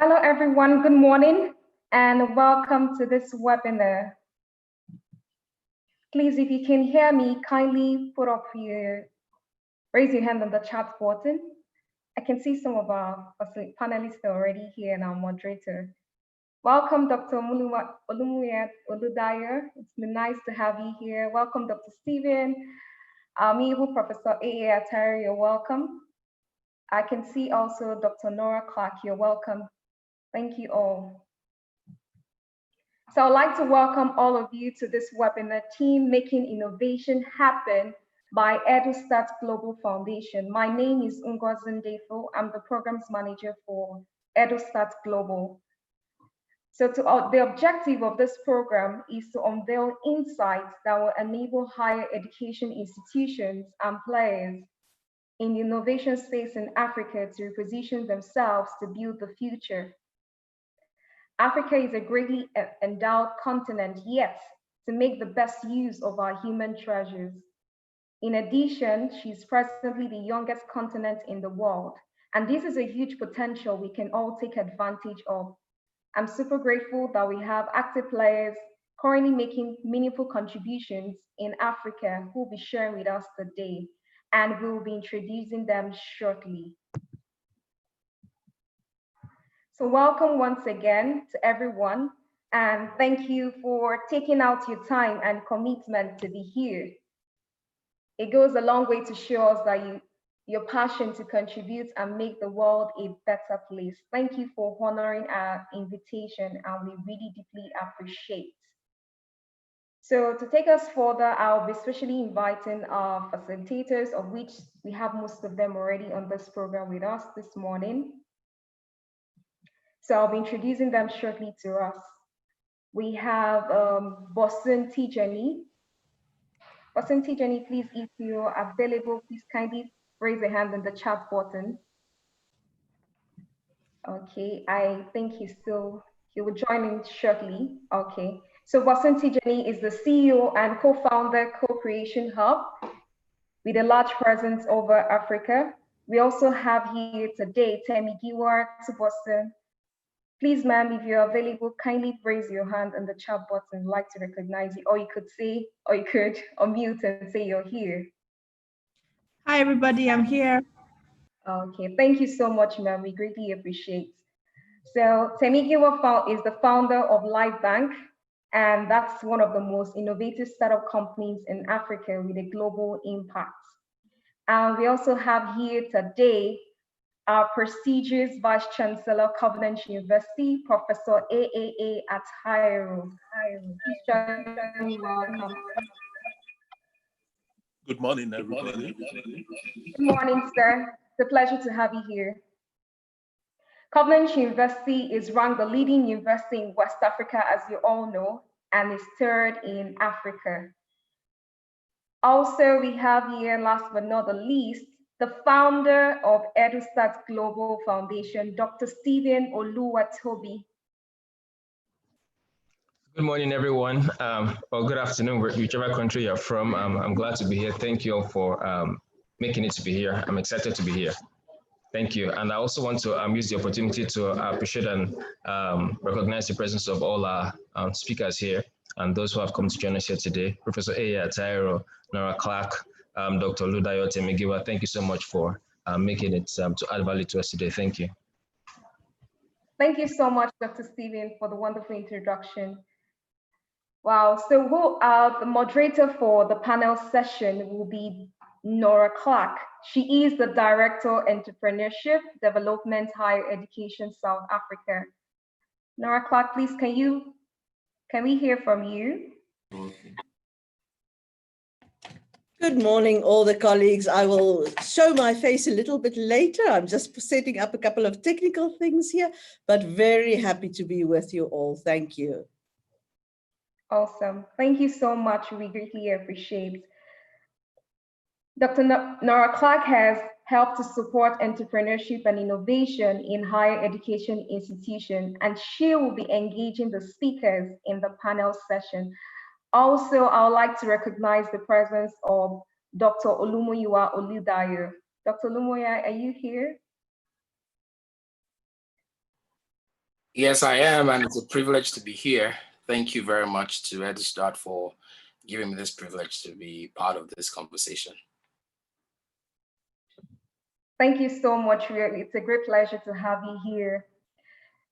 Hello, everyone. Good morning and welcome to this webinar. Please, if you can hear me, kindly raise your hand on the chat button. I can see some of our panelists already here and our moderator. Welcome, Dr. Olumuyiwa Oludayo. It's been nice to have you here. Welcome, Dr. Stephen. Our amiable Professor A.A. Atari, you're welcome. I can see also Dr. Nora Clark, you're welcome. Thank you all. So I'd like to welcome all of you to this webinar, Team Making Innovation Happen by EduStart Global Foundation. My name is Ngozi Ndefo. I'm the Programs Manager for EduStart Global. So the objective of this program is to unveil insights that will enable higher education institutions and players in the innovation space in Africa to reposition themselves to build the future. Africa is a greatly endowed continent, yet to make the best use of our human treasures. In addition, she's presently the youngest continent in the world, and this is a huge potential we can all take advantage of. I'm super grateful that we have active players currently making meaningful contributions in Africa who will be sharing with us today, and we will be introducing them shortly. So welcome once again to everyone, and thank you for taking out your time and commitment to be here. It goes a long way to show us that your passion to contribute and make the world a better place. Thank you for honoring our invitation, and we really deeply appreciate. So to take us further, I'll be specially inviting our facilitators, of which we have most of them already on this program with us this morning. So I'll be introducing them shortly to us. We have Bosun Tijani. Bosun Tijani, please, if you're available, please kindly raise a hand in the chat button. Okay, I think he will join in shortly. Okay, so Bosun Tijani is the CEO and co-founder Co-Creation Hub with a large presence over Africa. We also have here today Temigiwa Tubosun. Please, ma'am, if you're available, kindly raise your hand in the chat button. I'd like to recognize you, or you could unmute and say you're here. Hi, everybody, I'm here. Okay, thank you so much, ma'am. We greatly appreciate. So Temigiwa is the founder of LifeBank, and that's one of the most innovative startup companies in Africa with a global impact. And we also have here today our prestigious Vice Chancellor, Covenant University, Professor A.A. Atayero. Please join me, welcome. Good morning, everybody. Good morning, sir. It's a pleasure to have you here. Covenant University is ranked the leading university in West Africa, as you all know, and is third in Africa. Also, we have here, last but not the least, the founder of EduStart Global Foundation, Dr. Stephen Oluwatobi. Good morning, everyone, or good afternoon, whichever country you're from. I'm glad to be here. Thank you all for making it to be here. I'm excited to be here. Thank you. And I also want to use the opportunity to appreciate and recognize the presence of all our speakers here and those who have come to join us here today. Professor A.A. Atayero, Nora Clark, Dr. Oludayo Temigiwa, thank you so much for making it to add value to us today. Thank you. Thank you so much, Dr. Stephen, for the wonderful introduction. Wow, so the moderator for the panel session will be Nora Clark. She is the Director, Entrepreneurship, Development, Higher Education, South Africa. Nora Clark, please, can we hear from you? Good morning, all the colleagues. I will show my face a little bit later. I'm just setting up a couple of technical things here, but very happy to be with you all. Thank you. Awesome. Thank you so much. We greatly appreciate. Dr. Nora Clark has helped to support entrepreneurship and innovation in higher education institutions, and she will be engaging the speakers in the panel session. Also, I would like to recognize the presence of Dr. Olumuyiwa Oludayo. Dr. Olumuyiwa, are you here? Yes, I am, and it's a privilege to be here. Thank you very much to EduStart for giving me this privilege to be part of this conversation. Thank you so much. It's a great pleasure to have you here.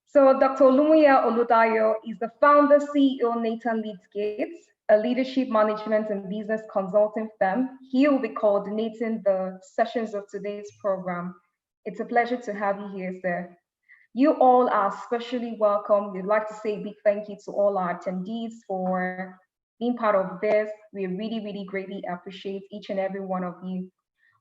So Dr. Olumuyiwa Oludayo is the founder, CEO, Nathan Leeds Gates, a leadership management and business consulting firm. He will be coordinating the sessions of today's program. It's a pleasure to have you here, sir. You all are especially welcome. We'd like to say a big thank you to all our attendees for being part of this. We really, really greatly appreciate each and every one of you.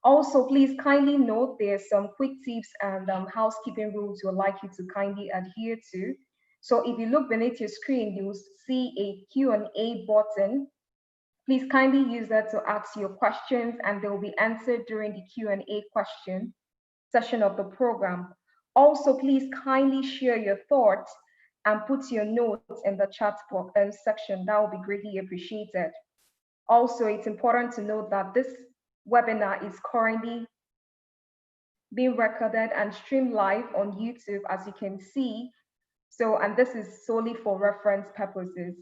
Also, please kindly note there's some quick tips and housekeeping rules we'd like you to kindly adhere to. So if you look beneath your screen, you'll see a Q&A button. Please kindly use that to ask your questions and they will be answered during the Q&A question session of the program. Also, please kindly share your thoughts and put your notes in the chat box section. That will be greatly appreciated. Also, it's important to note that this webinar is currently being recorded and streamed live on YouTube, as you can see. So, and this is solely for reference purposes.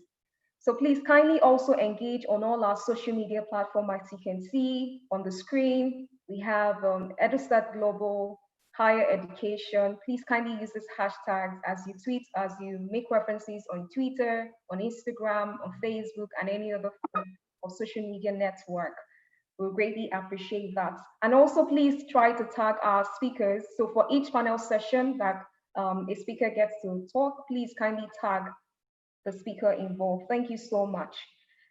So please kindly also engage on all our social media platforms, as you can see on the screen. We have EduStart Global, Higher Education. Please kindly use this hashtag as you tweet, as you make references on Twitter, on Instagram, on Facebook, and any other form of social media network. We'll greatly appreciate that. And also please try to tag our speakers. So for each panel session that a speaker gets to talk, please kindly tag the speaker involved. Thank you so much.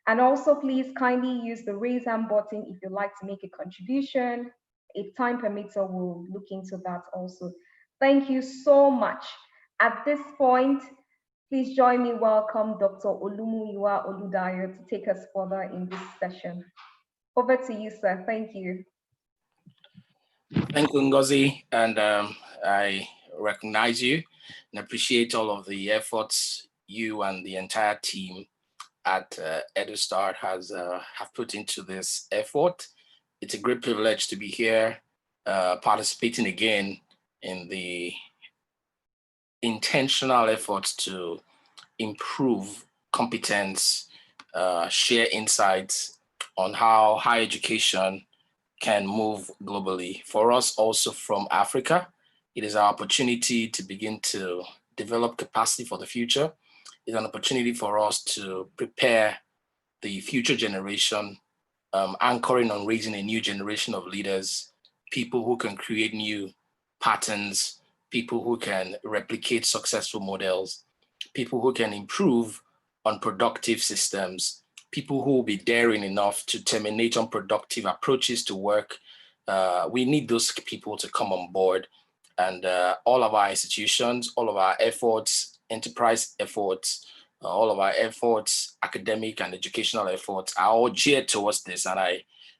And also please kindly use the raise hand button if you'd like to make a contribution. If time permits, we'll look into that also. Thank you so much. At this point, please join me welcome Dr. Olumuyiwa Oludayo to take us further in this session. Over to you, sir. Thank you. Thank you, Ngozi, and I recognize you and appreciate all of the efforts you and the entire team at EduStart have put into this effort. It's a great privilege to be here, participating again in the intentional efforts to improve competence, share insights on how higher education can move globally. For us also from Africa, it is our opportunity to begin to develop capacity for the future. It's an opportunity for us to prepare the future generation, anchoring on raising a new generation of leaders, people who can create new patterns, people who can replicate successful models, people who can improve on productive systems, people who will be daring enough to terminate unproductive approaches to work. We need those people to come on board. And all of our institutions, all of our efforts, enterprise efforts, all of our efforts, academic and educational efforts are all geared towards this. And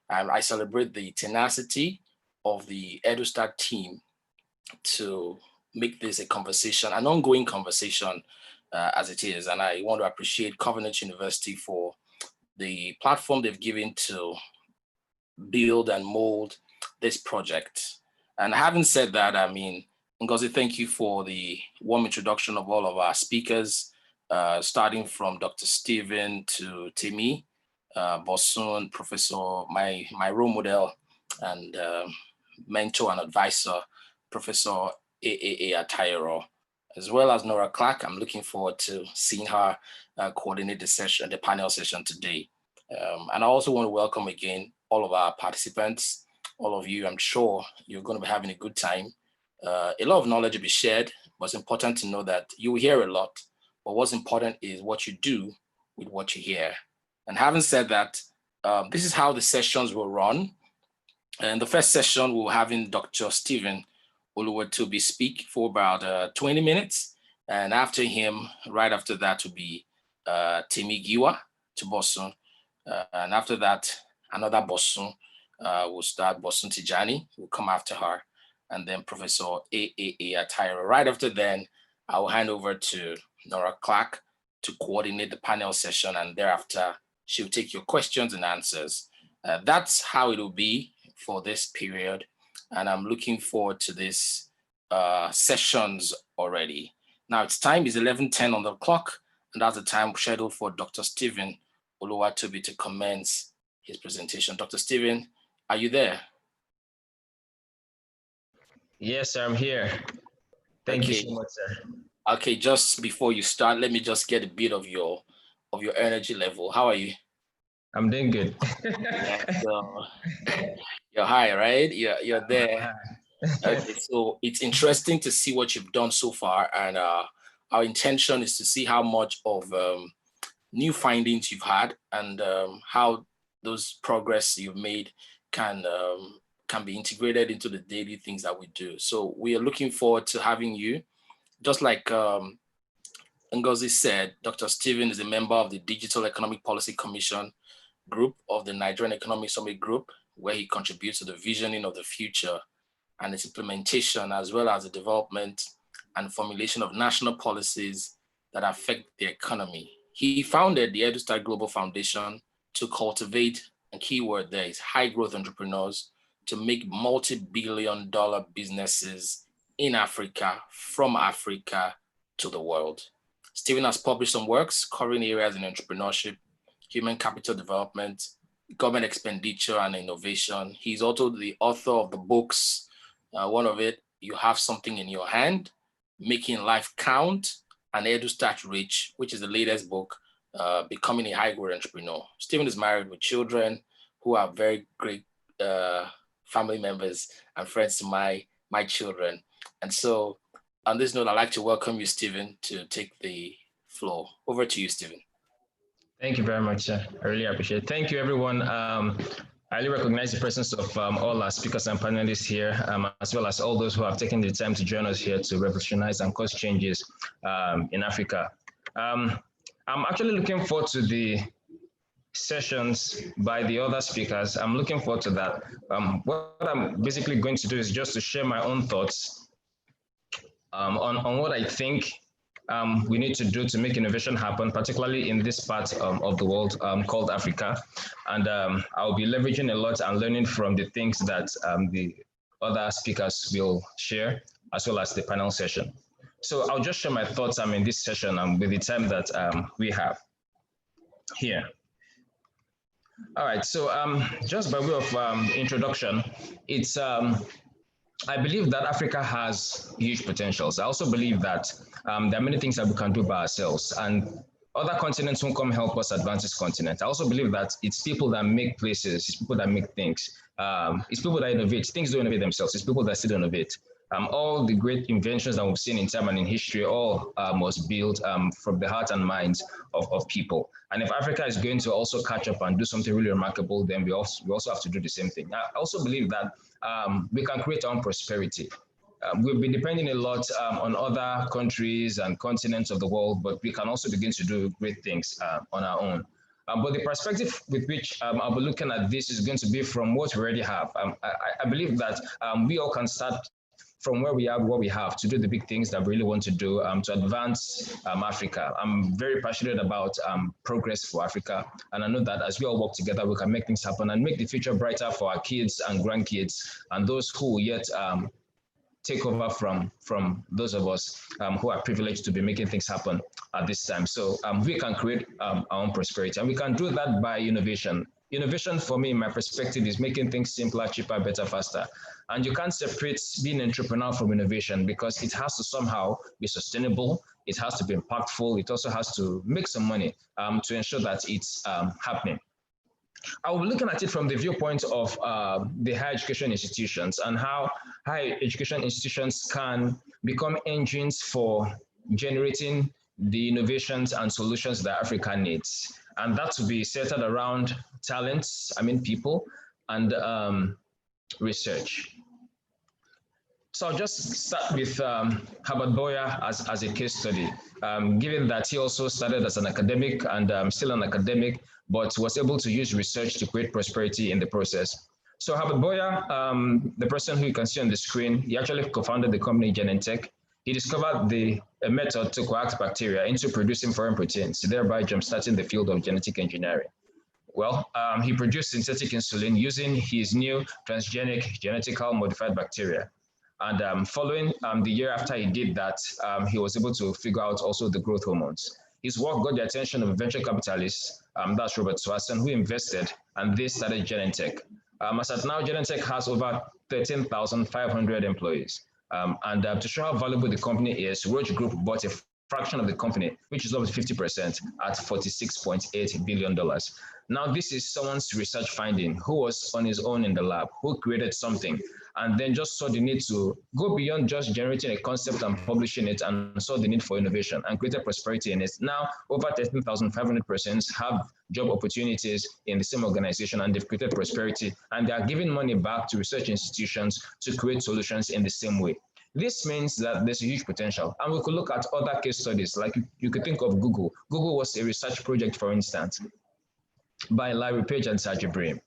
I celebrate the tenacity of the EduStart team to make this a conversation, an ongoing conversation as it is. And I want to appreciate Covenant University for the platform they've given to build and mold this project. And having said that, I mean, Ngozi, thank you for the warm introduction of all of our speakers, starting from Dr. Stephen to Temi, Bosun, Professor, my role model and mentor and advisor, Professor A.A.A. Atayero, as well as Nora Clark. I'm looking forward to seeing her coordinate the session, the panel session today. And I also want to welcome again all of our participants, all of you. I'm sure you're going to be having a good time. A lot of knowledge will be shared, but it's important to know that you hear a lot, but what's important is what you do with what you hear. And having said that, this is how the sessions will run. And the first session, we'll have in Dr. Stephen Oluwatobi speak for about 20 minutes. And after him, right after that will be Temi Giwa to Bosun. And after that, another Bosun will start, Bosun Tijani will come after her. And then Professor A.A.A. Atayero. Right after then, I will hand over to Nora Clark to coordinate the panel session. And thereafter, she'll take your questions and answers. That's how it will be for this period. And I'm looking forward to these sessions already. Now it's time is 11:10 on the clock, and that's the time scheduled for Dr. Stephen Oluwatobi to commence his presentation. Dr. Stephen, are you there? Yes, sir, I'm here. Thank you Okay. so much, sir. Okay, just before you start, let me just get a bit of your energy level. How are you? I'm doing good. So, you're high, right? You're there. Okay, so it's interesting to see what you've done so far, and our intention is to see how much of new findings you've had, and how those progress you've made can be integrated into the daily things that we do. So we are looking forward to having you. Just like Ngozi said, Dr. Stephen is a member of the Digital Economic Policy Commission group of the Nigerian Economic Summit Group, where he contributes to the visioning of the future and its implementation, as well as the development and formulation of national policies that affect the economy. He founded the EduStart Global Foundation to cultivate, and keyword there is high growth entrepreneurs, to make multi-billion-dollar businesses in Africa, from Africa to the world. Stephen has published some works covering areas in entrepreneurship, human capital development, government expenditure, and innovation. He's also the author of the books. One of it, You Have Something in Your Hand, Making Life Count, and EduStart Rich, which is the latest book, Becoming a High Growth Entrepreneur. Stephen is married with children who are very great family members and friends to my children. And so on this note, I'd like to welcome you, Stephen, to take the floor. Over to you, Stephen. Thank you very much, sir. I really appreciate it. Thank you, everyone. I really recognize the presence of all our speakers and panelists here, as well as all those who have taken the time to join us here to revolutionize and cause changes in Africa. I'm actually looking forward to the sessions by the other speakers. I'm looking forward to that. What I'm basically going to do is just to share my own thoughts on what I think we need to do to make innovation happen, particularly in this part of the world called Africa. And I'll be leveraging a lot and learning from the things that the other speakers will share, as well as the panel session. So I'll just share my thoughts in this session with the time that we have here. All right, so just by way of introduction, it's I believe that Africa has huge potentials. I also believe that there are many things that we can do by ourselves, and other continents won't come help us advance this continent. I also believe that it's people that make places, it's people that make things, it's people that innovate. Things don't innovate themselves, it's people that still innovate. All the great inventions that we've seen in time and in history all was built from the heart and minds of people. And if Africa is going to also catch up and do something really remarkable, then we also have to do the same thing. I also believe that we can create our own prosperity. We've been depending a lot on other countries and continents of the world, but we can also begin to do great things on our own. But the perspective with which I'll be looking at this is going to be from what we already have. I believe that we all can start from where we are, what we have, to do the big things that we really want to do to advance Africa. I'm very passionate about progress for Africa. And I know that as we all work together, we can make things happen and make the future brighter for our kids and grandkids and those who yet take over from those of us who are privileged to be making things happen at this time. So we can create our own prosperity, and we can do that by innovation. Innovation for me, in my perspective, is making things simpler, cheaper, better, faster. And you can't separate being an entrepreneur from innovation, because it has to somehow be sustainable. It has to be impactful. It also has to make some money to ensure that it's happening. I will be looking at it from the viewpoint of the higher education institutions and how higher education institutions can become engines for generating the innovations and solutions that Africa needs. And that will be centered around talents, people, and research. So I'll just start with Herbert Boyer as a case study, given that he also started as an academic and still an academic, but was able to use research to create prosperity in the process. So Herbert Boyer, the person who you can see on the screen, he actually co-founded the company Genentech. He discovered a method to coax bacteria into producing foreign proteins, thereby jumpstarting the field of genetic engineering. Well, he produced synthetic insulin using his new transgenic genetically modified bacteria. And following the year after he did that, he was able to figure out also the growth hormones. His work got the attention of a venture capitalist, that's Robert Swanson, who invested, and they started Genentech. As at now, Genentech has over 13,500 employees. To show how valuable the company is, Roche Group bought a fraction of the company, which is over 50% at $46.8 billion. Now, this is someone's research finding who was on his own in the lab, who created something, and then just saw the need to go beyond just generating a concept and publishing it, and saw the need for innovation and created prosperity in it. Now, over 13,500 persons have job opportunities in the same organization, and they've created prosperity, and they are giving money back to research institutions to create solutions in the same way. This means that there's a huge potential. And we could look at other case studies, like you could think of Google. Google was a research project, for instance, by Larry Page and Sergey Brin.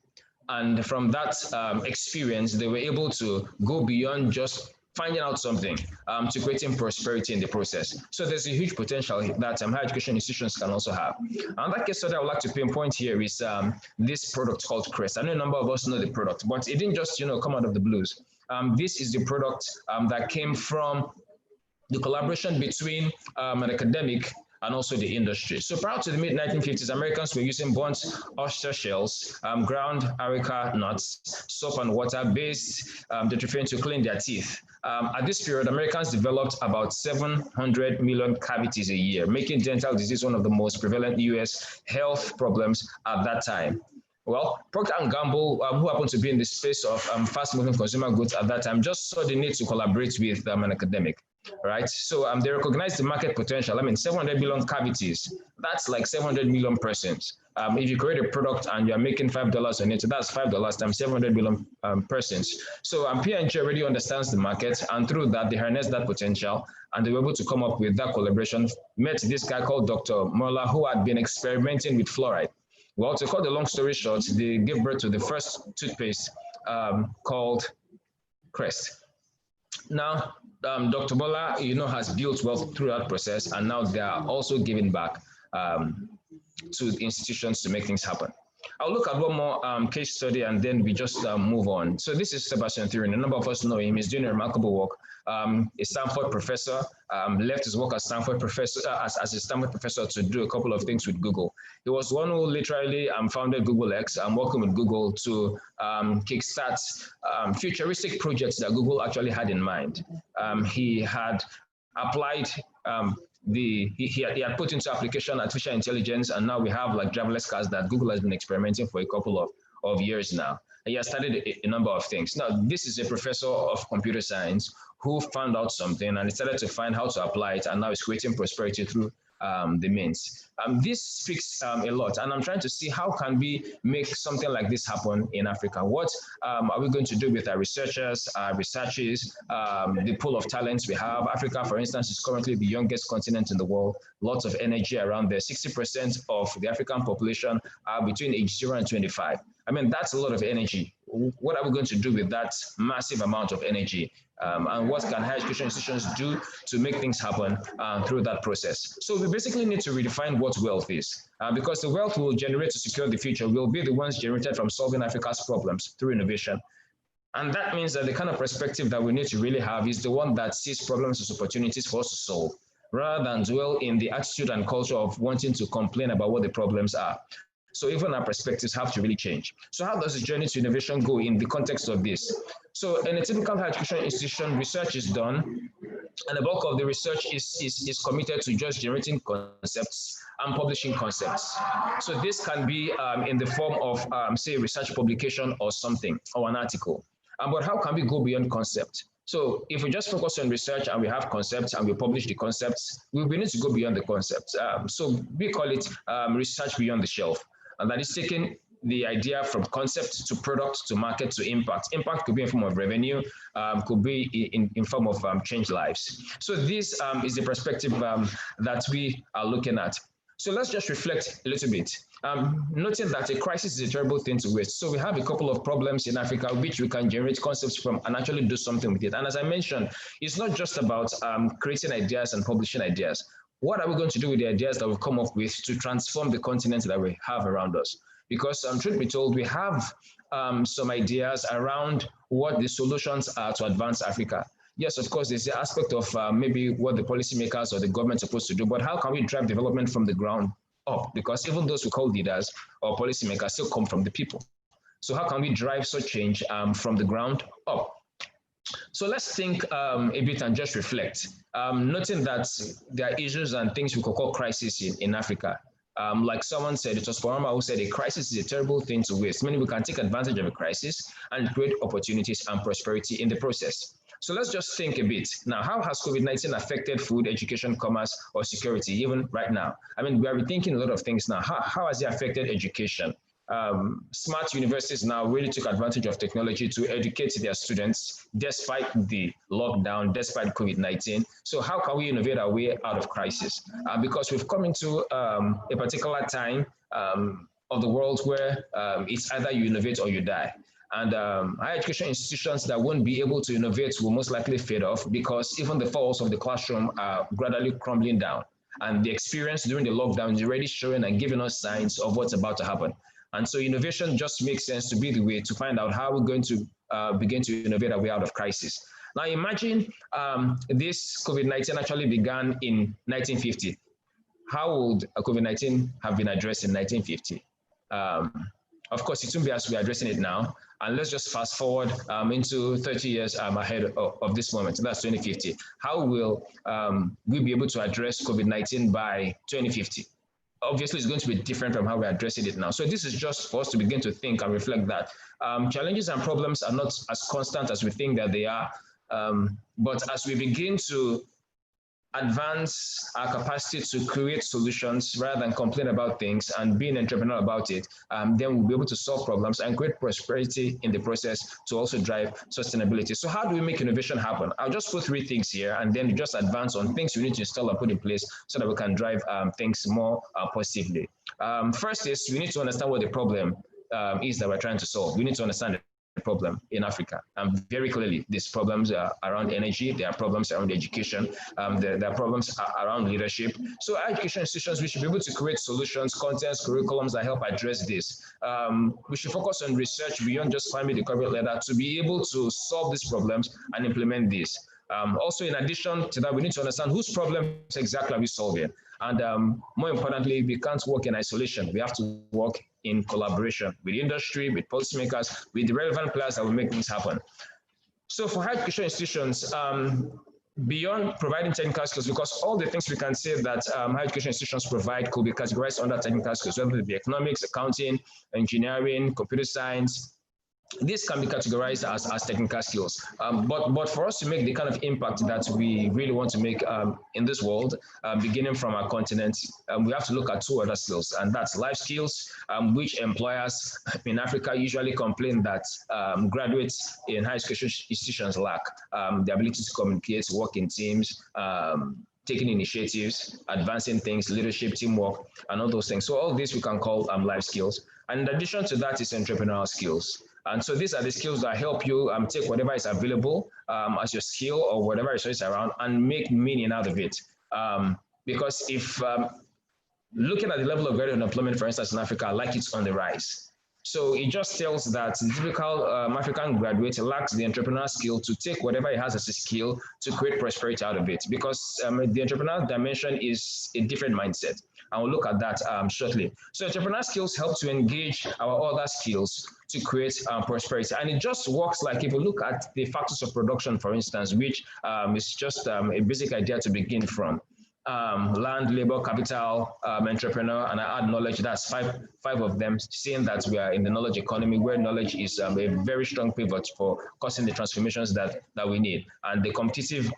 And from that experience, they were able to go beyond just finding out something to creating prosperity in the process. So there's a huge potential that higher education institutions can also have. Another case study I would like to pinpoint here is this product called Crest. I know a number of us know the product, but it didn't just come out of the blues. This is the product that came from the collaboration between an academic and also the industry. So prior to the mid-1950s, Americans were using burnt oyster shells, ground areca nuts, soap and water-based detergent to clean their teeth. At this period, Americans developed about 700 million cavities a year, making dental disease one of the most prevalent US health problems at that time. Well, Procter & Gamble, who happened to be in the space of fast-moving consumer goods at that time, just saw the need to collaborate with an academic, right? So they recognized the market potential. I mean, 700 million cavities, that's like 700 million persons. If you create a product and you're making $5 on it, so that's $5 times 700 million persons. So P&G already understands the market, and through that, they harnessed that potential, and they were able to come up with that collaboration. Met this guy called Dr. Muller, who had been experimenting with fluoride. Well, to cut the long story short, they gave birth to the first toothpaste called Crest. Now, Dr. Bola, has built wealth through that process, and now they are also giving back to institutions to make things happen. I'll look at one more case study, and then we just move on. So this is Sebastian Thrun. A number of us know him. He's doing a remarkable work. A Stanford professor, left his work as Stanford professor as a Stanford professor to do a couple of things with Google. He was one who literally founded Google X and working with Google to kickstart futuristic projects that Google actually had in mind. He had applied he had put into application artificial intelligence, and now we have like driverless cars that Google has been experimenting for a couple of years now. And he has studied a number of things. Now, this is a professor of computer science who found out something and decided to find how to apply it, and now is creating prosperity through the means. This speaks a lot, and I'm trying to see how can we make something like this happen in Africa. What are we going to do with our researchers, our researchers, the pool of talents we have? Africa, for instance, is currently the youngest continent in the world. Lots of energy around there. 60% of the African population are between age 0 and 25. I mean, that's a lot of energy. What are we going to do with that massive amount of energy? And what can higher education institutions do to make things happen through that process? So we basically need to redefine what wealth is, because the wealth we'll generate to secure the future will be the ones generated from solving Africa's problems through innovation. And that means that the kind of perspective that we need to really have is the one that sees problems as opportunities for us to solve, rather than dwell in the attitude and culture of wanting to complain about what the problems are. So even our perspectives have to really change. So how does the journey to innovation go in the context of this? So in a typical higher education institution, research is done, and the bulk of the research is committed to just generating concepts and publishing concepts. So this can be in the form of, say, a research publication or something, or an article. But how can we go beyond concept? So if we just focus on research and we have concepts and we publish the concepts, we need to go beyond the concepts. So we call it research beyond the shelf. And that is taking the idea from concept to product to market to impact. Impact could be in form of revenue, could be in form of change lives. So this is the perspective that we are looking at. So let's just reflect a little bit. Noting that a crisis is a terrible thing to waste. So we have a couple of problems in Africa which we can generate concepts from and actually do something with it. And as I mentioned, it's not just about creating ideas and publishing ideas. What are we going to do with the ideas that we've come up with to transform the continent that we have around us? Because truth be told, we have some ideas around what the solutions are to advance Africa. yes, of course, there's the aspect of maybe what the policymakers or the government are supposed to do, but how can we drive development from the ground up? Because even those we call leaders or policymakers still come from the people. So how can we drive such change from the ground up? So let's think a bit and just reflect, noting that there are issues and things we could call crises in Africa. Like someone said, it was Porama who said a crisis is a terrible thing to waste, meaning we can take advantage of a crisis and create opportunities and prosperity in the process. So let's just think a bit. Now, how has COVID-19 affected food, education, commerce, or security, even right now? I mean, we are rethinking a lot of things now. How has it affected education? Smart universities now really took advantage of technology to educate their students despite the lockdown, despite COVID-19. So how can we innovate our way out of crisis? Because we've come into a particular time of the world where it's either you innovate or you die. And higher education institutions that won't be able to innovate will most likely fade off because even the walls of the classroom are gradually crumbling down. And the experience during the lockdown is already showing and giving us signs of what's about to happen. And so innovation just makes sense to be the way to find out how we're going to begin to innovate our way out of crisis. Now imagine this COVID-19 actually began in 1950. How would COVID-19 have been addressed in 1950? Of course, it won't be as we're addressing it now. And let's just fast forward into 30 years ahead of this moment. That's 2050. How will we be able to address COVID-19 by 2050? Obviously, it's going to be different from how we're addressing it now. So this is just for us to begin to think and reflect that challenges and problems are not as constant as we think that they are. But as we begin to advance our capacity to create solutions rather than complain about things and being entrepreneurial about it, then we'll be able to solve problems and create prosperity in the process to also drive sustainability. So how do we make innovation happen? I'll just put 3 things here and then just advance on things we need to install and put in place so that we can drive things more positively. First is we need to understand what the problem is that we're trying to solve. We need to understand it. Problem in Africa. Very clearly, these problems are around energy, there are problems around education, there are problems around leadership. So education institutions, we should be able to create solutions, contents, curriculums that help address this. We should focus on research beyond just climbing the corporate ladder to be able to solve these problems and implement this. Also, in addition to that, we need to understand whose problems exactly are we solving. And more importantly, we can't work in isolation. We have to work in collaboration with industry, with policymakers, with the relevant players that will make things happen. So for higher education institutions, beyond providing technical skills, because all the things we can say that higher education institutions provide could be categorized under technical skills, whether it be economics, accounting, engineering, computer science. This can be categorized as technical skills, but for us to make the kind of impact that we really want to make in this world, beginning from our continent, we have to look at 2 other skills, and that's life skills, which employers in Africa usually complain that graduates in higher education institutions lack the ability to communicate, work in teams, taking initiatives, advancing things, leadership, teamwork, and all those things. So all this we can call life skills. And in addition to that is entrepreneurial skills. And so these are the skills that help you take whatever is available as your skill or whatever is around and make meaning out of it. Because if looking at the level of graduate unemployment, for instance, in Africa, like it's on the rise. So it just tells that the typical African graduate lacks the entrepreneurial skill to take whatever he has as a skill to create prosperity out of it, because the entrepreneurial dimension is a different mindset. And we'll look at that shortly. So entrepreneurial skills help to engage our other skills to create prosperity. And it just works like if you look at the factors of production, for instance, which is just a basic idea to begin from. Land, labor, capital, entrepreneur, and I add knowledge. That's five of them, seeing that we are in the knowledge economy where knowledge is a very strong pivot for causing the transformations that we need. And the competitive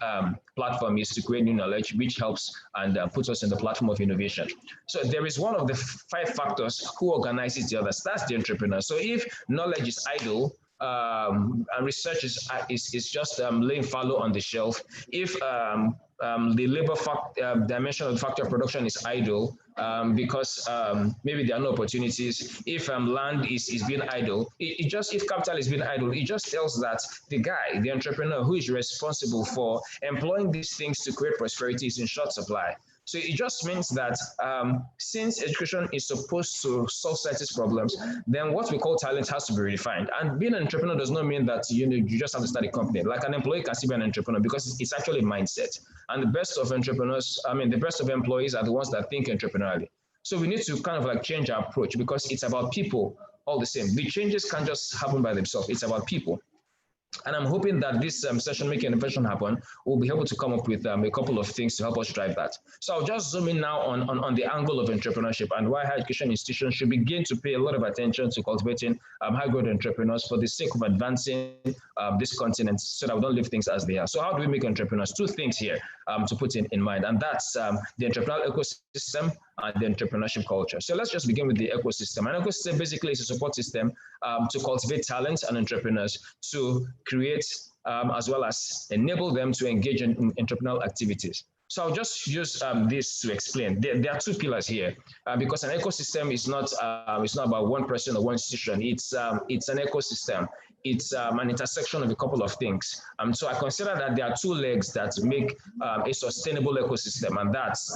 platform is to create new knowledge, which helps and puts us in the platform of innovation. So there is one of the 5 factors who organizes the others. That's the entrepreneur. So if knowledge is idle, and research is just laying fallow on the shelf, if the labor dimension of the factor of production is idle because maybe there are no opportunities. If land is being idle, if capital is being idle, it just tells that the entrepreneur who is responsible for employing these things to create prosperity is in short supply. So it just means that since education is supposed to solve society's problems, then what we call talent has to be redefined. And being an entrepreneur does not mean that you just have to start a company. Like an employee can still be an entrepreneur because it's actually a mindset. And the best of entrepreneurs, the best of employees are the ones that think entrepreneurially. So we need to kind of like change our approach because it's about people all the same. The changes can't just happen by themselves. It's about people. And I'm hoping that this session, Making Innovation Happen, will be able to come up with a couple of things to help us drive that. So I'll just zoom in now on the angle of entrepreneurship and why higher education institutions should begin to pay a lot of attention to cultivating high-growth entrepreneurs for the sake of advancing this continent so that we don't leave things as they are. So how do we make entrepreneurs? Two things here to put in mind, and that's the entrepreneurial ecosystem and the entrepreneurship culture. So let's just begin with the ecosystem. An ecosystem basically is a support system to cultivate talents and entrepreneurs to create as well as enable them to engage in entrepreneurial activities. So I'll just use this to explain. There are two pillars here because an ecosystem is not it's not about one person or one institution. It's an ecosystem. It's an intersection of a couple of things. So I consider that there are two legs that make a sustainable ecosystem, and that's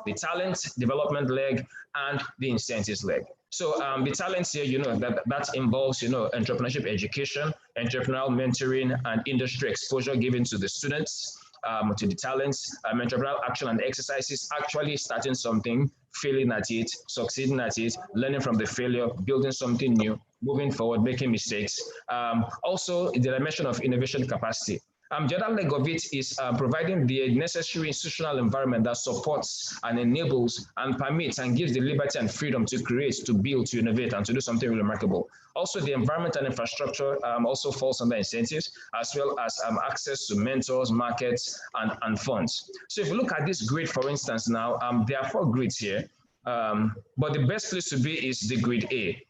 the talent development leg and the incentives leg. So the talents here, that involves, entrepreneurship education, entrepreneurial mentoring, and industry exposure given to the students, to the talents, entrepreneurial action and exercises, actually starting something, failing at it, succeeding at it, learning from the failure, building something new, moving forward, making mistakes. Also, the dimension of innovation capacity. The other leg of it is providing the necessary institutional environment that supports and enables and permits and gives the liberty and freedom to create, to build, to innovate, and to do something really remarkable. Also, the environment and infrastructure also falls under incentives, as well as access to mentors, markets, and funds. So if you look at this grid, for instance, now, there are 4 grids here, but the best place to be is the grid A.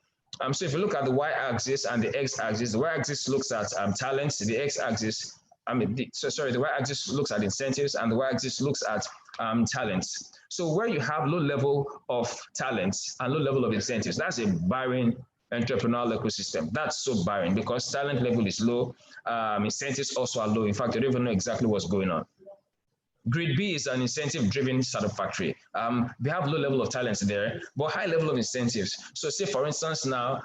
So if you look at the y-axis and the x-axis, the y-axis looks at talents, the x-axis the y-axis looks at incentives and the y-axis looks at talents. So where you have low level of talents and low level of incentives, that's a barren entrepreneurial ecosystem. That's so barren because talent level is low, incentives also are low. In fact, they don't even know exactly what's going on. Grid B is an incentive-driven startup factory. They have low level of talents there, but high level of incentives. So say, for instance, now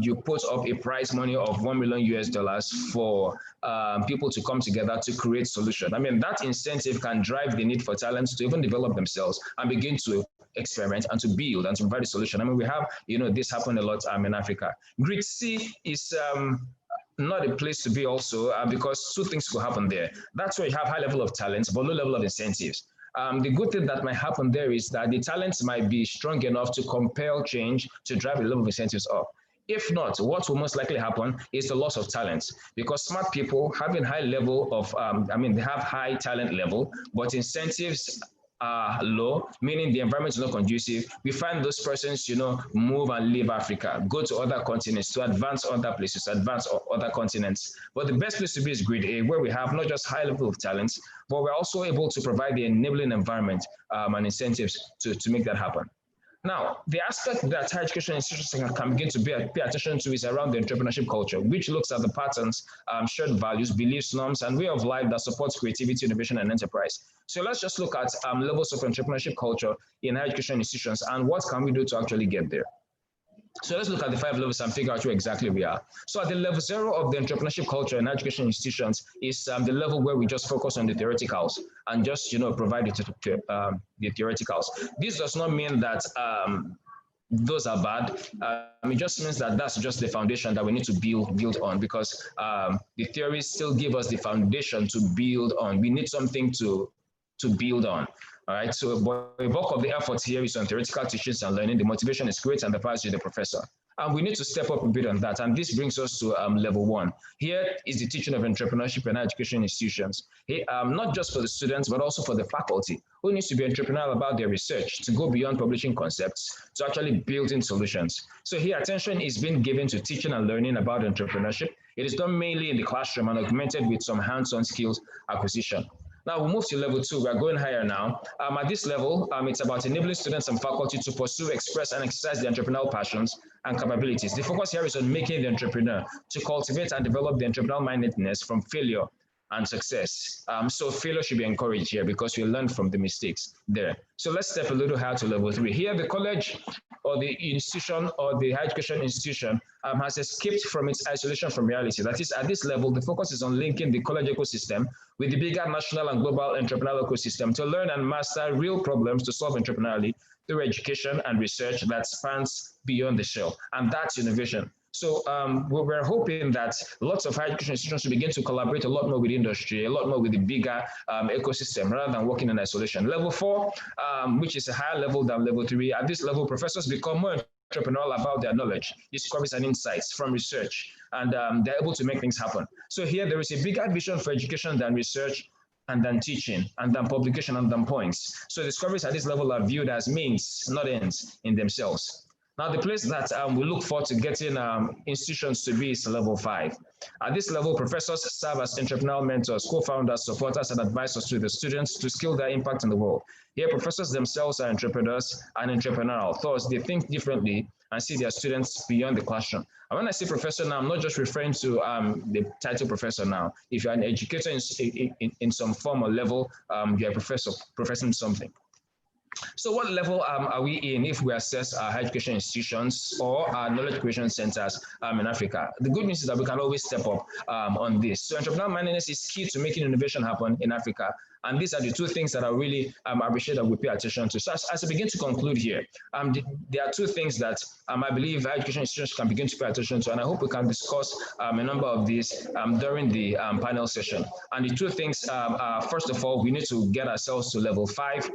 you put up a prize money of $1 million for people to come together to create solution. That incentive can drive the need for talents to even develop themselves and begin to experiment and to build and to provide a solution. We have, this happen a lot in Africa. Grid C is not a place to be also because 2 things could happen there. That's where you have high level of talents, but low level of incentives. The good thing that might happen there is that the talents might be strong enough to compel change to drive the level of incentives up. If not, what will most likely happen is the loss of talents because smart people having high level of, they have high talent level, but incentives are low, meaning the environment is not conducive. We find those persons, move and leave Africa, go to other continents, to advance other places, advance other continents. But the best place to be is grid A, where we have not just high level of talents, but we're also able to provide the enabling environment and incentives to make that happen. Now, the aspect that higher education institutions can begin to pay attention to is around the entrepreneurship culture, which looks at the patterns, shared values, beliefs, norms, and way of life that supports creativity, innovation, and enterprise. So let's just look at levels of entrepreneurship culture in higher education institutions and what can we do to actually get there. So let's look at the 5 levels and figure out where exactly we are. So at the level 0 of the entrepreneurship culture in education institutions is the level where we just focus on the theoreticals and just, provide the theoreticals. This does not mean that those are bad. It just means that that's just the foundation that we need to build on because the theories still give us the foundation to build on. We need something to build on. All right, so the bulk of the effort here is on theoretical teachings and learning. The motivation is great and the prize is the professor. And we need to step up a bit on that. And this brings us to level 1. Here is the teaching of entrepreneurship in education institutions. Not just for the students, but also for the faculty who needs to be entrepreneurial about their research, to go beyond publishing concepts, to actually building solutions. So here, attention is being given to teaching and learning about entrepreneurship. It is done mainly in the classroom and augmented with some hands-on skills acquisition. Now we'll move to level 2. We're going higher now. At this level, it's about enabling students and faculty to pursue, express, and exercise their entrepreneurial passions and capabilities. The focus here is on making the entrepreneur, to cultivate and develop the entrepreneurial mindedness from failure and success. So failure should be encouraged here because we learn from the mistakes there. So let's step a little higher to level 3. Here, the college or the institution or the higher education institution has escaped from its isolation from reality. That is, at this level, the focus is on linking the college ecosystem with the bigger national and global entrepreneurial ecosystem to learn and master real problems to solve entrepreneurially through education and research that spans beyond the shell. And that's innovation. So we're hoping that lots of higher education institutions will begin to collaborate a lot more with industry, a lot more with the bigger ecosystem rather than working in isolation. Level 4, which is a higher level than level 3, at this level, professors become more entrepreneurial about their knowledge, discoveries and insights from research, and they're able to make things happen. So here there is a bigger vision for education than research and then teaching, and then publication, and then points. So discoveries at this level are viewed as means, not ends in themselves. Now, the place that we look forward to getting institutions to be is level 5. At this level, professors serve as entrepreneurial mentors, co-founders, supporters, and advisors to the students to scale their impact in the world. Here, professors themselves are entrepreneurs and entrepreneurial, thus they think differently and see their students beyond the classroom. And when I say professor now, I'm not just referring to the title professor now. If you're an educator in some form or level, you're a professor, professing something. So what level are we in if we assess our higher education institutions or our knowledge creation centers in Africa? The good news is that we can always step up on this. So entrepreneurial mindedness is key to making innovation happen in Africa. And these are the two things that I really appreciate that we pay attention to. So as I begin to conclude here, there are two things that I believe higher education institutions can begin to pay attention to, and I hope we can discuss a number of these during the panel session. And the two things are, first of all, we need to get ourselves to level 5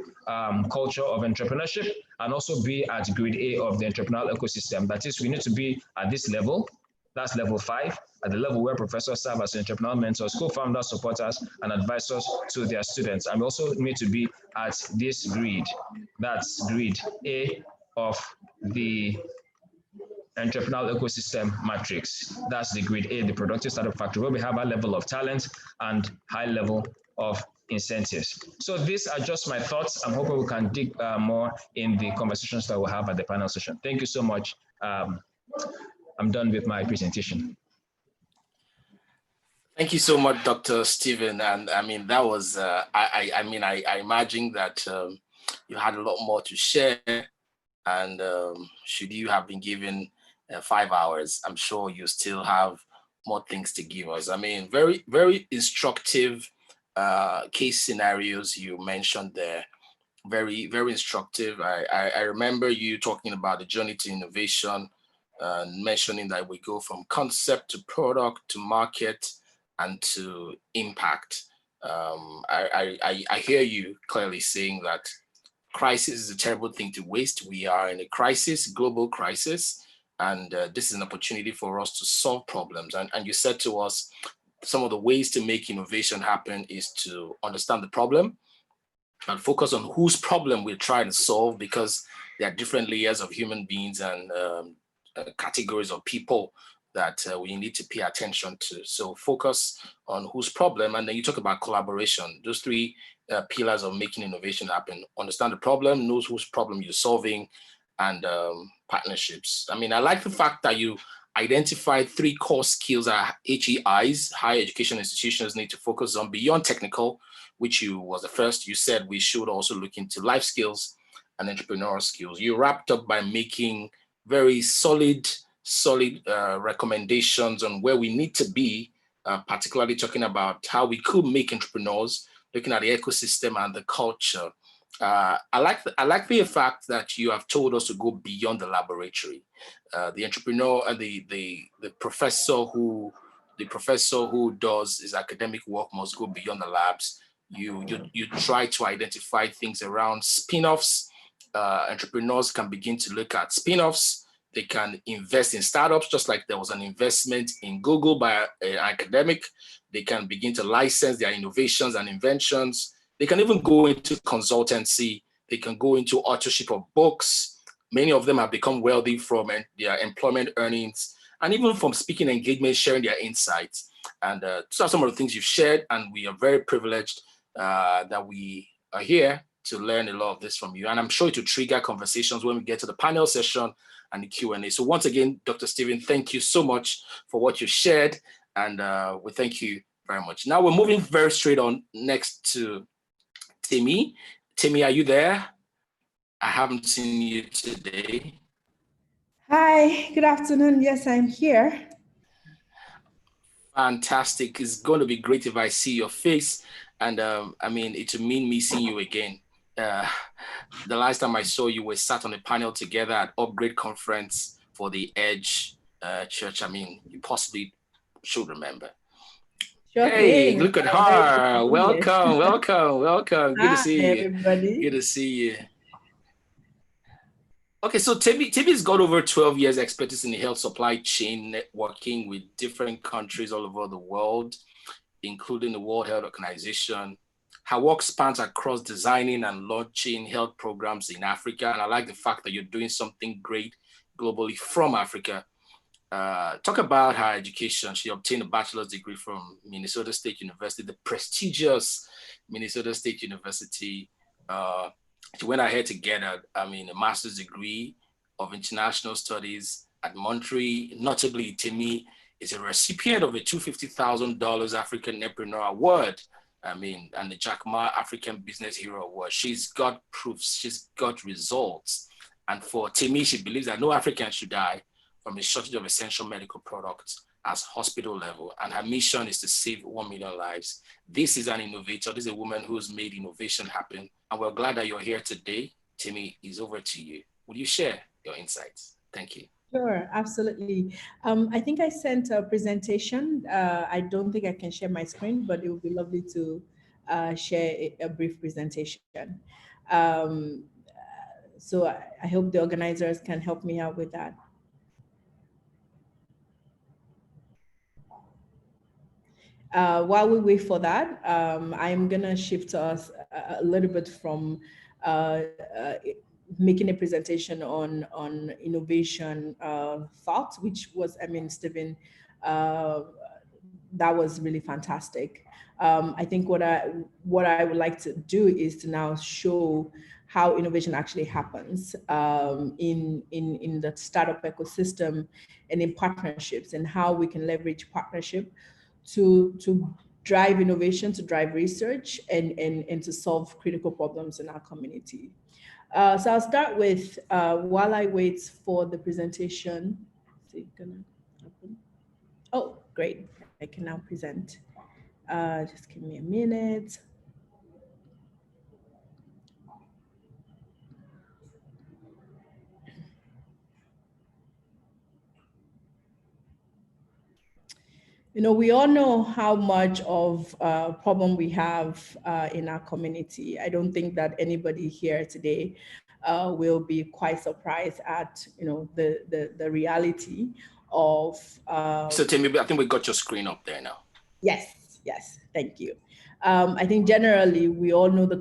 culture of entrepreneurship and also be at grade A of the entrepreneurial ecosystem. That is, we need to be at this level. That's level 5, at the level where professors serve as entrepreneurial mentors, co-founders, supporters, and advisors to their students. And we also need to be at this grid. That's grid A of the entrepreneurial ecosystem matrix. That's the grid A, the productive startup factory, where we have a level of talent and high level of incentives. So these are just my thoughts. I'm hoping we can dig more in the conversations that we'll have at the panel session. Thank you so much. I'm done with my presentation. Thank you so much, Dr. Stephen. And I mean, that was, I imagine that you had a lot more to share. And should you have been given 5 hours, I'm sure you still have more things to give us. I mean, very, very instructive case scenarios you mentioned there. Very, very instructive. I remember you talking about the journey to innovation, mentioning that we go from concept to product to market and to impact. I hear you clearly saying that crisis is a terrible thing to waste. We are in a crisis, global crisis, and this is an opportunity for us to solve problems. And you said to us, some of the ways to make innovation happen is to understand the problem and focus on whose problem we're trying to solve, because there are different layers of human beings and categories of people that we need to pay attention to. So focus on whose problem, and then you talk about collaboration. Those 3 pillars of making innovation happen: understand the problem, knows whose problem you're solving, and partnerships. I mean, I like the fact that you identified 3 core skills that HEIs, higher education institutions, need to focus on beyond technical, which was the first. You said we should also look into life skills and entrepreneurial skills. You wrapped up by making very solid recommendations on where we need to be, particularly talking about how we could make entrepreneurs, looking at the ecosystem and the culture. I like the fact that you have told us to go beyond the laboratory. The entrepreneur and the professor who does his academic work must go beyond the labs. You try to identify things around spin-offs. Entrepreneurs can begin to look at spin-offs. They can invest in startups, just like there was an investment in Google by an academic. They can begin to license their innovations and inventions. They can even go into consultancy. They can go into authorship of books. Many of them have become wealthy from their employment earnings and even from speaking engagements, sharing their insights. And those are some of the things you've shared, and we are very privileged that we are here to learn a lot of this from you. And I'm sure it will trigger conversations when we get to the panel session and the Q&A. So once again, Dr. Stephen, thank you so much for what you shared. And we thank you very much. Now we're moving very straight on next to Timmy. Timmy, are you there? I haven't seen you today. Hi, good afternoon. Yes, I'm here. Fantastic. It's going to be great if I see your face. And I mean, it will mean me seeing you again. The last time I saw you, we sat on a panel together at Upgrade Conference for the Edge Church. I mean, you possibly should remember. Sure Hey, thing. look at I'm very good her. to be here. Welcome, welcome, welcome. Good to Hi, see you. everybody. Good to see you. Okay, so Timmy's got over 12 years expertise in the health supply chain, networking with different countries all over the world, including the World Health Organization. Her work spans across designing and launching health programs in Africa. And I like the fact that you're doing something great globally from Africa. Talk about her education. She obtained a bachelor's degree from Minnesota State University, the prestigious Minnesota State University. She went ahead to get a master's degree of international studies at Montreal. Notably, Timmy is a recipient of a $250,000 African Entrepreneur Award. And the Jack Ma African Business Hero Award. She's got proofs, she's got results. And for Timmy, she believes that no African should die from a shortage of essential medical products at hospital level. And her mission is to save 1 million lives. This is an innovator. This is a woman who's made innovation happen. And we're glad that you're here today. Timmy, is over to you. Will you share your insights? Thank you. Sure, absolutely. I think I sent a presentation. I don't think I can share my screen, but it would be lovely to share a brief presentation. So I hope the organizers can help me out with that. While we wait for that, I'm gonna shift us a little bit from making a presentation on innovation thought, which was, Stephen, that was really fantastic. I think what I would like to do is to now show how innovation actually happens in the startup ecosystem and in partnerships, and how we can leverage partnership to drive innovation, to drive research, and to solve critical problems in our community. So I'll start with, while I wait for the presentation, is it gonna happen? Oh, great, I can now present. Just give me a minute. You know, we all know how much of a problem we have in our community. I don't think that anybody here today will be quite surprised at, the reality of. So Timmy, I think we got your screen up there now. Yes, thank you. I think generally we all know the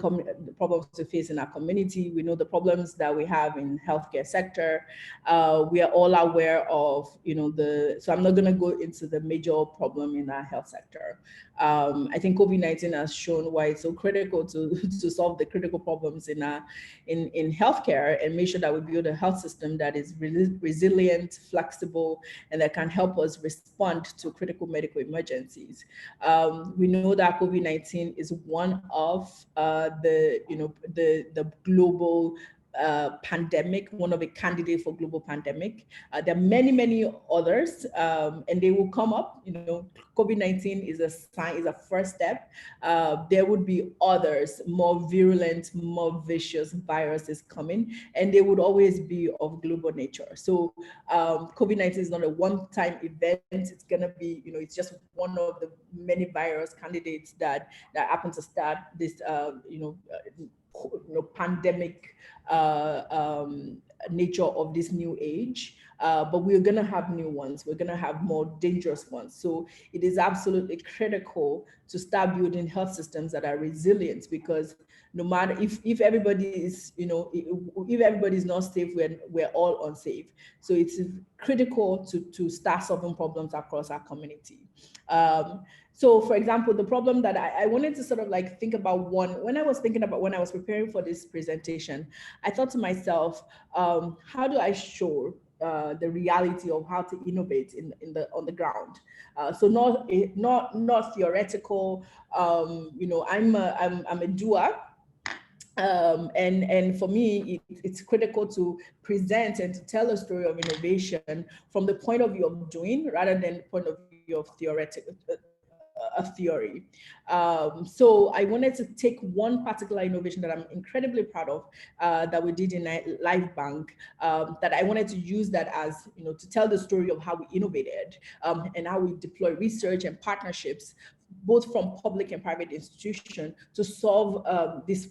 problems we face in our community. We know the problems that we have in healthcare sector. We are all aware of, so I'm not going to go into the major problem in our health sector. I think COVID-19 has shown why it's so critical to solve the critical problems in healthcare, and make sure that we build a health system that is resilient, flexible, and that can help us respond to critical medical emergencies. We know that COVID-19 is one of the global pandemic, one of a candidate for global pandemic. There are many others, and they will come up. COVID-19 is a first step. There would be others, more virulent, more vicious viruses coming, and they would always be of global nature. So COVID-19 is not a one-time event. It's gonna be, it's just one of the many virus candidates that happen to start this, pandemic nature of this new age. But we're going to have new ones. We're going to have more dangerous ones. So it is absolutely critical to start building health systems that are resilient, because no matter if everybody is, if everybody is not safe, we're all unsafe. So it's critical to start solving problems across our community. So for example, the problem that I wanted to sort of like think about when I was preparing for this presentation, I thought to myself, how do I show the reality of how to innovate on the ground. So not theoretical. I'm a doer. And for me, it's critical to present and to tell a story of innovation from the point of view of doing rather than the point of view of a theory. So I wanted to take one particular innovation that I'm incredibly proud of that we did in LifeBank, that I wanted to use that as, to tell the story of how we innovated and how we deploy research and partnerships, both from public and private institutions, to solve this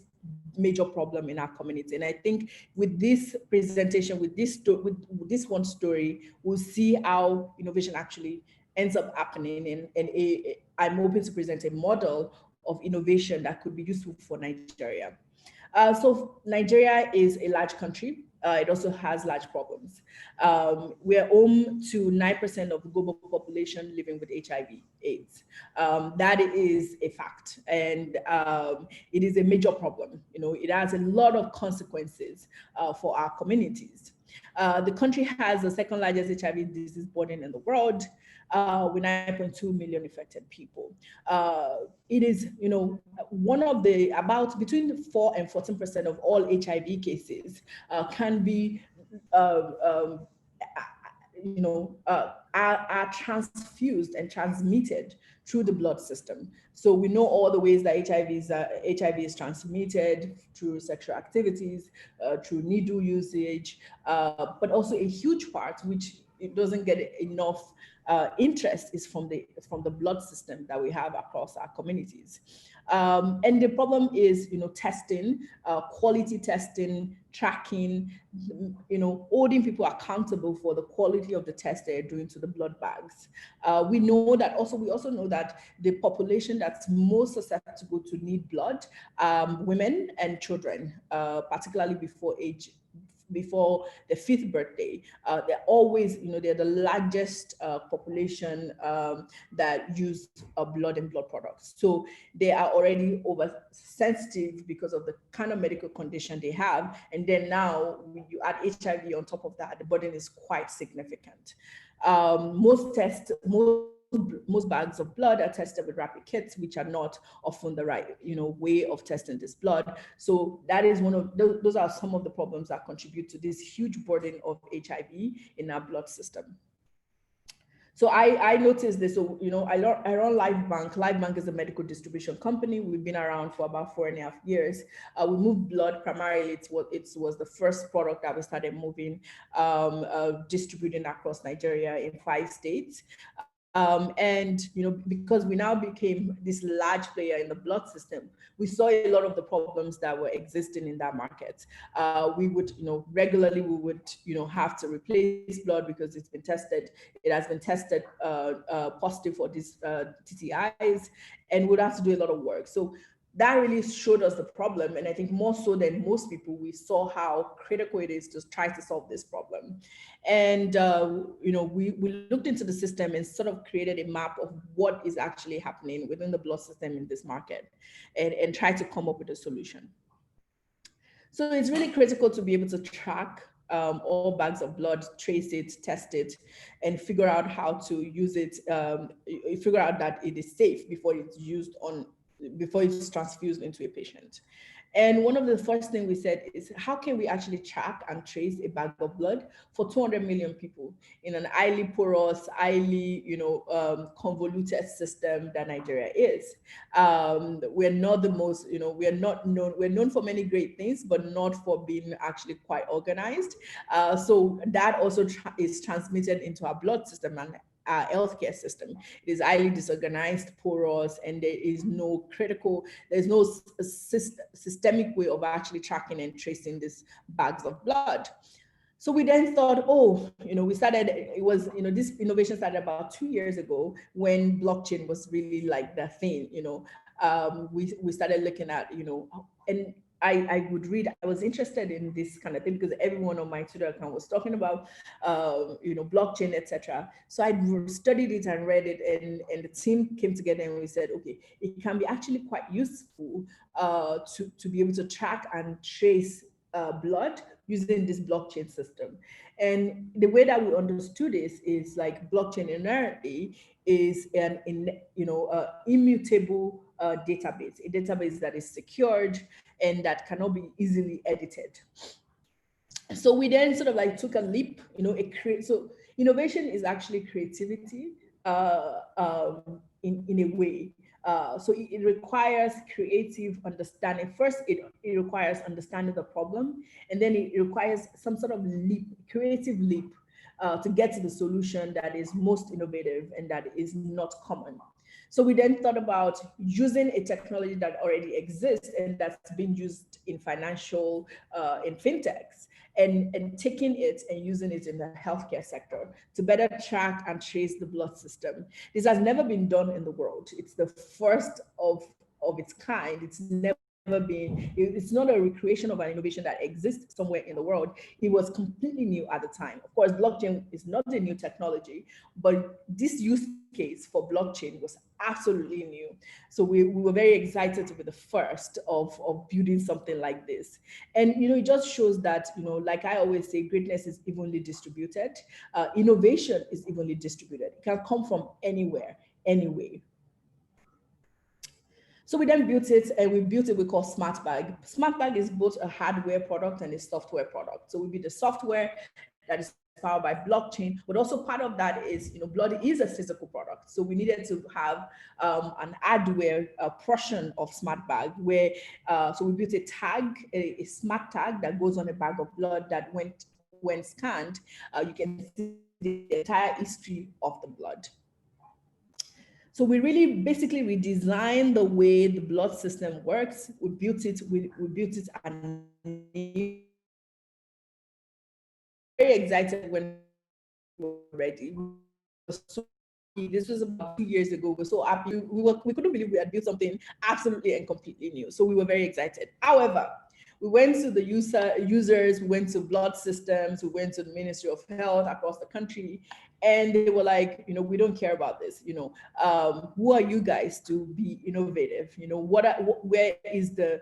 major problem in our community. And I think with this presentation, with this one story, we'll see how innovation actually ends up happening. And I'm hoping to present a model of innovation that could be useful for Nigeria. So Nigeria is a large country. It also has large problems. We're home to 9% of the global population living with HIV/AIDS. That is a fact, and it is a major problem. It has a lot of consequences for our communities. The country has the second largest HIV disease burden in the world, with 9.2 million affected people. It is, one of the between 4 and 14% of all HIV cases can be, are transfused and transmitted through the blood system. So we know all the ways that HIV is transmitted through sexual activities, through needle usage, but also a huge part, which it doesn't get enough interest, is from the blood system that we have across our communities. And the problem is, testing, quality testing, tracking, holding people accountable for the quality of the test they're doing to the blood bags. We also know that the population that's most susceptible to need blood, women and children, particularly before the 5th birthday, they're always, they're the largest population that use blood and blood products. So they are already oversensitive because of the kind of medical condition they have. And then now when you add HIV on top of that, the burden is quite significant. Most bags of blood are tested with rapid kits, which are not often the right, way of testing this blood. So that is those are some of the problems that contribute to this huge burden of HIV in our blood system. So I noticed this. So, I run LifeBank. LifeBank is a medical distribution company. We've been around for about 4.5 years. We move blood primarily. It was the first product that we started moving, distributing across Nigeria in 5 states. And because we now became this large player in the blood system, we saw a lot of the problems that were existing in that market. We would, regularly we would, have to replace blood because it has been tested positive for these TTIs, and would have to do a lot of work. So that really showed us the problem. And I think more so than most people, we saw how critical it is to try to solve this problem. And, we looked into the system and sort of created a map of what is actually happening within the blood system in this market, and try to come up with a solution. So it's really critical to be able to track all bags of blood, trace it, test it, and figure out how to use it, figure out that it is safe before it's transfused into a patient. And one of the first things we said is, how can we actually track and trace a bag of blood for 200 million people in an highly porous, highly, convoluted system that Nigeria is? We're not the most, we're known for many great things, but not for being actually quite organized. So that also is transmitted into our blood system and our healthcare system. It is highly disorganized, porous, and there's no systemic way of actually tracking and tracing these bags of blood. So we then thought, this innovation started about 2 years ago when blockchain was really like the thing, we started looking at, and I would read, I was interested in this kind of thing because everyone on my Twitter account was talking about, blockchain, etc. So I studied it and read it, and the team came together and we said, okay, it can be actually quite useful to be able to track and trace blood using this blockchain system. And the way that we understood this is like blockchain inherently is an immutable database, a database that is secured and that cannot be easily edited. So we then sort of like took a leap, so innovation is actually creativity in a way. So it requires creative understanding. First, it requires understanding the problem, and then it requires some sort of leap, creative leap, to get to the solution that is most innovative and that is not common. So we then thought about using a technology that already exists and that's been used in financial, in fintechs, and taking it and using it in the healthcare sector to better track and trace the blood system. This has never been done in the world. It's the first of its kind. It's never been, it's not a recreation of an innovation that exists somewhere in the world. It was completely new at the time. Of course, blockchain is not a new technology, but this use case for blockchain was absolutely new. So we were very excited to be the first of building something like this. And, it just shows that, like I always say, greatness is evenly distributed. Innovation is evenly distributed. It can come from anywhere, anyway. So we then built it, and we built it we call SmartBag. SmartBag is both a hardware product and a software product. So we built the software that is powered by blockchain, but also part of that is, blood is a physical product. So we needed to have an hardware portion of SmartBag where, so we built a tag, a smart tag that goes on a bag of blood that when scanned, you can see the entire history of the blood. So we really basically redesigned the way the blood system works. We built it and very excited when we were ready. This was about 2 years ago. We were so happy. We couldn't believe we had built something absolutely and completely new. So we were very excited. However, we went to the users, we went to blood systems, we went to the Ministry of Health across the country, and they were like, we don't care about this. Who are you guys to be innovative? Where's the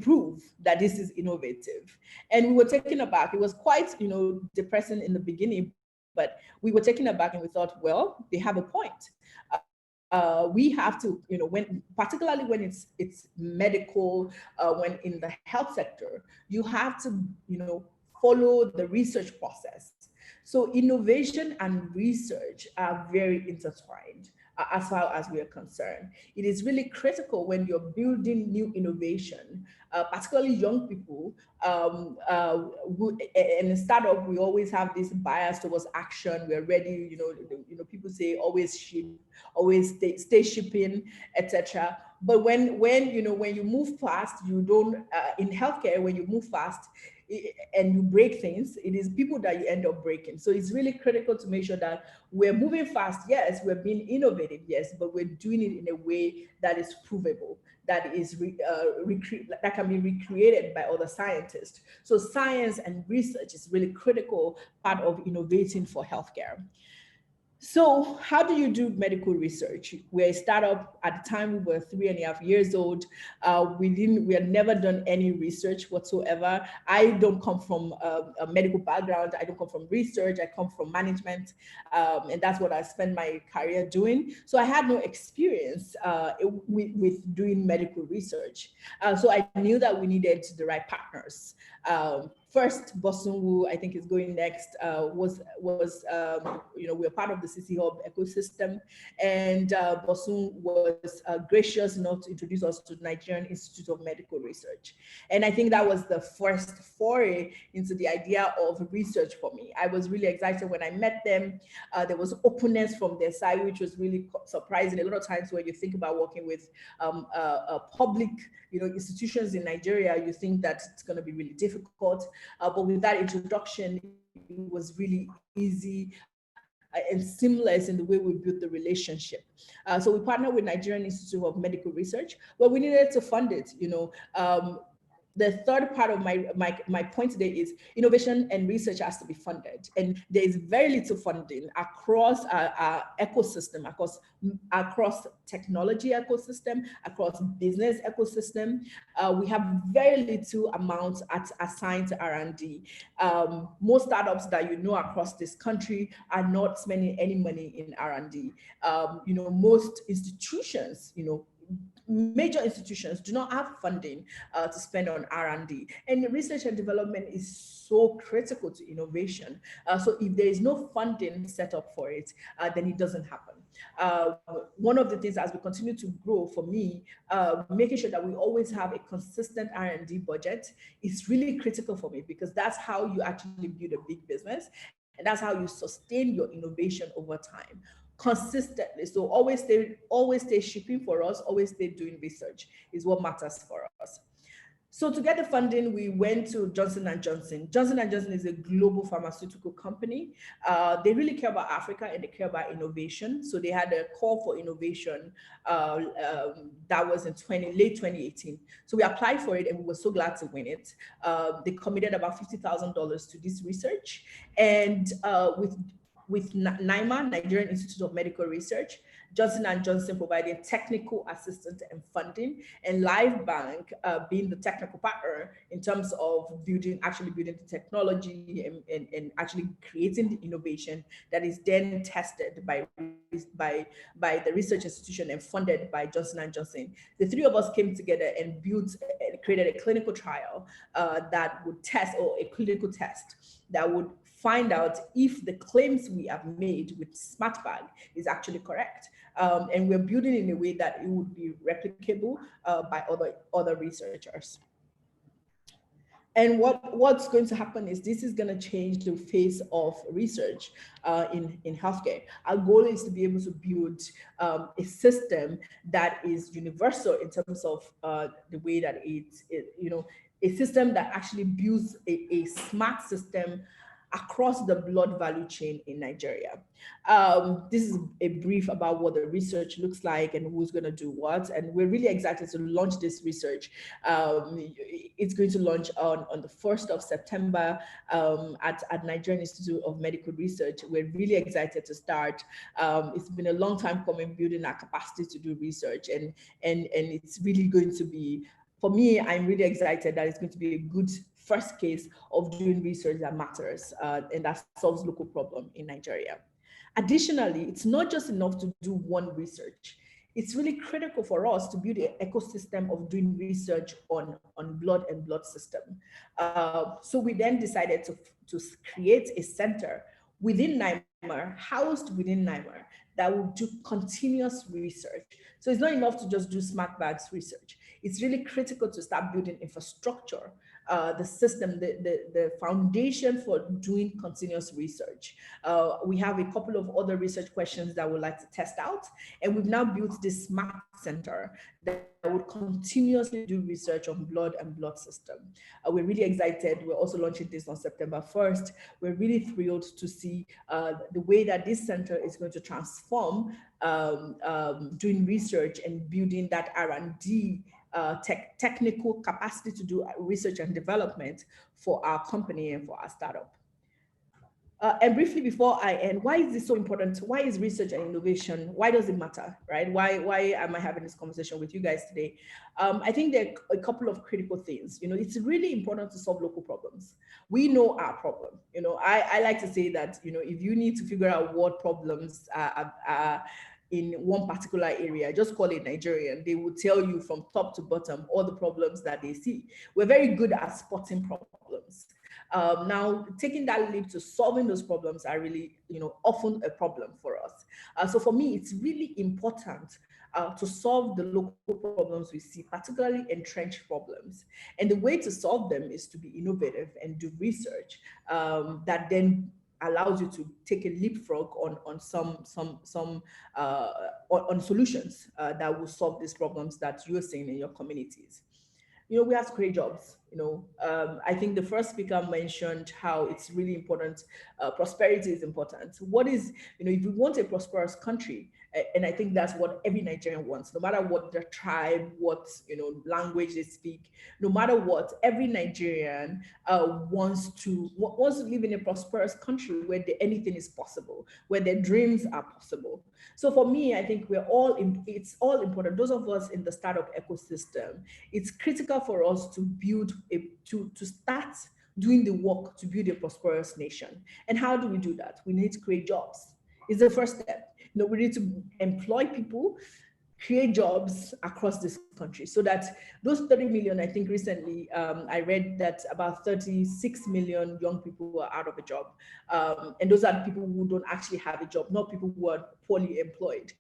proof that this is innovative? And we were taken aback. It was quite, depressing in the beginning, but we were taken aback and we thought, well, they have a point. We have to, particularly when it's medical, when in the health sector, you have to, follow the research process. So innovation and research are very intertwined as far as we are concerned. It is really critical when you're building new innovation, particularly young people. In a startup, we always have this bias towards action. We're ready, people say always ship, always stay shipping, etc. But when you move fast, you don't, in healthcare, when you move fast, and you break things, it is people that you end up breaking. So it's really critical to make sure that we're moving fast, yes, we're being innovative, yes, but we're doing it in a way that is provable, that is that can be recreated by other scientists. So science and research is really critical part of innovating for healthcare. So how do you do medical research? We're a startup. At the time, we were 3.5 years old. We had never done any research whatsoever. I don't come from a medical background. I don't come from research. I come from management. And that's what I spent my career doing. So I had no experience with doing medical research. So I knew that we needed the right partners. First, Bosun, who I think is going next, was we're part of the CC Hub ecosystem, and Bosun was gracious enough to introduce us to the Nigerian Institute of Medical Research. And I think that was the first foray into the idea of research for me. I was really excited when I met them. There was openness from their side, which was really surprising. A lot of times when you think about working with public institutions in Nigeria, you think that it's going to be really difficult. But with that introduction, it was really easy and seamless in the way we built the relationship. So we partnered with Nigerian Institute of Medical Research, but we needed to fund it. the third part of my point today is innovation and research has to be funded, and there is very little funding across our ecosystem, across technology ecosystem, across business ecosystem. We have very little amounts assigned to R&D. Most startups that you know across this country are not spending any money in R&D. Most institutions, major institutions do not have funding to spend on R&D, and research and development is so critical to innovation. So if there is no funding set up for it, then it doesn't happen. One of the things as we continue to grow, for me, making sure that we always have a consistent R&D budget is really critical for me, because that's how you actually build a big business, and that's how you sustain your innovation over time consistently. So always stay shipping for us, always stay doing research is what matters for us. So to get the funding, we went to Johnson & Johnson. Johnson & Johnson is a global pharmaceutical company. They really care about Africa, and they care about innovation. So they had a call for innovation that was in late 2018. So we applied for it, and we were so glad to win it. They committed about $50,000 to this research. And with NIMR, Nigerian Institute of Medical Research, Johnson & Johnson providing technical assistance and funding, and LifeBank being the technical partner in terms of actually building the technology and actually creating the innovation that is then tested by the research institution and funded by Johnson & Johnson. The three of us came together and created a clinical trial that would test, or a clinical test that would find out if the claims we have made with SmartBag is actually correct. And we're building in a way that it would be replicable by other researchers. And what's going to happen is this is going to change the face of research in healthcare. Our goal is to be able to build a system that is universal in terms of the way that a system that actually builds a smart system across the blood value chain in Nigeria. This is a brief about what the research looks like and who's going to do what, and we're really excited to launch this research. It's going to launch on the 1st of September at Nigerian Institute of Medical Research. We're really excited to start. It's been a long time coming, building our capacity to do research, and it's really going to be, for me, I'm really excited that it's going to be a good first case of doing research that matters and that solves local problem in Nigeria. Additionally, it's not just enough to do one research. It's really critical for us to build an ecosystem of doing research on blood and blood system. So we then decided to create a center within NIMR, housed within NIMR, that will do continuous research. So it's not enough to just do SmartBags research. It's really critical to start building infrastructure, the system, the foundation for doing continuous research. We have a couple of other research questions that we'd like to test out, and we've now built this smart center that would continuously do research on blood and blood system. We're really excited. We're also launching this on September 1st. We're really thrilled to see the way that this center is going to transform doing research and building that R&D technical capacity to do research and development for our company and for our startup. And briefly before I end, why is this so important? Why is research and innovation, why does it matter, right? Why am I having this conversation with you guys today? I think there are a couple of critical things. It's really important to solve local problems. We know our problem. I like to say that, if you need to figure out what problems are in one particular area, just call it Nigerian. They will tell you from top to bottom all the problems that they see. We're very good at spotting problems. Now, taking that leap to solving those problems are really, often a problem for us. So for me, it's really important to solve the local problems we see, particularly entrenched problems. And the way to solve them is to be innovative and do research that then allows you to take a leapfrog on solutions that will solve these problems that you're seeing in your communities. We have to create jobs. I think the first speaker mentioned how it's really important. Prosperity is important. What is, if we want a prosperous country, And I think that's what every Nigerian wants, no matter what their tribe, what language they speak, no matter what, every Nigerian wants to live in a prosperous country where anything is possible, where their dreams are possible. So for me, I think it's all important. Those of us in the startup ecosystem, it's critical for us to build to start doing the work to build a prosperous nation. And how do we do that? We need to create jobs. It's the first step. We need to employ people, create jobs across this country so that those 30 million, I think recently I read that about 36 million young people are out of a job. And those are people who don't actually have a job, not people who are poorly employed.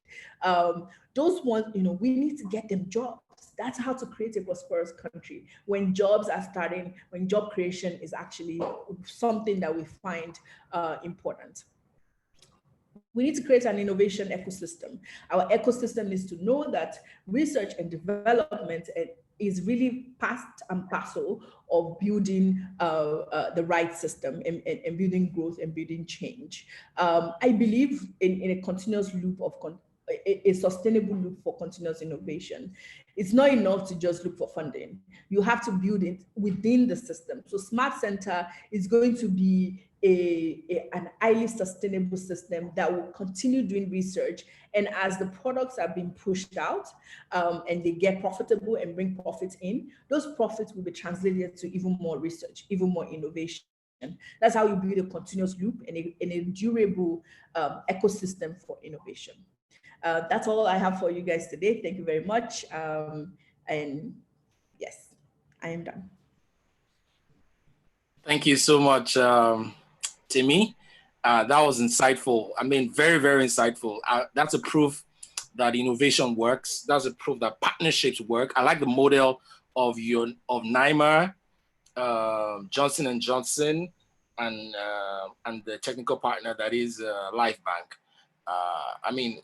Those ones, we need to get them jobs. That's how to create a prosperous country. When jobs are starting, when job creation is actually something that we find important. We need to create an innovation ecosystem. Our ecosystem needs to know that research and development is really part and parcel of building the right system and building growth and building change. I believe in a continuous loop of a sustainable loop for continuous innovation. It's not enough to just look for funding. You have to build it within the system. So Smart Center is going to be an highly sustainable system that will continue doing research. And as the products are being pushed out and they get profitable and bring profits in, those profits will be translated to even more research, even more innovation. That's how you build a continuous loop and a durable ecosystem for innovation. That's all I have for you guys today. Thank you very much. And yes, I am done. Thank you so much, Timmy. That was insightful. I mean, very, very insightful. That's a proof that innovation works. That's a proof that partnerships work. I like the model of NYMER, Johnson & Johnson, and the technical partner that is LifeBank. I mean,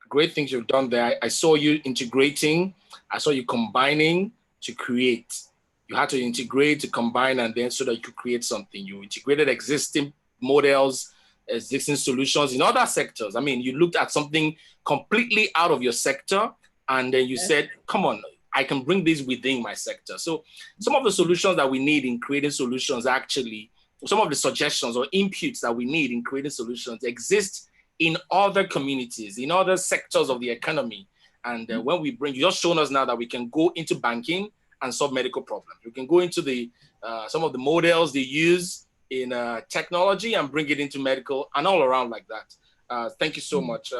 great things you've done there. I saw you integrating. I saw you combining to create. You had to integrate, to combine, and then so that you could create something. You integrated existing models, existing solutions in other sectors. I mean, you looked at something completely out of your sector, and then you said, come on, I can bring this within my sector. So some of the solutions that we need in creating solutions, actually, some of the suggestions or inputs that we need in creating solutions exist in other communities, in other sectors of the economy. And when we bring, you just shown us now that we can go into banking and solve medical problems. We can go into the some of the models they use in technology and bring it into medical and all around like that. Thank you so much.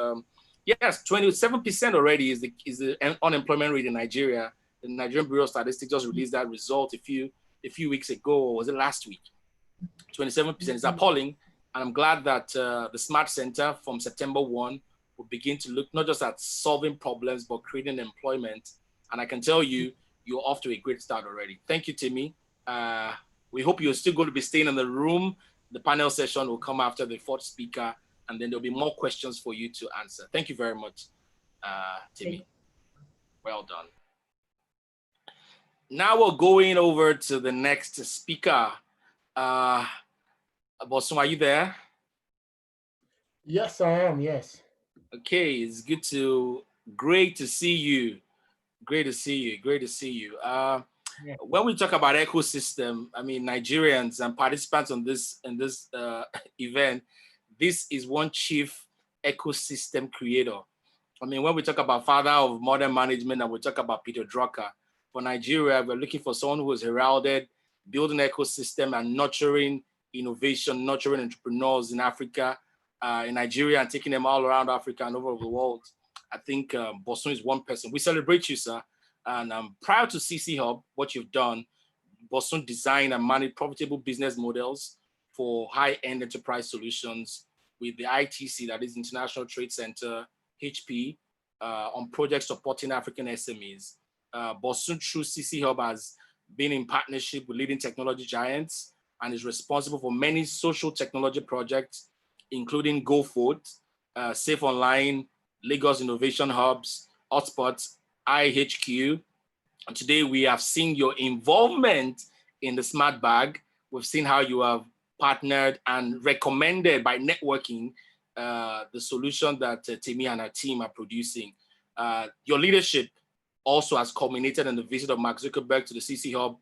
Yes, 27% already is the unemployment rate in Nigeria. The Nigerian Bureau of Statistics just released that result a few weeks ago, or was it last week? 27% is appalling. And I'm glad that the Smart Center from September 1 will begin to look not just at solving problems, but creating employment. And I can tell you, you're off to a great start already. Thank you, Timmy. We hope you're still going to be staying in the room. The panel session will come after the fourth speaker, and then there'll be more questions for you to answer. Thank you very much, Timmy. Well done. Now we're going over to the next speaker. Bosun, are you there? Yes, I am, yes. Okay, it's great to see you. Great to see you, great to see you. When we talk about ecosystem, I mean, Nigerians and participants in this event, this is one chief ecosystem creator. I mean, when we talk about father of modern management and we talk about Peter Drucker, for Nigeria, we're looking for someone who is heralded, building ecosystem and nurturing innovation, nurturing entrepreneurs in Africa, in Nigeria, and taking them all around Africa and over the world. I think Bosun is one person. We celebrate you, sir. And prior to CC Hub, what you've done, Bosun designed and managed profitable business models for high-end enterprise solutions with the ITC, that is International Trade Center, HP, on projects supporting African SMEs. Bosun through CC Hub has been in partnership with leading technology giants and is responsible for many social technology projects, including GoFood, Safe Online, Lagos Innovation Hubs, Hotspots, IHQ. And today we have seen your involvement in the Smart Bag. We've seen how you have partnered and recommended by networking the solution that Temi and her team are producing. Your leadership also has culminated in the visit of Mark Zuckerberg to the CC Hub,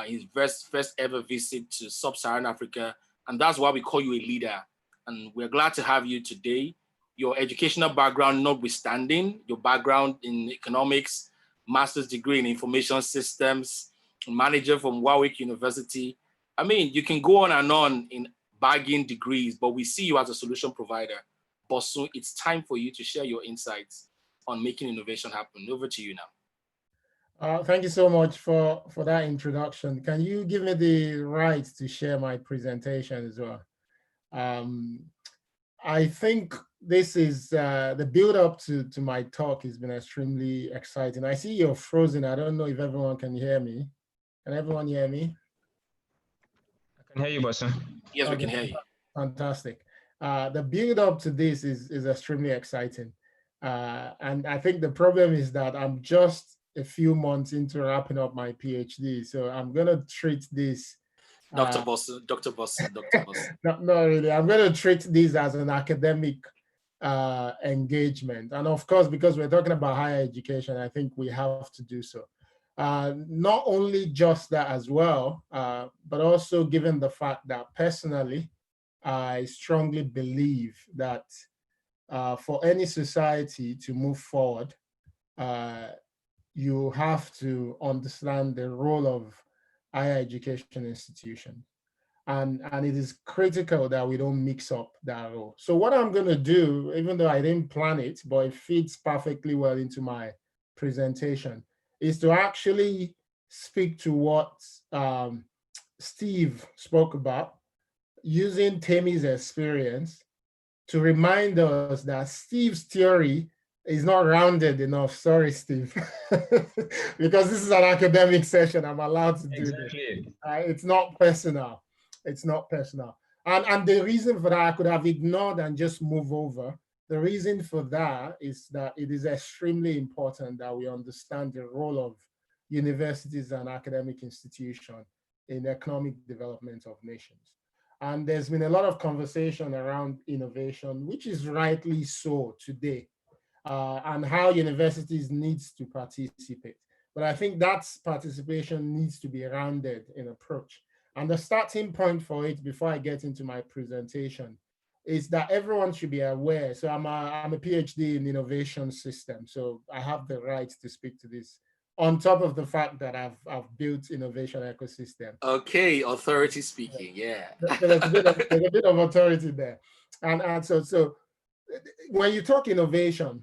his first ever visit to Sub-Saharan Africa. And that's why we call you a leader. And we're glad to have you today. Your educational background notwithstanding, your background in economics, master's degree in information systems, manager from Warwick University. I mean, you can go on in bagging degrees, but we see you as a solution provider. Bosun, it's time for you to share your insights on making innovation happen. Over to you now. Thank you so much for that introduction. Can you give me the right to share my presentation as well? I think this is the build up to my talk has been extremely exciting. I see you're frozen. I don't know if everyone can hear me. Can everyone hear me? I can hear you, Bosun. Yes, okay. We can hear you. Fantastic. The build up to this is extremely exciting. And I think the problem is that I'm just a few months into wrapping up my PhD. So I'm going to treat this. Dr. Bosun. Not really. I'm going to treat this as an academic engagement. And of course, because we're talking about higher education, I think we have to do so. Not only just that as well, but also given the fact that personally, I strongly believe that for any society to move forward, you have to understand the role of higher education institutions. And it is critical that we don't mix up that role. So what I'm going to do, even though I didn't plan it, but it fits perfectly well into my presentation, is to actually speak to what Steve spoke about, using Temi's experience to remind us that Steve's theory is not rounded enough. Sorry, Steve, because this is an academic session. I'm allowed to do this. It's not personal. It's not personal. And the reason for that, I could have ignored and just move over. The reason for that is that it is extremely important that we understand the role of universities and academic institutions in economic development of nations. And there's been a lot of conversation around innovation, which is rightly so today, and how universities needs to participate. But I think that participation needs to be rounded in approach. And the starting point for it, before I get into my presentation, is that everyone should be aware. So I'm a PhD in innovation systems, so I have the right to speak to this, on top of the fact that I've built innovation ecosystem. Okay, authority speaking, yeah. There's a bit of authority there. And so when you talk innovation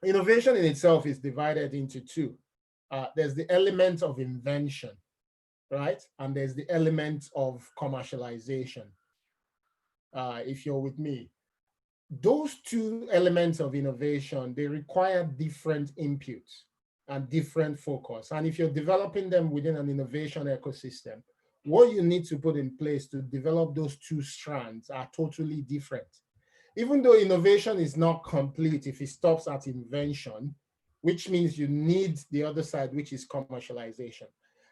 in itself is divided into two. There's the element of invention, right? And there's the element of commercialization. If you're with me, those two elements of innovation, they require different inputs and different focus. And if you're developing them within an innovation ecosystem, what you need to put in place to develop those two strands are totally different. Even though innovation is not complete if it stops at invention, which means you need the other side, which is commercialization.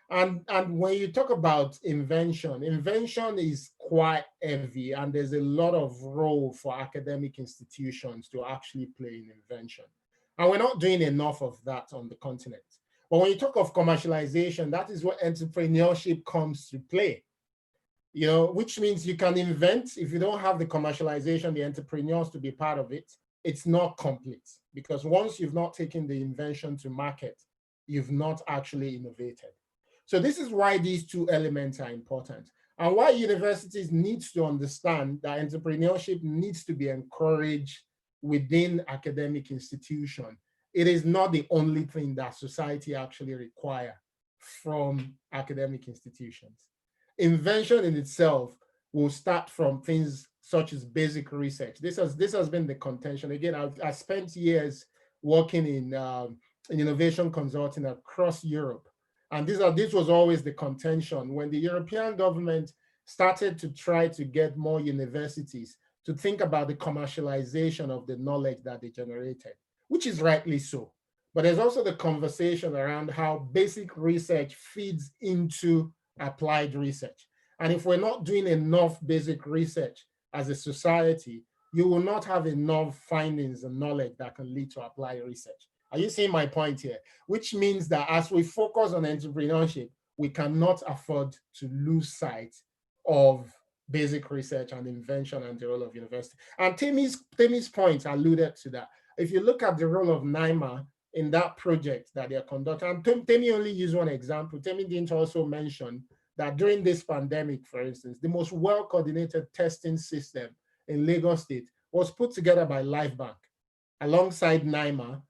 And when you talk about invention is quite heavy, and there's a lot of role for academic institutions to actually play in invention. And we're not doing enough of that on the continent. But when you talk of commercialization, that is where entrepreneurship comes to play. You know, which means you can invent, if you don't have the commercialization, the entrepreneurs to be part of it, it's not complete. Because once you've not taken the invention to market, you've not actually innovated. So this is why these two elements are important, and why universities need to understand that entrepreneurship needs to be encouraged within academic institutions. It is not the only thing that society actually requires from academic institutions. Invention in itself will start from things such as basic research. This has been the contention. Again, I spent years working in innovation consulting across Europe. And this was always the contention when the European government started to try to get more universities to think about the commercialization of the knowledge that they generated, which is rightly so. But there's also the conversation around how basic research feeds into applied research. And if we're not doing enough basic research as a society, you will not have enough findings and knowledge that can lead to applied research. Are you seeing my point here? Which means that as we focus on entrepreneurship, we cannot afford to lose sight of basic research and invention and the role of university. And Temi's point alluded to that. If you look at the role of NIMA in that project that they're conducting, and Temi only used one example. Temi didn't also mention that during this pandemic, for instance, the most well-coordinated testing system in Lagos State was put together by LifeBank alongside NIMA,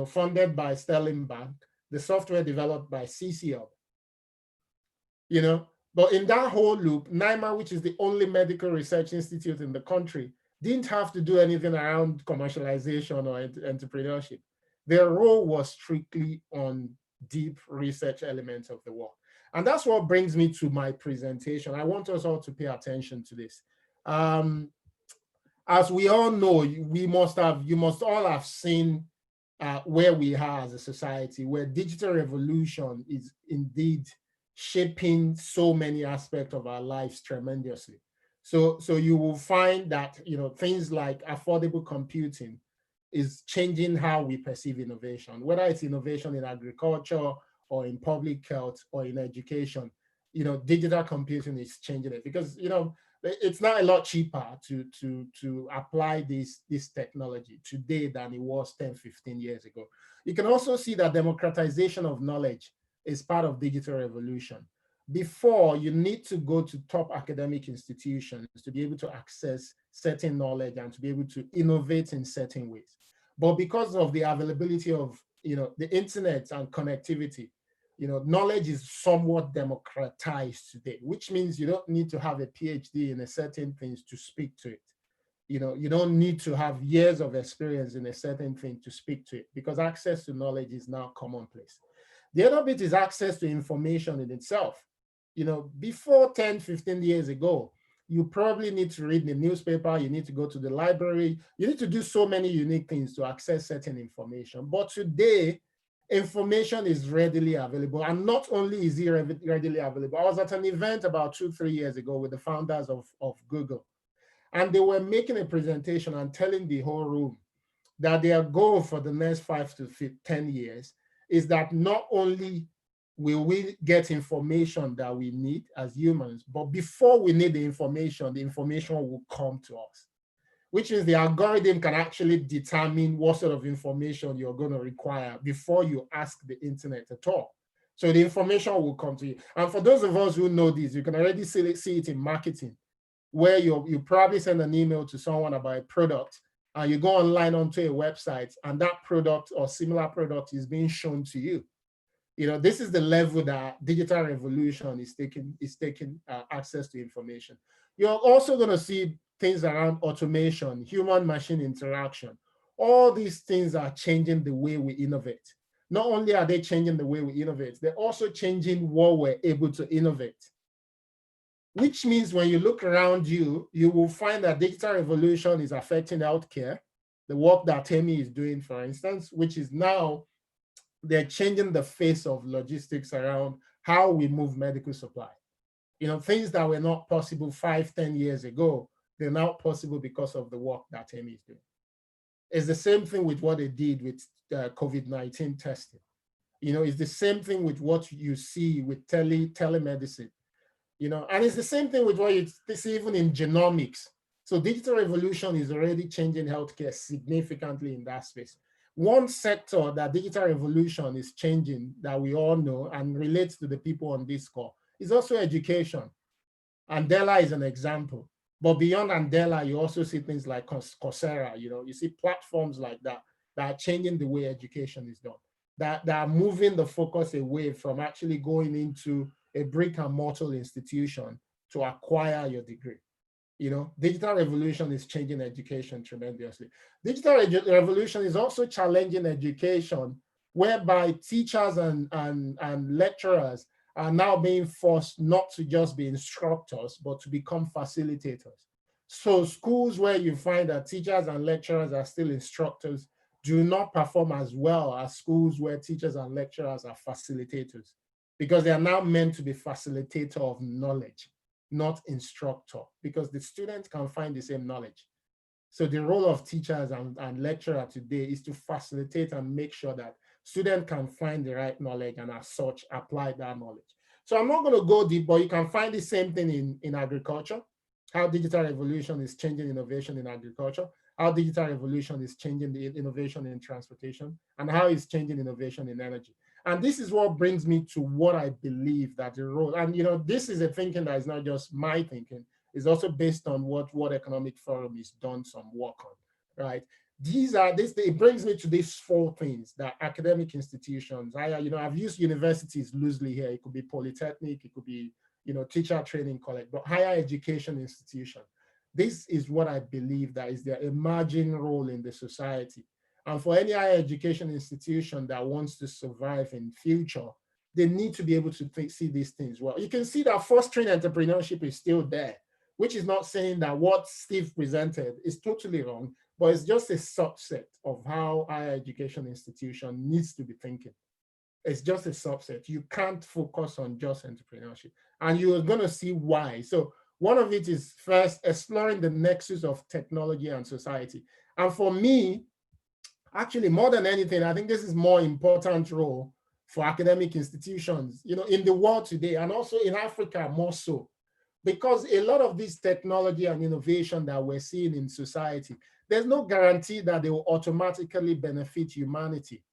funded by Sterling Bank, the software developed by CCL. But in that whole loop, NIMA, which is the only medical research institute in the country, didn't have to do anything around commercialization or entrepreneurship. Their role was strictly on deep research elements of the work. And that's what brings me to my presentation. I want us all to pay attention to this. As we all know, you must all have seen where we are as a society, where digital revolution is indeed shaping so many aspects of our lives tremendously. So you will find that things like affordable computing is changing how we perceive innovation, whether it's innovation in agriculture or in public health or in education. Digital computing is changing it because it's not a lot cheaper to apply this technology today than it was 10, 15 years ago. You can also see that democratization of knowledge is part of digital revolution. Before, you need to go to top academic institutions to be able to access certain knowledge and to be able to innovate in certain ways. But because of the availability of the internet and connectivity, knowledge is somewhat democratized today, which means you don't need to have a PhD in a certain things to speak to it. You don't need to have years of experience in a certain thing to speak to it because access to knowledge is now commonplace. The other bit is access to information in itself. Before 10, 15 years ago, you probably need to read the newspaper, you need to go to the library, you need to do so many unique things to access certain information. But today, information is readily available. And not only is it readily available, I was at an event about 2-3 years ago with the founders of Google. And they were making a presentation and telling the whole room that their goal for the next 5 to 10 years is that not only will we get information that we need as humans, but before we need the information will come to us, which means the algorithm can actually determine what sort of information you're going to require before you ask the internet at all. So the information will come to you. And for those of us who know this, you can already see it in marketing, where you probably send an email to someone about a product, and you go online onto a website, and that product or similar product is being shown to you. This is the level that digital revolution is taking access to information. You're also going to see things around automation, human-machine interaction. All these things are changing the way we innovate. Not only are they changing the way we innovate, they're also changing what we're able to innovate. Which means when you look around you, you will find that digital revolution is affecting healthcare, the work that Temi is doing, for instance, which is now they're changing the face of logistics around how we move medical supply. Things that were not possible 5-10 years ago, they're now possible because of the work that Temi is doing. It's the same thing with what they did with COVID-19 testing. It's the same thing with what you see with telemedicine. And it's the same thing with what you see even in genomics. So digital revolution is already changing healthcare significantly in that space. One sector that digital revolution is changing that we all know and relates to the people on this call is also education. Andela is an example. But beyond Andela, you also see things like Coursera, you see platforms like that are changing the way education is done, that are moving the focus away from actually going into a brick and mortar institution to acquire your degree. Digital revolution is changing education tremendously. Digital revolution is also challenging education, whereby teachers and lecturers are now being forced not to just be instructors, but to become facilitators. So schools where you find that teachers and lecturers are still instructors do not perform as well as schools where teachers and lecturers are facilitators, because they are now meant to be facilitator of knowledge, not instructor, because the student can find the same knowledge. So the role of teachers and lecturers today is to facilitate and make sure that students can find the right knowledge and as such apply that knowledge. So I'm not going to go deep, but you can find the same thing in agriculture, how digital revolution is changing innovation in agriculture, how digital revolution is changing the innovation in transportation, and how it's changing innovation in energy. And this is what brings me to what I believe that the role, and this is a thinking that is not just my thinking, it's also based on what World Economic Forum has done some work on, right? It brings me to these 4 things that academic institutions, I've used universities loosely here. It could be polytechnic, it could be, teacher training college, but higher education institution. This is what I believe that is their emerging role in the society. And for any higher education institution that wants to survive in future, they need to be able to see these things well. You can see that fostering entrepreneurship is still there, which is not saying that what Steve presented is totally wrong, but it's just a subset of how higher education institution needs to be thinking. It's just a subset. You can't focus on just entrepreneurship. And you're going to see why. So one of it is first exploring the nexus of technology and society. And for me, actually, more than anything, I think this is more important role for academic institutions, in the world today, and also in Africa more so, because a lot of this technology and innovation that we're seeing in society, there's no guarantee that they will automatically benefit humanity.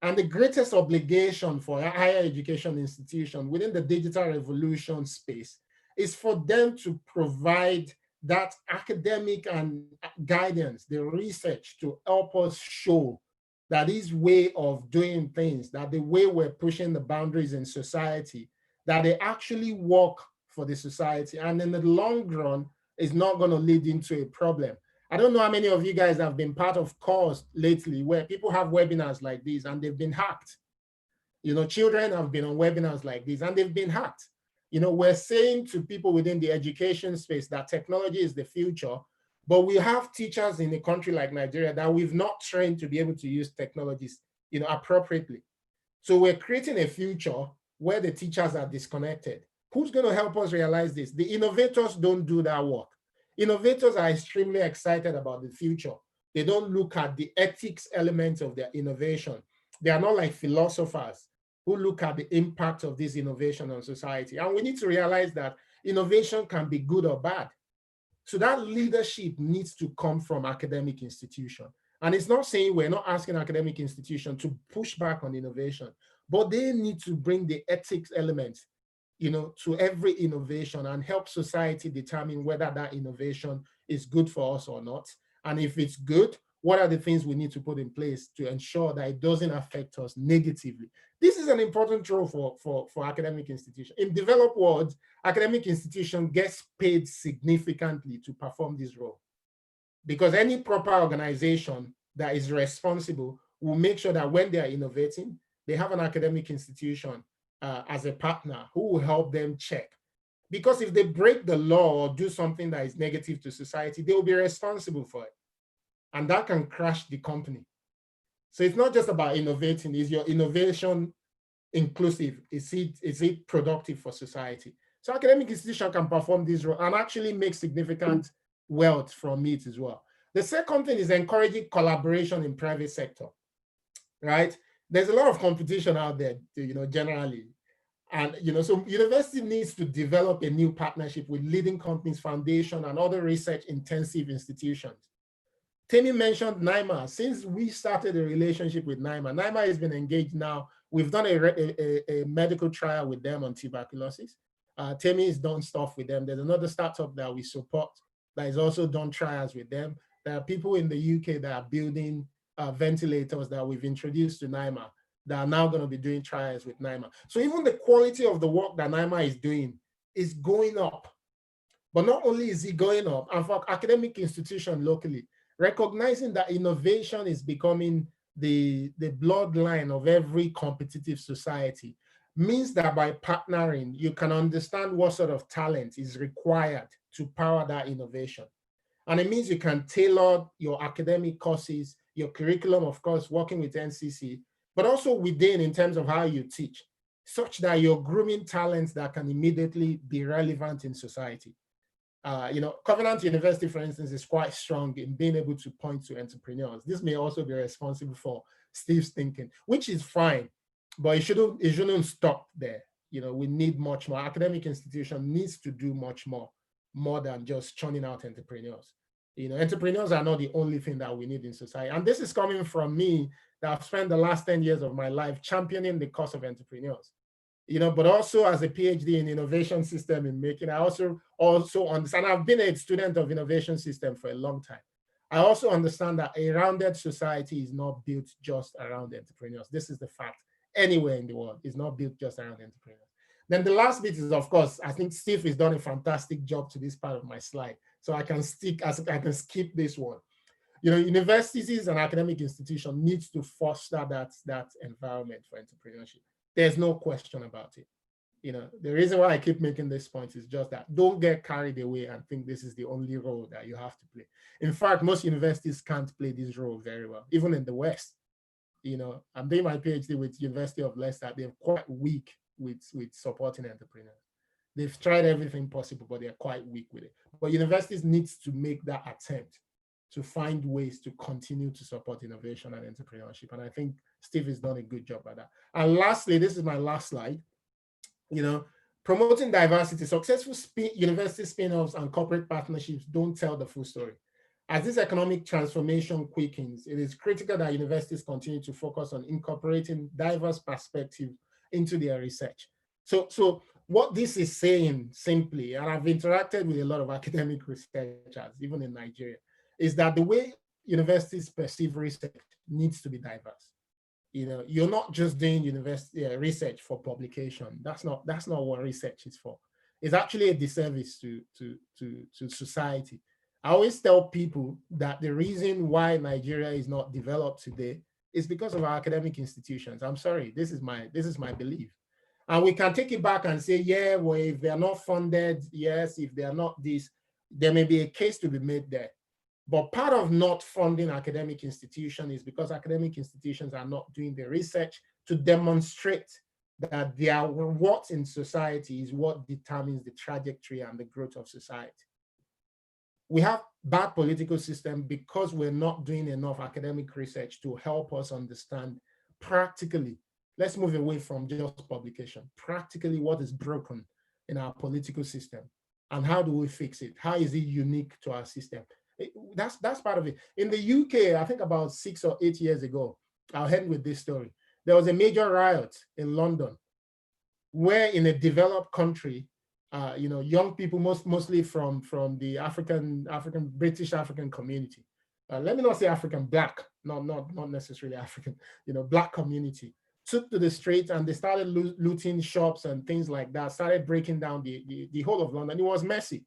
And the greatest obligation for a higher education institution within the digital revolution space is for them to provide that academic and guidance, the research to help us show that this way of doing things, that the way we're pushing the boundaries in society, that they actually work for the society. And in the long run, is not going to lead into a problem. I don't know how many of you guys have been part of calls lately where people have webinars like these and they've been hacked. Children have been on webinars like this and they've been hacked. We're saying to people within the education space that technology is the future, but we have teachers in a country like Nigeria that we've not trained to be able to use technologies, appropriately. So we're creating a future where the teachers are disconnected. Who's going to help us realize this? The innovators don't do that work. Innovators are extremely excited about the future. They don't look at the ethics elements of their innovation. They are not like philosophers who look at the impact of this innovation on society. And we need to realize that innovation can be good or bad. So that leadership needs to come from academic institution. And it's not saying we're not asking academic institution to push back on innovation, but they need to bring the ethics elements, to every innovation and help society determine whether that innovation is good for us or not. And if it's good, what are the things we need to put in place to ensure that it doesn't affect us negatively? This is an important role for academic institutions. In developed world, academic institution gets paid significantly to perform this role, because any proper organization that is responsible will make sure that when they are innovating, they have an academic institution as a partner who will help them check. Because if they break the law or do something that is negative to society, they will be responsible for it. And that can crash the company. So it's not just about innovating. Is your innovation inclusive? Is it productive for society? So academic institution can perform this role and actually make significant wealth from it as well. The second thing is encouraging collaboration in private sector, right? There's a lot of competition out there, generally. And, so university needs to develop a new partnership with leading companies, foundation, and other research intensive institutions. Temi mentioned NIMA. Since we started a relationship with NIMA, NIMA has been engaged now. We've done a medical trial with them on tuberculosis. Temi has done stuff with them. There's another startup that we support that has also done trials with them. There are people in the UK that are building ventilators that we've introduced to NIMA that are now going to be doing trials with NIMA. So even the quality of the work that NIMA is doing is going up. But not only is it going up, and for academic institutions locally, recognizing that innovation is becoming the bloodline of every competitive society means that by partnering, you can understand what sort of talent is required to power that innovation. And it means you can tailor your academic courses, your curriculum, of course, working with NCC, but also within in terms of how you teach, such that you're grooming talents that can immediately be relevant in society. Covenant University, for instance, is quite strong in being able to point to entrepreneurs. This may also be responsible for Steve's thinking, which is fine, but it shouldn't stop there. We need much more. Academic institution needs to do much more than just churning out entrepreneurs. Entrepreneurs are not the only thing that we need in society. And this is coming from me, that I've spent the last 10 years of my life championing the cause of entrepreneurs. But also as a PhD in innovation system in making, I also understand, I've been a student of innovation system for a long time. I also understand that a rounded society is not built just around entrepreneurs. This is the fact. Anywhere in the world is not built just around entrepreneurs. Then the last bit is, of course, I think Steve has done a fantastic job to this part of my slide. So I can skip this one. Universities and academic institutions needs to foster that environment for entrepreneurship. There's no question about it. The reason why I keep making this point is just that don't get carried away and think this is the only role that you have to play. In fact, most universities can't play this role very well, even in the West. I'm doing my PhD with University of Leicester. They're quite weak with supporting entrepreneurs. They've tried everything possible, but they're quite weak with it. But universities need to make that attempt to find ways to continue to support innovation and entrepreneurship. And I think Steve has done a good job at that. And lastly, this is my last slide. Promoting diversity, successful university spin-offs and corporate partnerships don't tell the full story. As this economic transformation quickens, it is critical that universities continue to focus on incorporating diverse perspectives into their research. So what this is saying simply, and I've interacted with a lot of academic researchers, even in Nigeria, is that the way universities perceive research needs to be diverse. You're not just doing university research for publication. That's not what research is for. It's actually a disservice to society. I always tell people that the reason why Nigeria is not developed today is because of our academic institutions. I'm sorry, this is my belief. And we can take it back and say, yeah, well, if they are not funded, yes, if they are not this, there may be a case to be made there. But part of not funding academic institutions is because academic institutions are not doing the research to demonstrate that their what in society is what determines the trajectory and the growth of society. We have bad political system because we're not doing enough academic research to help us understand practically. Let's move away from just publication. Practically, what is broken in our political system and how do we fix it? How is it unique to our system? That's part of it. In the UK, I think about 6 or 8 years ago, I'll end with this story. There was a major riot in London where in a developed country, young people, mostly from the British African community. Let me not say African, Black, not necessarily African, Black community, took to the streets and they started looting shops and things like that, started breaking down the whole of London. It was messy.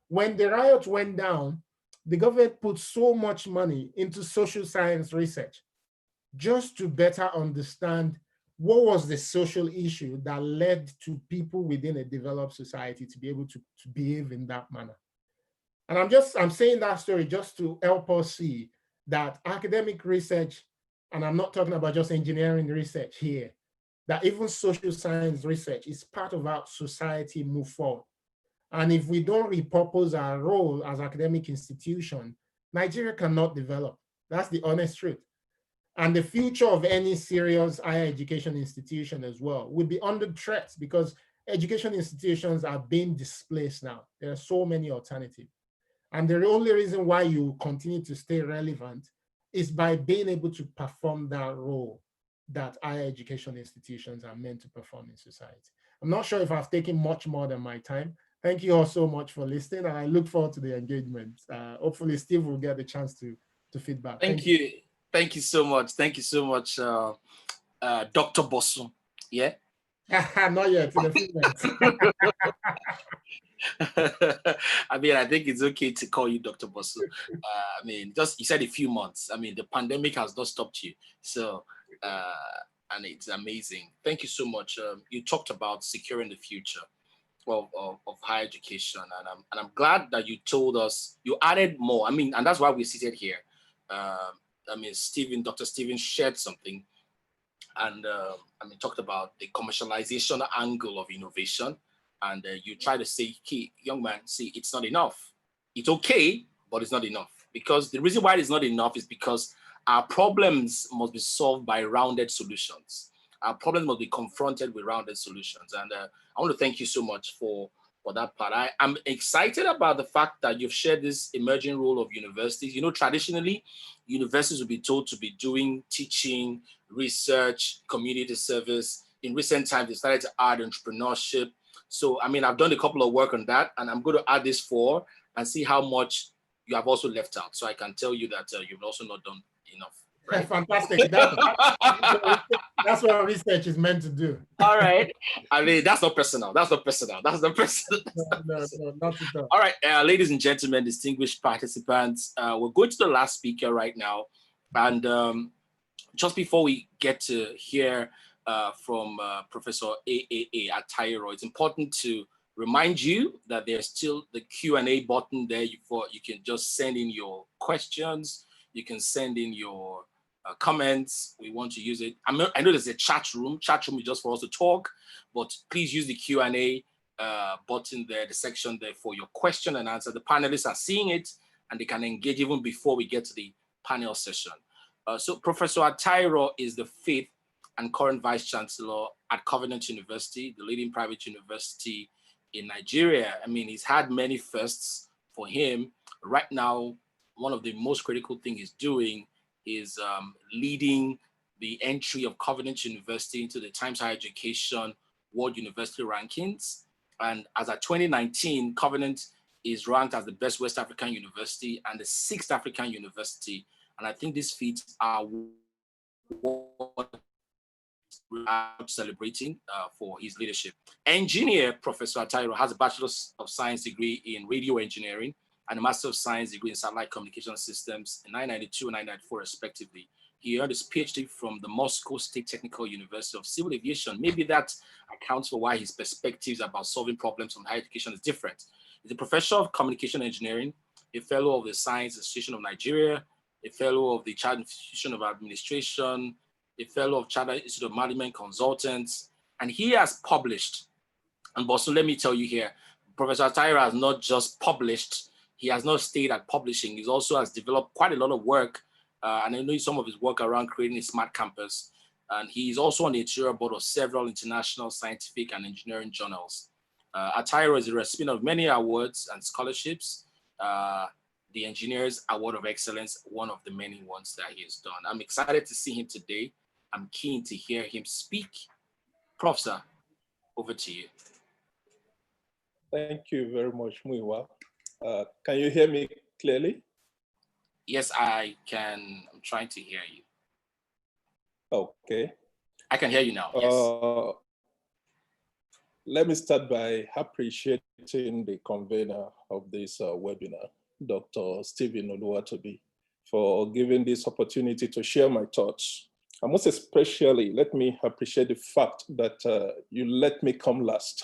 When the riot went down, the government put so much money into social science research just to better understand what was the social issue that led to people within a developed society to be able to behave in that manner. And I'm saying that story just to help us see that academic research, and I'm not talking about just engineering research here, that even social science research is part of how society move forward. And if we don't repurpose our role as academic institution, Nigeria cannot develop. That's the honest truth. And the future of any serious higher education institution as well would be under threat because education institutions are being displaced now. There are so many alternatives. And the only reason why you continue to stay relevant is by being able to perform that role that higher education institutions are meant to perform in society. I'm not sure if I've taken much more than my time. Thank you all so much for listening, and I look forward to the engagement. Hopefully, Steve will get the chance to feedback. Thank you. Thank you so much. Thank you so much, Dr. Bosu. Yeah? Not yet, in a few minutes. I mean, I think it's okay to call you Dr. Bosu. I mean, just you said a few months. I mean, the pandemic has not stopped you. So, and it's amazing. Thank you so much. You talked about securing the future of higher education, and I'm glad that you told us, you added more. I mean, and that's why we're seated here. I mean, Dr. Stephen shared something, and talked about the commercialization angle of innovation, and you try to say, "Hey, young man, see, it's not enough. It's okay, but it's not enough." Because the reason why it's not enough is because our problems must be solved by rounded solutions. Our problems must be confronted with rounded solutions. And I want to thank you so much for that part. I'm excited about the fact that you've shared this emerging role of universities. You know, traditionally, universities will be told to be doing teaching, research, community service. In recent times, they started to add entrepreneurship. So, I mean, I've done a couple of work on that, and I'm going to add this 4 and see how much you have also left out. So I can tell you that you've also not done enough. Right? Fantastic. That's what research is meant to do. All right. I mean, that's not personal. That's not personal. That's not personal. No, not at all. All right, ladies and gentlemen, distinguished participants, we're going to the last speaker right now. And just before we get to hear from Professor AAA Atairo, it's important to remind you that there's still the Q&A button there. You can just send in your questions. You can send in your comments. We want to use it. I know there's a chat room. Chat room is just for us to talk, but please use the Q&A button there, the section there for your question and answer. The panelists are seeing it and they can engage even before we get to the panel session. So Professor Atairo is the 5th and current Vice Chancellor at Covenant University, the leading private university in Nigeria. I mean, he's had many firsts for him. Right now, one of the most critical things he's doing is leading the entry of Covenant University into the Times Higher Education World University Rankings. And as of 2019, Covenant is ranked as the best West African university and the 6th African university. And I think these feats are celebrating for his leadership. Engineer Professor Atairo has a Bachelor of Science degree in Radio Engineering and a Master of Science degree in Satellite Communication Systems in 1992 and 1994, respectively. He earned his PhD from the Moscow State Technical University of Civil Aviation. Maybe that accounts for why his perspectives about solving problems from higher education is different. He's a professor of communication engineering, a fellow of the Science Institution of Nigeria, a fellow of the Chartered Institution of Administration, a fellow of Chartered Institute of Management Consultants, and he has published. And Bosun, let me tell you here, Professor Atairo has not just published, he has not stayed at publishing, he also has developed quite a lot of work, and I know some of his work around creating a smart campus. And he's also on the editorial board of several international scientific and engineering journals. Atairo is a recipient of many awards and scholarships. The Engineers Award of Excellence, one of the many ones that he has done. I'm excited to see him today. I'm keen to hear him speak. Professor, over to you. Thank you very much, Muyiwa. Can you hear me clearly? Yes, I can. I'm trying to hear you. Okay. I can hear you now, yes. Let me start by appreciating the convener of this webinar, Dr. Stephen Oluwatobi, for giving this opportunity to share my thoughts. And most especially, let me appreciate the fact that you let me come last,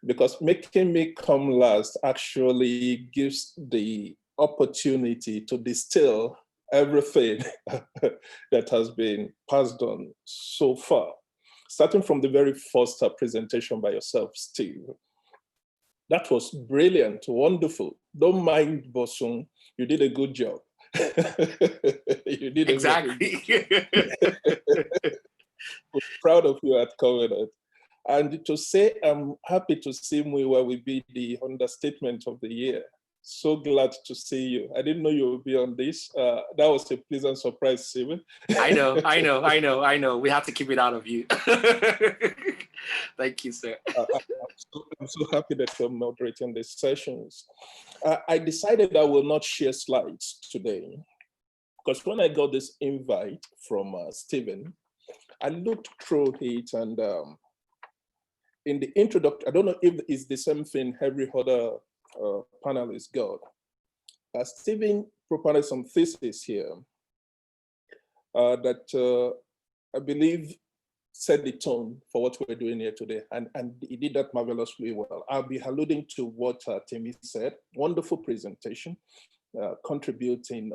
because making me come last actually gives the opportunity to distill everything that has been passed on so far, starting from the very first presentation by yourself, Steve. That was brilliant, wonderful. Don't mind, Bosun, you did a good job. You did exactly. We're proud of you at Covenant. And to say I'm happy to see Muyiwa will be the understatement of the year. So glad to see you. I didn't know you would be on this. That was a pleasant surprise, Stephen. I know. We have to keep it out of you. Thank you, sir. I'm so happy that you're moderating these sessions. I decided I will not share slides today, because when I got this invite from Stephen, I looked through it, and in the introduction, I don't know if it's the same thing every other panelist got. Stephen provided some thesis here that I believe set the tone for what we're doing here today, and he did that marvelously well. I'll be alluding to what Timmy said. Wonderful presentation, contributing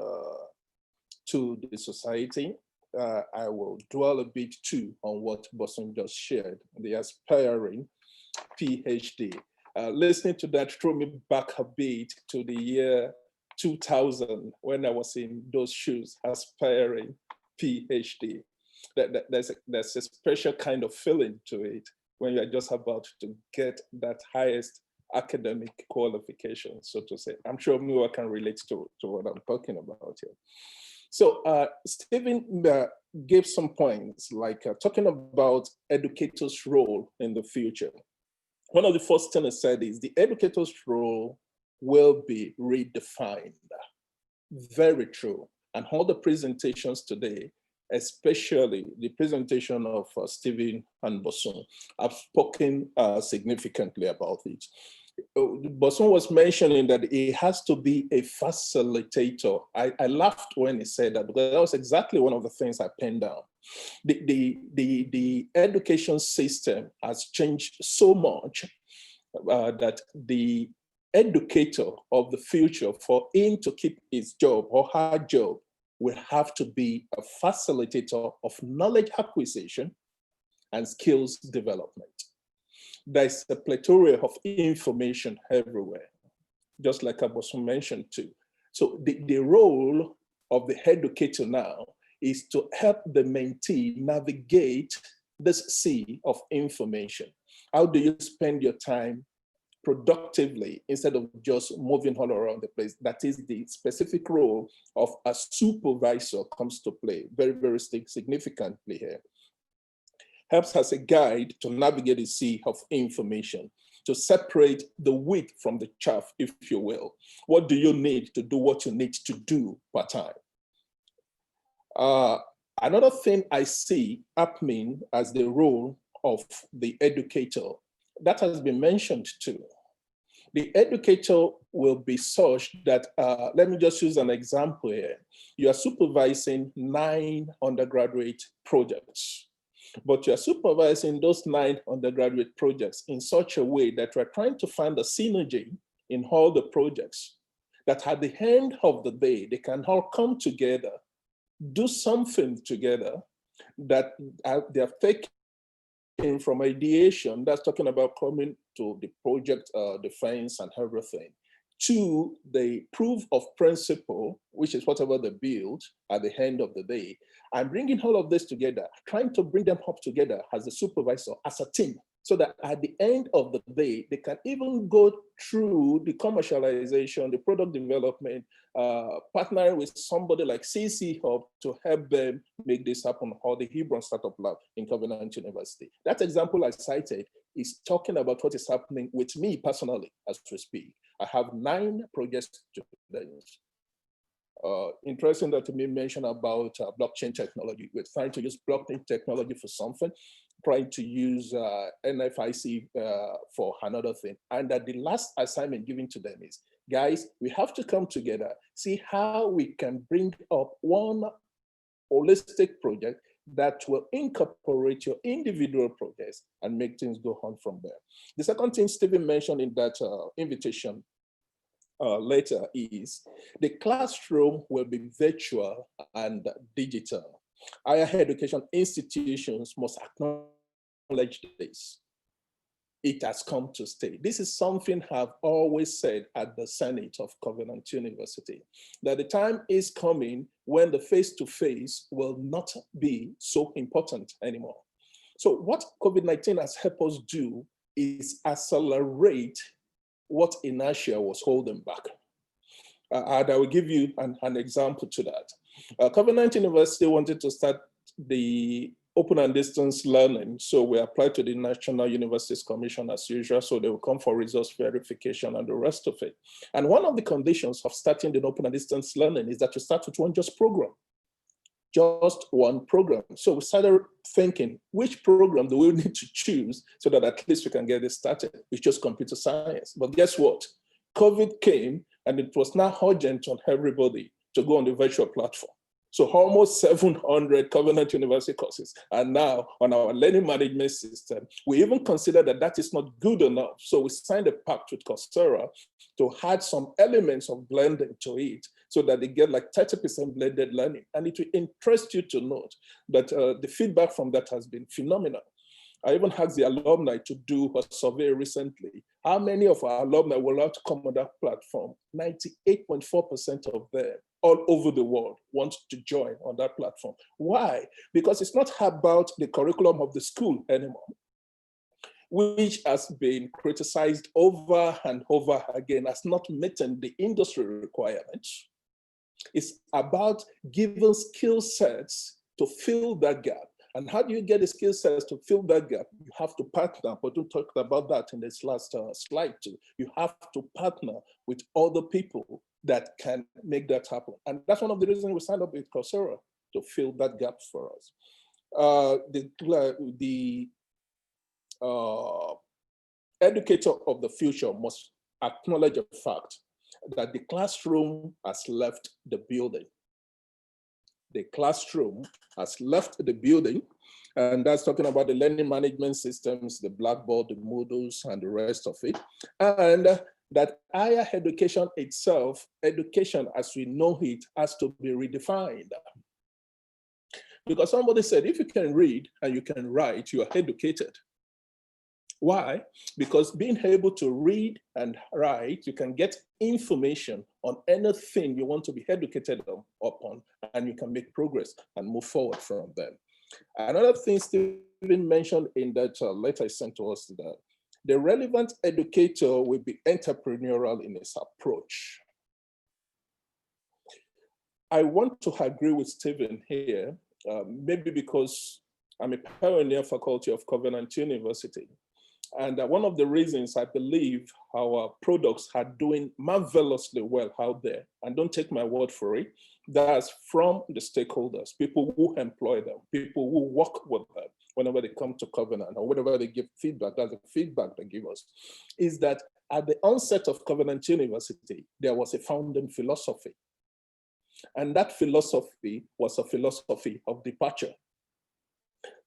to the society. I will dwell a bit too on what Bosun just shared, the aspiring PhD. Listening to that threw me back a bit to the year 2000 when I was in those shoes, aspiring PhD. There's a special kind of feeling to it when you're just about to get that highest academic qualification, so to say. I'm sure Mua can relate to what I'm talking about here. So Stephen gave some points, like talking about educators' role in the future. One of the first things I said is the educator's role will be redefined. Very true. And all the presentations today, especially the presentation of Stephen and Bosun, have spoken significantly about it. Bosun was mentioning that he has to be a facilitator. I laughed when he said that, because that was exactly one of the things I penned down. The education system has changed so much that the educator of the future, for him to keep his job or her job, will have to be a facilitator of knowledge acquisition and skills development. There's a plethora of information everywhere, just like Abosun mentioned too. So the role of the educator now is to help the mentee navigate this sea of information. How do you spend your time productively instead of just moving all around the place? That is the specific role of a supervisor comes to play very, very significantly here. Helps as a guide to navigate the sea of information, to separate the wheat from the chaff, if you will. What do you need to do what you need to do per time? Another thing I see happening as the role of the educator, that has been mentioned too. The educator will be such that, let me just use an example here. You are supervising 9 undergraduate projects, but you're supervising those 9 undergraduate projects in such a way that we're trying to find a synergy in all the projects, that at the end of the day, they can all come together, do something together that they have taken from ideation, that's talking about coming to the project defense and everything, to the proof of principle, which is whatever they build at the end of the day, and bringing all of this together, trying to bring them up together as a supervisor, as a team, so that at the end of the day, they can even go through the commercialization, the product development, partnering with somebody like CC Hub to help them make this happen, or the Hebron Startup Lab in Covenant University. That example I cited is talking about what is happening with me personally as we speak. I have 9 projects today. Interesting that to me mention about blockchain technology. We're trying to use blockchain technology for something, trying to use NFIC for another thing. And that the last assignment given to them is, guys, we have to come together, see how we can bring up one holistic project that will incorporate your individual projects and make things go on from there. The second thing Stephen mentioned in that invitation later is the classroom will be virtual and digital. Higher education institutions must acknowledge this. It has come to stay. This is something I've always said at the Senate of Covenant University, that the time is coming when the face-to-face will not be so important anymore. So what COVID-19 has helped us do is accelerate what inertia was holding back. And I will give you an example to that. Covenant University wanted to start the open and distance learning. So we applied to the National Universities Commission as usual. So they will come for results verification and the rest of it. And one of the conditions of starting the open and distance learning is that you start with one program. Just one program. So we started thinking, which program do we need to choose so that at least we can get this started? It's just computer science. But guess what? COVID came and it was now urgent on everybody to go on the virtual platform. So almost 700 Covenant University courses are now on our learning management system. We even consider that that is not good enough. So we signed a pact with Coursera to add some elements of blending to it so that they get like 30% blended learning. And it will interest you to note that the feedback from that has been phenomenal. I even asked the alumni to do a survey recently. How many of our alumni will have to come on that platform? 98.4% of them all over the world want to join on that platform. Why? Because it's not about the curriculum of the school anymore, which has been criticized over and over again as not meeting the industry requirements. It's about giving skill sets to fill that gap. And how do you get the skill sets to fill that gap? You have to partner, but we talked about that in this last slide too. You have to partner with other people that can make that happen. And that's one of the reasons we signed up with Coursera, to fill that gap for us. The educator of the future must acknowledge the fact that the classroom has left the building. The classroom has left the building, and that's talking about the learning management systems, the Blackboard, the Moodles, and the rest of it. And that higher education itself, education as we know it, has to be redefined. Because somebody said, if you can read and you can write, you are educated. Why? Because being able to read and write, you can get information on anything you want to be educated upon, and you can make progress and move forward from them. Another thing Stephen mentioned in that letter I sent to us, that the relevant educator will be entrepreneurial in his approach. I want to agree with Stephen here, maybe because I'm a pioneer faculty of Covenant University. And one of the reasons I believe our products are doing marvelously well out there, and don't take my word for it, that's from the stakeholders, people who employ them, people who work with them whenever they come to Covenant, or whenever they give feedback, that's the feedback they give us, is that at the onset of Covenant University, there was a founding philosophy. And that philosophy was a philosophy of departure.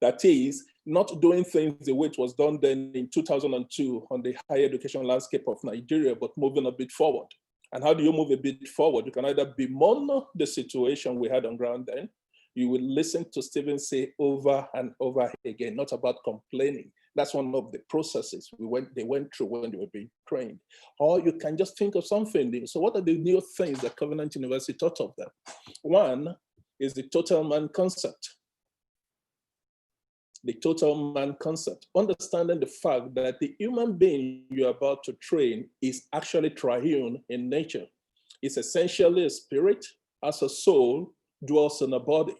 That is, not doing things the way it was done then in 2002 on the higher education landscape of Nigeria, but moving a bit forward. And how do you move a bit forward? You can either bemoan the situation we had on ground then. You will listen to Stephen say over and over again, not about complaining. That's one of the processes they went through when they were being trained. Or you can just think of something new. So what are the new things that Covenant University taught of them? One is the total man concept. The total man concept, understanding the fact that the human being you're about to train is actually triune in nature. It's essentially a spirit, as a soul, dwells in a body.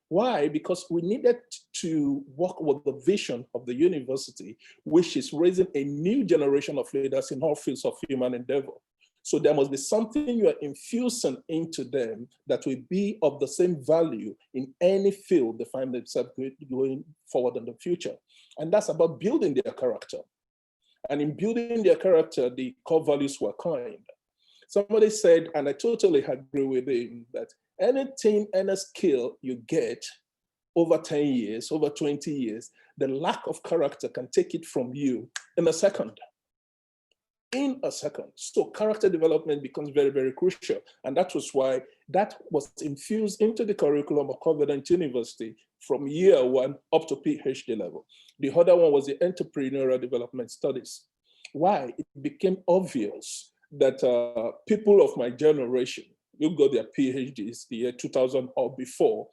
Why? Because we needed to work with the vision of the university, which is raising a new generation of leaders in all fields of human endeavor. So there must be something you are infusing into them that will be of the same value in any field they find themselves going forward in the future. And that's about building their character. And in building their character, the core values were kind. Somebody said, and I totally agree with him, that anything, any skill you get over 10 years, over 20 years, the lack of character can take it from you in a second. In a second. So character development becomes very, very crucial. And that was why that was infused into the curriculum of Covenant University from year one up to PhD level. The other one was the entrepreneurial development studies. Why? It became obvious that people of my generation, who got their PhDs the year 2000 or before,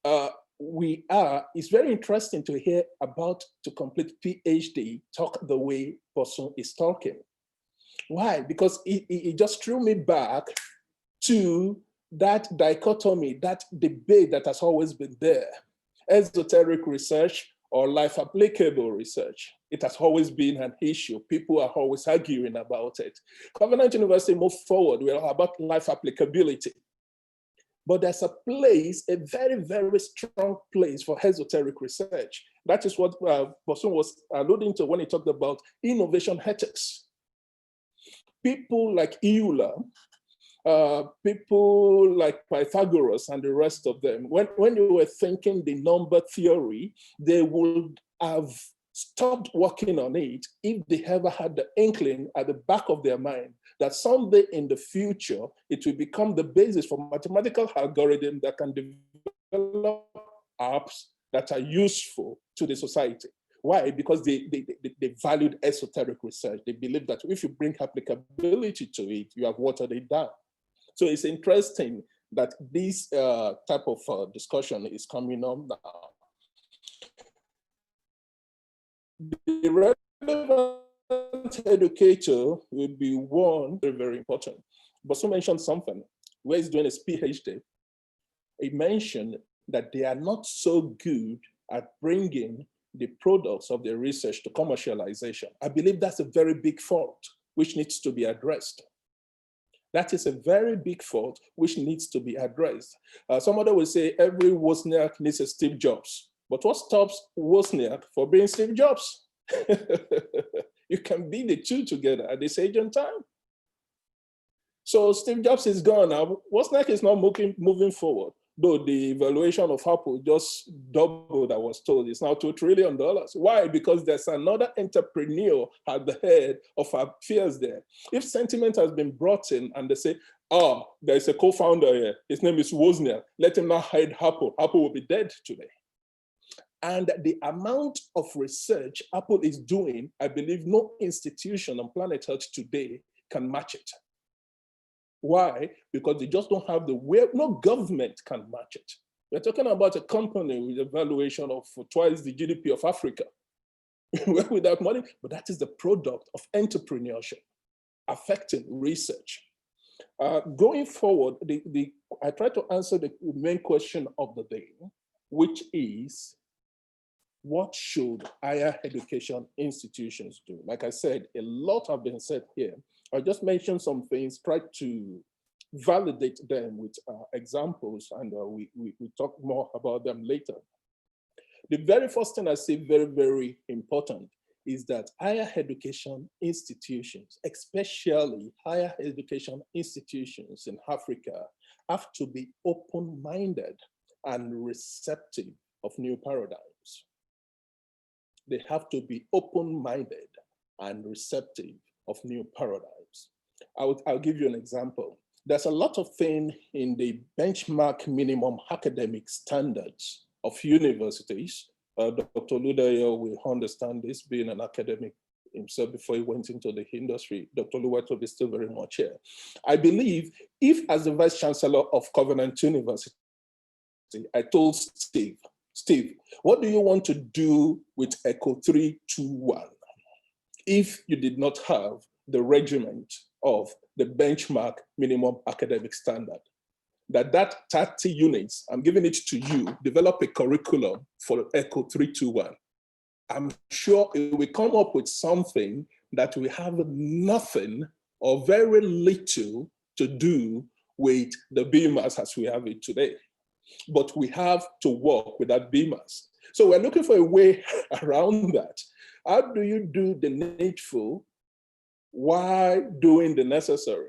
it's very interesting to hear about to complete PhD talk the way Bosun is talking. Why? Because it just threw me back to that dichotomy, that debate that has always been there. Esoteric research or life applicable research. It has always been an issue. People are always arguing about it. Covenant University moved forward. We're about life applicability. But there's a place, a very, very strong place for esoteric research. That is what Bosun was alluding to when he talked about innovation ethics. People like Euler, people like Pythagoras and the rest of them, when they were thinking the number theory, they would have stopped working on it if they ever had the inkling at the back of their mind that someday in the future, it will become the basis for mathematical algorithms that can develop apps that are useful to the society. Why? Because they valued esoteric research. They believed that if you bring applicability to it, you have watered it down. So it's interesting that this type of discussion is coming up now. The relevant educator will be one, very, very important. Bosu mentioned something where he's doing his PhD. He mentioned that they are not so good at bringing the products of their research to commercialization. I believe that's a very big fault which needs to be addressed. That is a very big fault which needs to be addressed. Somebody will say every Wozniak needs a Steve Jobs, but what stops Wozniak for being Steve Jobs? You can be the two together at the same time. So Steve Jobs is gone now. Wozniak is not moving forward, though the valuation of Apple just doubled, I was told. It's now $2 trillion. Why? Because there's another entrepreneur at the head of affairs there. If sentiment has been brought in and they say, oh, there's a co-founder here, his name is Wozniak, let him now hide Apple. Apple will be dead today. And the amount of research Apple is doing, I believe no institution on planet Earth today can match it. Why? Because they just don't have the way, no government can match it. We're talking about a company with a valuation of twice the GDP of Africa without money, but that is the product of entrepreneurship affecting research. Going forward, I try to answer the main question of the day, which is, what should higher education institutions do? Like I said, a lot have been said here. I just mentioned some things, try to validate them with examples, and we talk more about them later. The very first thing I say very, very important is that higher education institutions, especially higher education institutions in Africa, have to be open-minded and receptive of new paradigms. They have to be open-minded and receptive of new paradigms. I'll give you an example. There's a lot of things in the benchmark minimum academic standards of universities. Dr. Ludayo will understand this, being an academic himself before he went into the industry. Dr. Oluwatobi is still very much here. I believe if, as the Vice Chancellor of Covenant University, I told Steve, what do you want to do with ECHO 321 if you did not have the regiment of the benchmark minimum academic standard? That 30 units, I'm giving it to you, develop a curriculum for ECHO 321. I'm sure it will come up with something that will have nothing or very little to do with the BMAS as we have it today. But we have to work with that BMAS. So we're looking for a way around that. How do you do the needful while doing the necessary?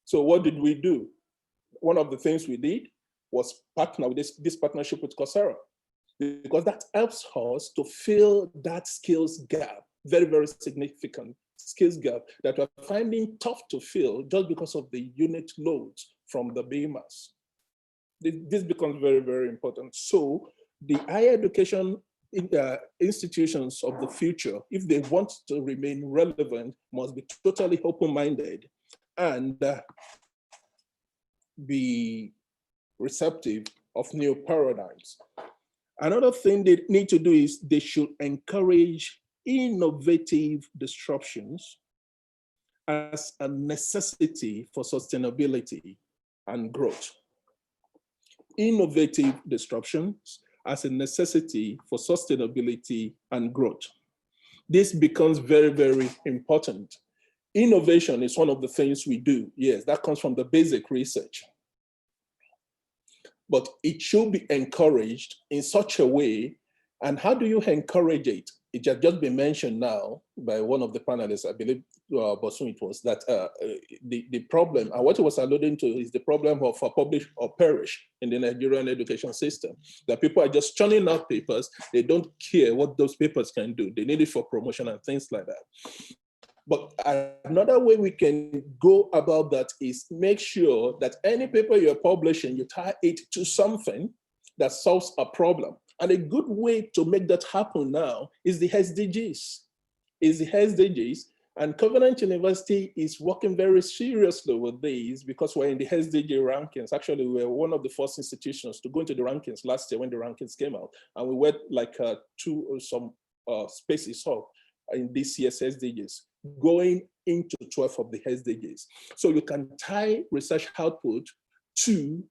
So what did we do? One of the things we did was partner with this partnership with Coursera, because that helps us to fill that skills gap, very, very significant skills gap that we're finding tough to fill just because of the unit loads from the BMAS. This becomes very, very important. So the higher education institutions of the future, if they want to remain relevant, must be totally open-minded and be receptive of new paradigms. Another thing they need to do is they should encourage innovative disruptions as a necessity for sustainability and growth. Innovative disruptions as a necessity for sustainability and growth. This becomes very, very important. Innovation is one of the things we do. Yes, that comes from the basic research. But it should be encouraged in such a way. And how do you encourage it? It has just been mentioned now by one of the panelists, I believe, Bosun it was, that the problem, and what it was alluding to is the problem of publish or perish in the Nigerian education system. That people are just churning out papers. They don't care what those papers can do. They need it for promotion and things like that. But another way we can go about that is make sure that any paper you're publishing, you tie it to something that solves a problem. And a good way to make that happen now is the SDGs. And Covenant University is working very seriously with these because we're in the SDG rankings. Actually, we were one of the first institutions to go into the rankings last year when the rankings came out. And we went like some spaces up in this year's SDGs, going into 12 of the SDGs. So you can tie research output to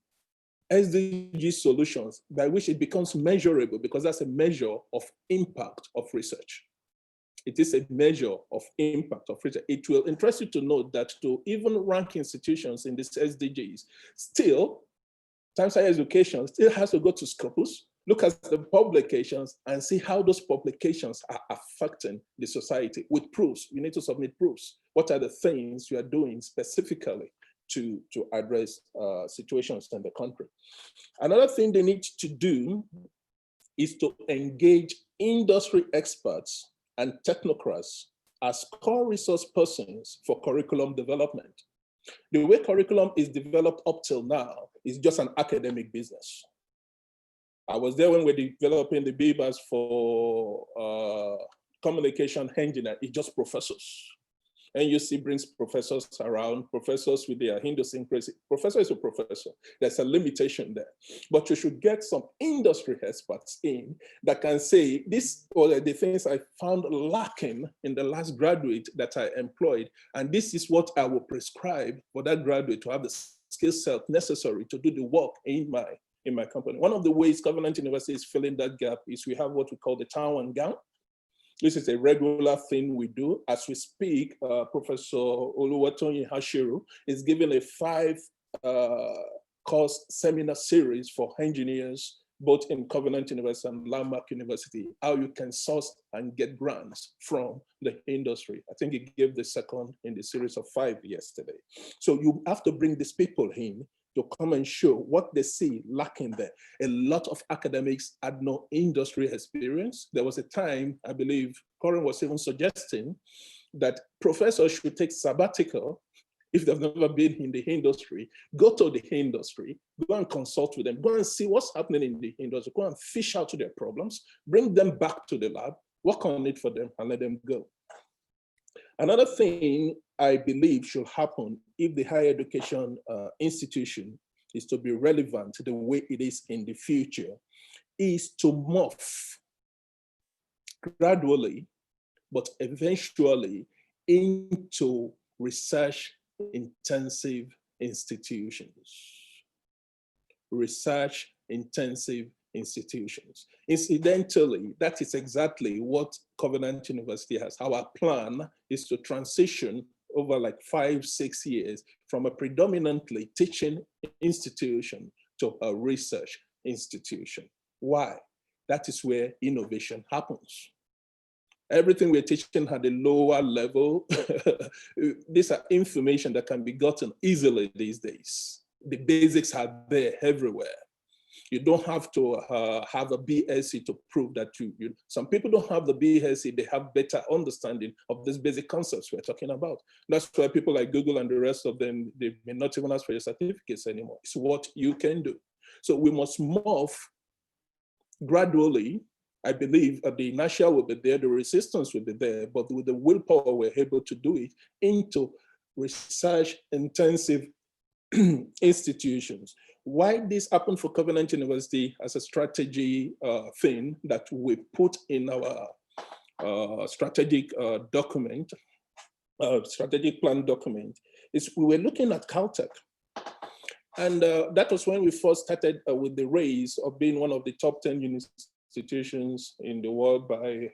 SDG solutions by which it becomes measurable, because that's a measure of impact of research. It is a measure of impact of research. It will interest you to note that to even rank institutions in these SDGs, still, Times Higher Education still has to go to Scopus, look at the publications and see how those publications are affecting the society with proofs. You need to submit proofs. What are the things you are doing specifically to address situations in the country? Another thing they need to do is to engage industry experts and technocrats as core resource persons for curriculum development. The way curriculum is developed up till now is just an academic business. I was there when we're developing the BBAS for communication engineer. It's just professors. NUC brings professors around, professors with their idiosyncrasy. Professor is a professor. There's a limitation there. But you should get some industry experts in that can say, this are the things I found lacking in the last graduate that I employed, and this is what I will prescribe for that graduate to have the skill set necessary to do the work in my company. One of the ways Covenant University is filling that gap is we have what we call the town and gown. This is a regular thing we do. As we speak, Professor Oluwatoyin Hashiru is giving a 5-course seminar series for engineers, both in Covenant University and Landmark University, how you can source and get grants from the industry. I think he gave the second in the series of 5 yesterday. So you have to bring these people in to come and show what they see lacking there. A lot of academics had no industry experience. There was a time, I believe, Corin was even suggesting that professors should take sabbatical if they've never been in the industry, go to the industry, go and consult with them, go and see what's happening in the industry, go and fish out their problems, bring them back to the lab, work on it for them and let them go. Another thing I believe should happen if the higher education institution is to be relevant the way it is in the future is to morph gradually, but eventually into research-intensive institutions. Research-intensive institutions. Incidentally, that is exactly what Covenant University has. Our plan is to transition over like 5-6 years from a predominantly teaching institution to a research institution. Why? That is where innovation happens. Everything we're teaching at a lower level, these are information that can be gotten easily these days. The basics are there everywhere. You don't have to have a BSc to prove that some people don't have the BSc, they have better understanding of these basic concepts we're talking about. That's why people like Google and the rest of them, they may not even ask for your certificates anymore. It's what you can do. So we must morph gradually. I believe the inertia will be there, the resistance will be there, but with the willpower, we're able to do it into research-intensive institutions. Why this happened for Covenant University as a strategy thing that we put in our strategic document, strategic plan document, is we were looking at Caltech. And that was when we first started with the race of being one of the top 10 institutions in the world by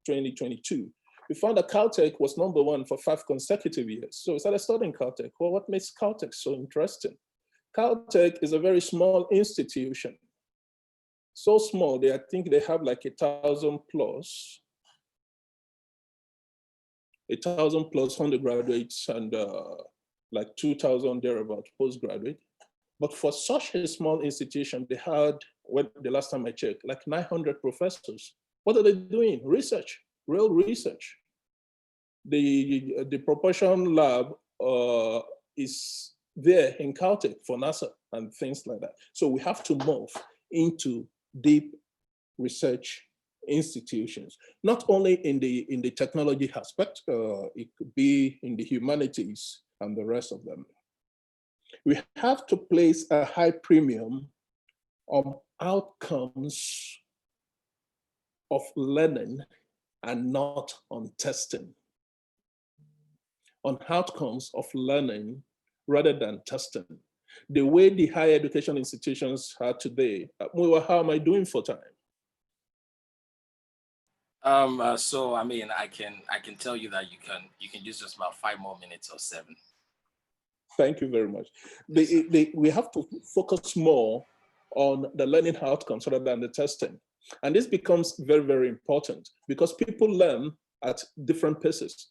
2022. We found that Caltech was #1 for 5 consecutive years. So we started studying Caltech. Well, what makes Caltech so interesting? Caltech is a very small institution. So small, I think they have like 1,000 plus undergraduates and like 2,000 thereabout postgraduate. But for such a small institution, they had, the last time I checked, like 900 professors. What are they doing? Research, real research. The propulsion lab is there in Caltech for NASA and things like that. So we have to morph into deep research institutions, not only in the technology aspect, it could be in the humanities and the rest of them. We have to place a high premium on outcomes of learning and not on testing. On outcomes of learning rather than testing. The way the higher education institutions are today, how am I doing for time? So I mean, I can tell you that you can use just about 5 more minutes or 7. Thank you very much. We have to focus more on the learning outcomes rather than the testing. And this becomes very, very important because people learn at different paces.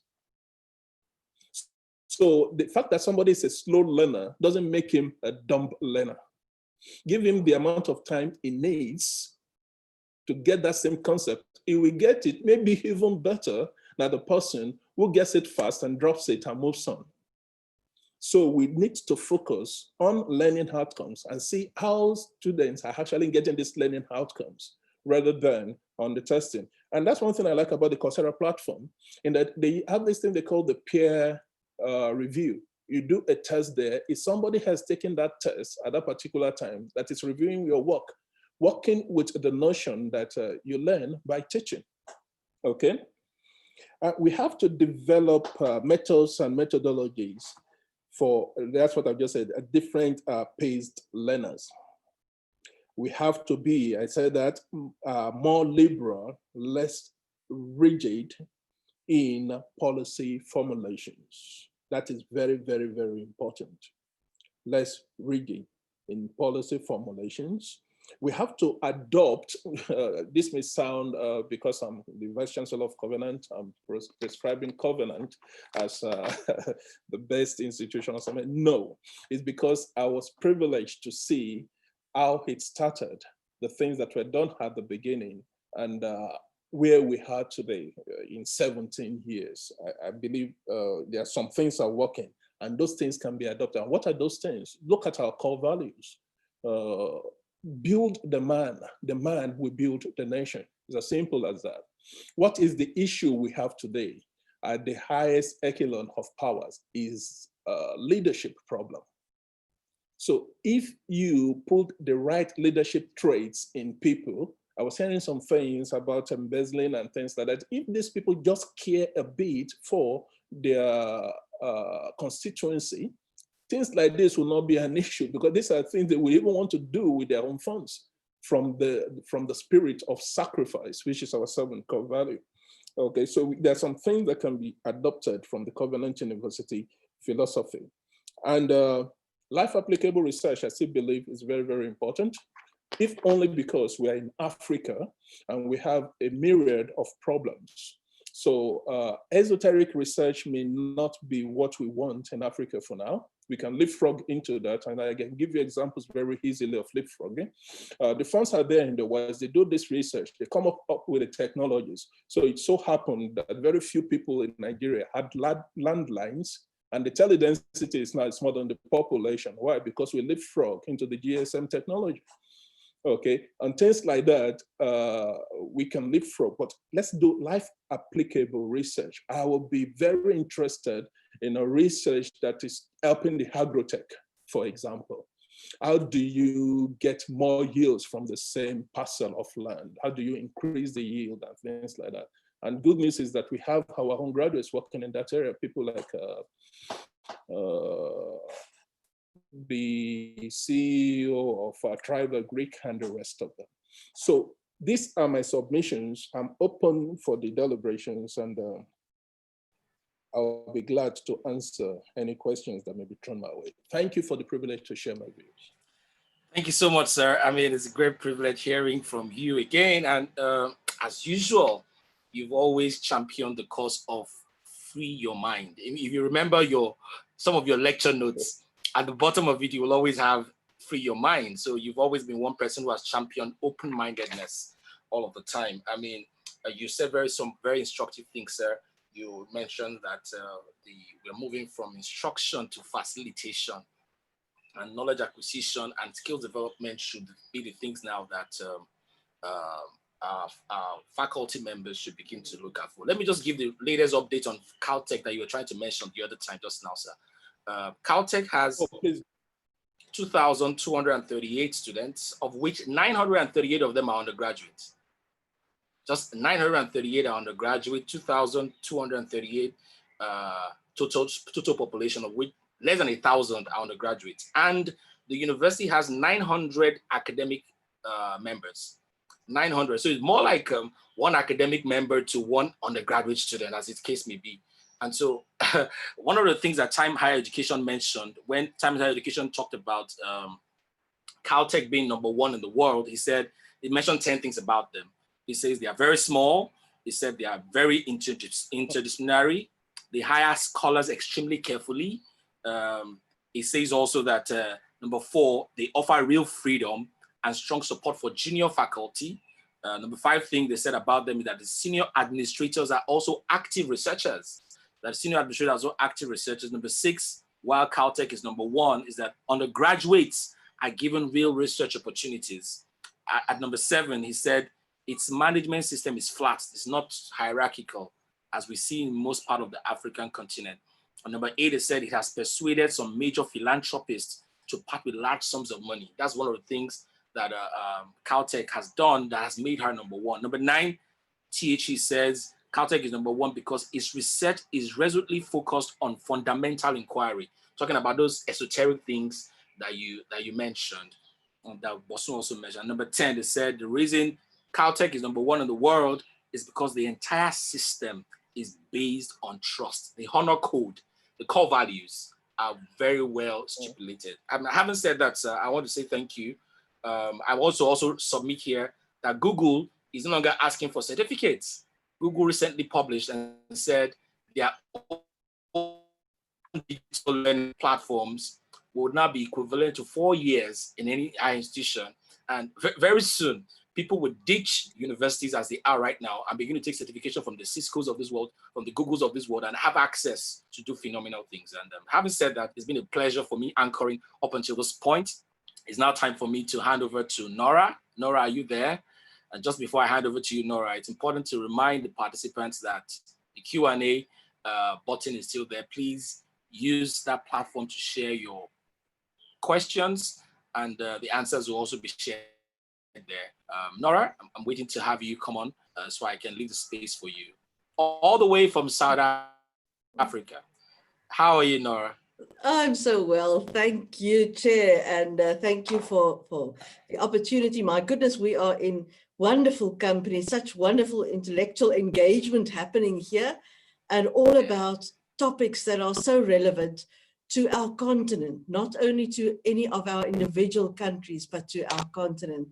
So the fact that somebody is a slow learner doesn't make him a dumb learner. Give him the amount of time he needs to get that same concept. He will get it maybe even better than the person who gets it fast and drops it and moves on. So we need to focus on learning outcomes and see how students are actually getting these learning outcomes rather than on the testing. And that's one thing I like about the Coursera platform, in that they have this thing they call the peer review. You do a test there. If somebody has taken that test at that particular time that is reviewing your work, working with the notion that you learn by teaching, okay? We have to develop methods and methodologies for, that's what I've just said, different paced learners. We have to be, I said that, more liberal, less rigid in policy formulations. That is very, very, very important. Less rigid in policy formulations. We have to adopt, this may sound, because I'm the Vice Chancellor of Covenant, I'm prescribing Covenant as the best institution or something. No, it's because I was privileged to see how it started, the things that were done at the beginning, and where we are today in 17 years. I believe there are some things are working and those things can be adopted. And what are those things? Look at our core values. Build the man will build the nation. It's as simple as that. What is the issue we have today at the highest echelon of powers is a leadership problem. So if you put the right leadership traits in people, I was hearing some things about embezzling and things like that. If these people just care a bit for their constituency, things like this will not be an issue, because these are things they will even want to do with their own funds from the spirit of sacrifice, which is our 7th core value. Okay, so there are some things that can be adopted from the Covenant University philosophy. And life applicable research, I still believe, is very, very important, if only because we are in Africa and we have a myriad of problems. So esoteric research may not be what we want in Africa for now. We can leapfrog into that, and I can give you examples very easily of leapfrogging. The funds are there in the West. They do this research. They come up with the technologies. So it so happened that very few people in Nigeria had landlines, and the teledensity is now smaller than the population. Why? Because we leapfrog into the GSM technology. Okay, and things like that, we can leapfrog, but let's do life applicable research. I will be very interested in a research that is helping the agrotech, for example. How do you get more yields from the same parcel of land? How do you increase the yield and things like that? And good news is that we have our own graduates working in that area, people like the CEO of Tribal Greek and the rest of them. So these are my submissions. I'm open for the deliberations, and I'll be glad to answer any questions that may be thrown my way. Thank you for the privilege to share my views. Thank you so much, sir. I mean, it's a great privilege hearing from you again. And as usual, you've always championed the cause of free your mind. If you remember some of your lecture notes, at the bottom of it, you will always have free your mind. So you've always been one person who has championed open-mindedness all of the time. I mean, you said some very instructive things, sir. You mentioned that we're moving from instruction to facilitation, and knowledge acquisition and skills development should be the things now that faculty members should begin to look out for. Let me just give the latest update on Caltech that you were trying to mention the other time just now, sir. Caltech has 2,238 students, of which 938 of them are undergraduates. Just 938 are undergraduate, 2,238 total population, of which less than 1,000 are undergraduates. And the university has 900 academic members. 900. So it's more like one academic member to one undergraduate student, as its case may be. And so one of the things that Time Higher Education mentioned, when Time Higher Education talked about Caltech being #1 in the world, he mentioned 10 things about them. He says they are very small. He said they are very interdisciplinary. They hire scholars extremely carefully. He says also that #4, they offer real freedom and strong support for junior faculty. #5 thing they said about them is that the senior administrators are also active researchers. That senior administrators are also active researchers. #6, while Caltech is #1, is that undergraduates are given real research opportunities. At #7, he said its management system is flat. It's not hierarchical, as we see in most part of the African continent. On #8, it said it has persuaded some major philanthropists to part with large sums of money. That's one of the things that Caltech has done that has made her #1. #9, THE says Caltech is #1 because its research is resolutely focused on fundamental inquiry, talking about those esoteric things that you mentioned, and that Bosun also mentioned. #10, they said the reason Caltech is #1 in the world is because the entire system is based on trust. The honor code, the core values are very well stipulated. Having said that, sir, I want to say thank you. I also submit here that Google is no longer asking for certificates. Google recently published and said their own digital learning platforms would now be equivalent to 4 years in any higher institution. And very soon, people would ditch universities as they are right now and begin to take certification from the Ciscos of this world, from the Googles of this world, and have access to do phenomenal things. And having said that, it's been a pleasure for me anchoring up until this point. It's now time for me to hand over to Nora. Nora, are you there? And just before I hand over to you, Nora, it's important to remind the participants that the Q&A button is still there. Please use that platform to share your questions, and the answers will also be shared there. Nora, I'm waiting to have you come on so I can leave the space for you. All the way from South Africa. How are you, Nora? I'm so well, thank you, Chair, and thank you for the opportunity. My goodness, we are in wonderful company, such wonderful intellectual engagement happening here, and all about topics that are so relevant to our continent, not only to any of our individual countries, but to our continent.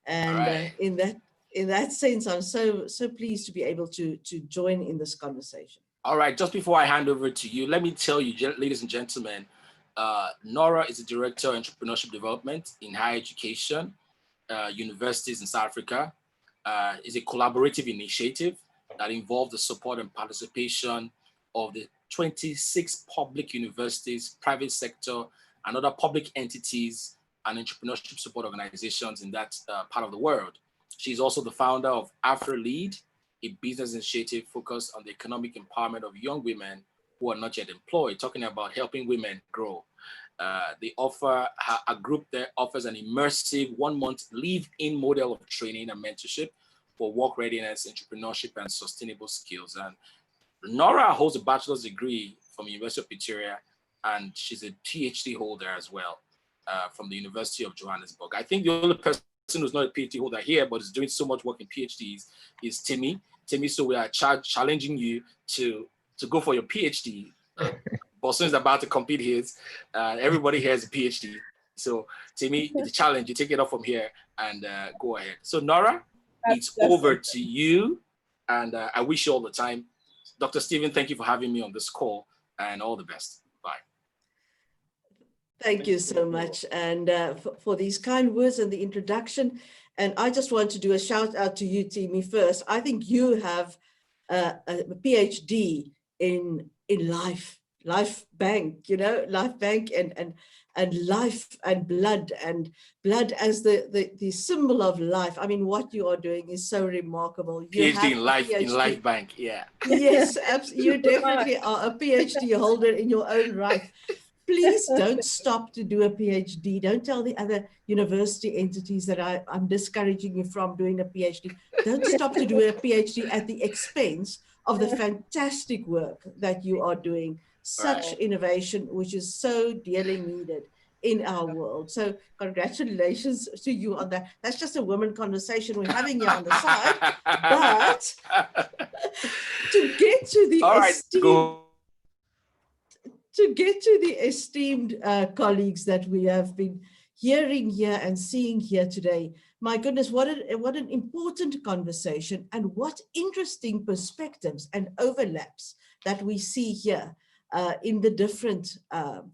And in that sense, I'm so pleased to be able to join in this conversation. All right, just before I hand over to you, let me tell you, ladies and gentlemen, Nora is the Director of Entrepreneurship Development in Higher Education, Universities in South Africa. It's a collaborative initiative that involves the support and participation of the 26 public universities, private sector, and other public entities and entrepreneurship support organizations in that part of the world. She's also the founder of AfroLead, a business initiative focused on the economic empowerment of young women who are not yet employed, talking about helping women grow. They offer, a group that offers an immersive 1-month live-in model of training and mentorship for work readiness, entrepreneurship, and sustainable skills. And Nora holds a bachelor's degree from the University of Pretoria, and she's a PhD holder as well from the University of Johannesburg. I think the only person who's not a PhD holder here, but is doing so much work in PhDs is Timmy. Timmy, so we are challenging you to go for your PhD. Bosun is about to complete his. Everybody here has a PhD. So Timmy, it's a challenge. You take it up from here and go ahead. So Nora, it's over to you. And I wish you all the time. Dr. Stephen, thank you for having me on this call, and all the best. Bye. Thank you so much, and for these kind words and the introduction. And I just want to do a shout out to you, Timmy, first. I think you have a PhD in life life bank, life bank and life and blood as the symbol of life. I mean, what you are doing is so remarkable. You have PhD in life bank, yeah. Yes, absolutely. You definitely are a PhD holder in your own right. Please don't stop to do a PhD. Don't tell the other university entities that I'm discouraging you from doing a PhD. Don't stop to do a PhD at the expense of the fantastic work that you are doing. Such innovation, which is so dearly needed in our world. So congratulations to you on that. That's just a women conversation we're having here on the side. But to get to the esteemed colleagues that we have been hearing here and seeing here today. My goodness, what an important conversation, and what interesting perspectives and overlaps that we see here in the different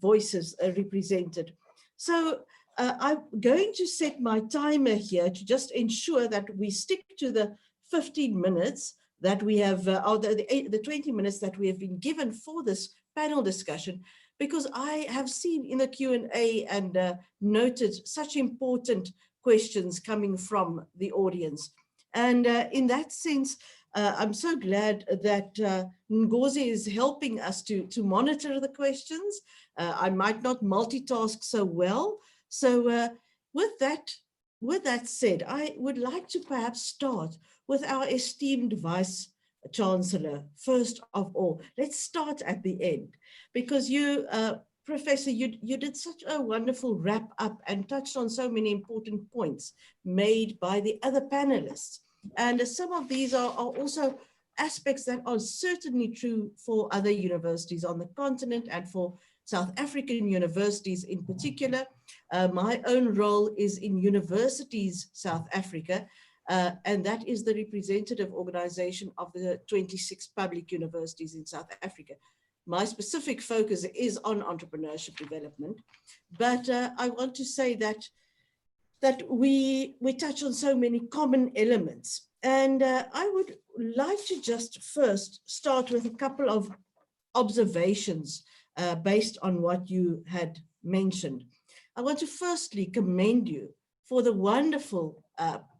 voices represented. So I'm going to set my timer here to just ensure that we stick to the 15 minutes that we have, or the 20 minutes that we have been given for this panel discussion, because I have seen in the Q&A and noted such important questions coming from the audience. And in that sense, I'm so glad that Ngozi is helping us to monitor the questions. I might not multitask so well. So with that said, I would like to perhaps start with our esteemed Vice Chancellor. First of all, let's start at the end, because you, Professor, you did such a wonderful wrap up and touched on so many important points made by the other panelists. And some of these are also aspects that are certainly true for other universities on the continent and for South African universities in particular. My own role is in Universities South Africa, and that is the representative organization of the 26 public universities in South Africa. My specific focus is on entrepreneurship development, but I want to say that we touch on so many common elements. And I would like to just first start with a couple of observations based on what you had mentioned. I want to firstly commend you for the wonderful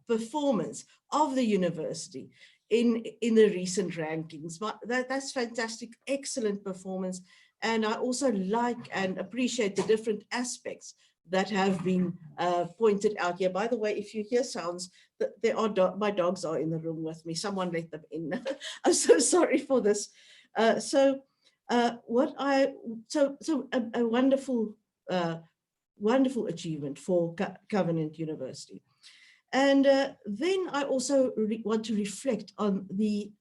performance of the university in the recent rankings. That's fantastic, excellent performance. And I also like and appreciate the different aspects that have been pointed out here. By the way, if you hear sounds, my dogs are in the room with me. Someone let them in. I'm so sorry for this. A wonderful achievement for Covenant University. And then I also want to reflect on the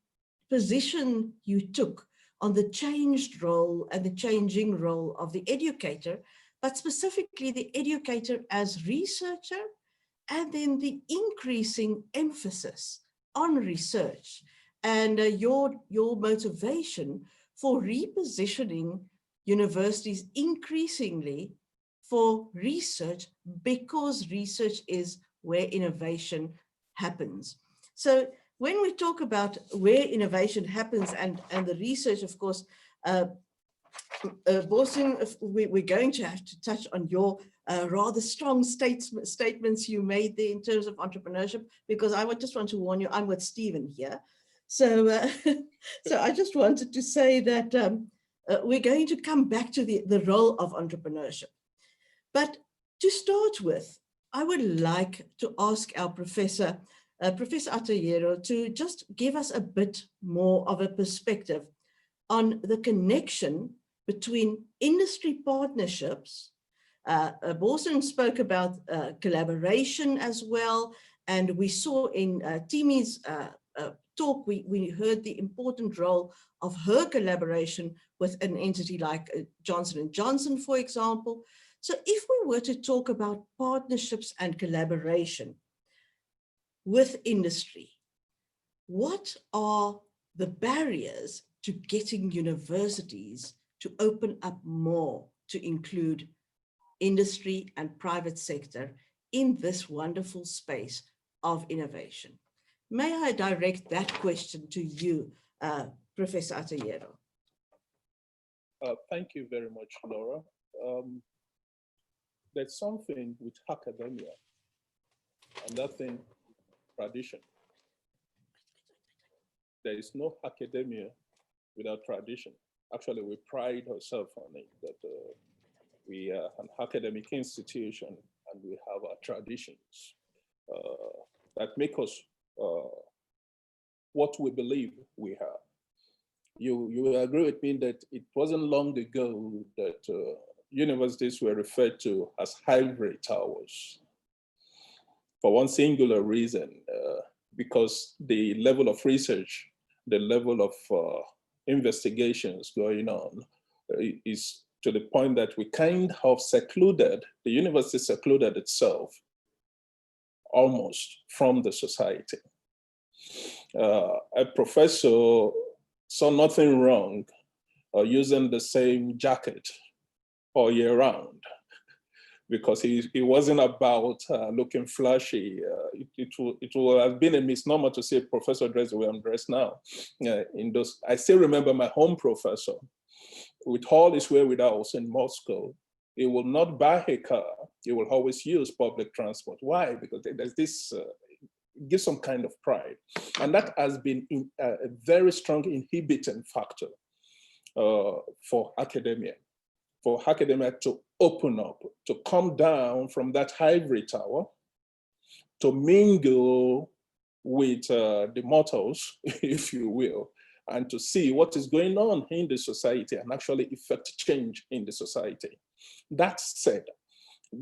position you took on the changed role and the changing role of the educator, but specifically the educator as researcher, and then the increasing emphasis on research and your motivation for repositioning universities increasingly for research, because research is where innovation happens. So when we talk about where innovation happens and the research, of course, Bosun, we're going to have to touch on your rather strong statements you made there in terms of entrepreneurship, because I just want to warn you, I'm with Stephen here. So, so I just wanted to say that we're going to come back to the role of entrepreneurship. But to start with, I would like to ask our Professor Atayero to just give us a bit more of a perspective on the connection between industry partnerships. Bosun spoke about collaboration as well, and we saw in Timi's talk, we heard the important role of her collaboration with an entity like Johnson & Johnson, for example. So if we were to talk about partnerships and collaboration with industry, what are the barriers to getting universities to open up more to include industry and private sector in this wonderful space of innovation? May I direct that question to you, Professor Atayero? Thank you very much, Laura. There's something with academia, and that thing, tradition. There is no academia without tradition. Actually, we pride ourselves on it, that we are an academic institution and we have our traditions that make us what we believe we have. You agree with me that it wasn't long ago that universities were referred to as ivory towers for one singular reason, because the level of research, the level of investigations going on is to the point that we kind of secluded, the university secluded itself almost from the society. A professor saw nothing wrong using the same jacket all year round, because he wasn't about looking flashy. It would have been a misnomer to say professor dressed the way I'm dressed now. I still remember my home professor, with all his wherewithals in Moscow, he will not buy a car. He will always use public transport. Why? Because there's this, gives some kind of pride. And that has been a very strong inhibiting factor for academia to open up, to come down from that ivory tower, to mingle with the mortals, if you will, and to see what is going on in the society and actually effect change in the society. That said,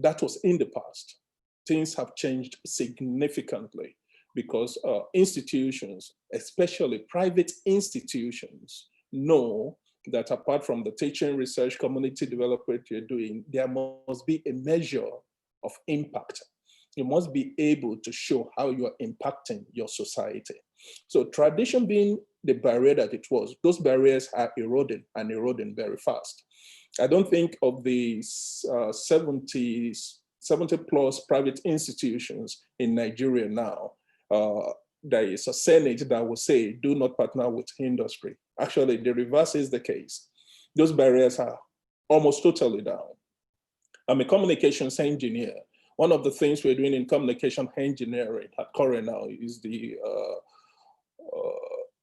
that was in the past. Things have changed significantly because institutions, especially private institutions, know that apart from the teaching, research, community development you're doing, there must be a measure of impact. You must be able to show how you're impacting your society. So tradition being the barrier that it was, those barriers are eroding and eroding very fast. I don't think of the 70 plus private institutions in Nigeria now. There is a Senate that will say, do not partner with industry. Actually, the reverse is the case. Those barriers are almost totally down. I'm a communications engineer. One of the things we're doing in communication engineering at Cornell is the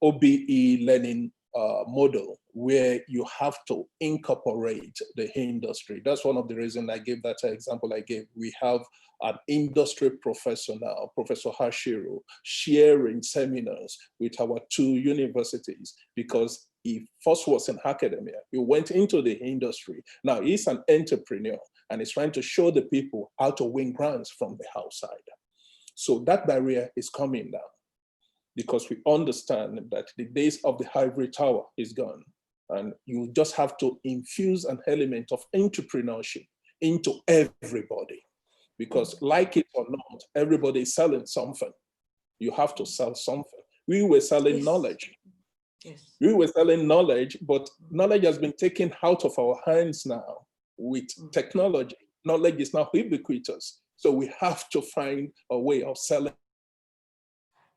OBE learning model, where you have to incorporate the industry. That's one of the reasons I gave that example I gave. We have an industry professor now, Professor Hashiru, sharing seminars with our 2 universities, because he first was in academia. He went into the industry. Now he's an entrepreneur and he's trying to show the people how to win grants from the outside. So that barrier is coming down, because we understand that the days of the ivory tower is gone. And you just have to infuse an element of entrepreneurship into everybody. Because like it or not, everybody is selling something. You have to sell something. We were selling knowledge. Yes. We were selling knowledge, but knowledge has been taken out of our hands now with technology. Knowledge is now ubiquitous. So we have to find a way of selling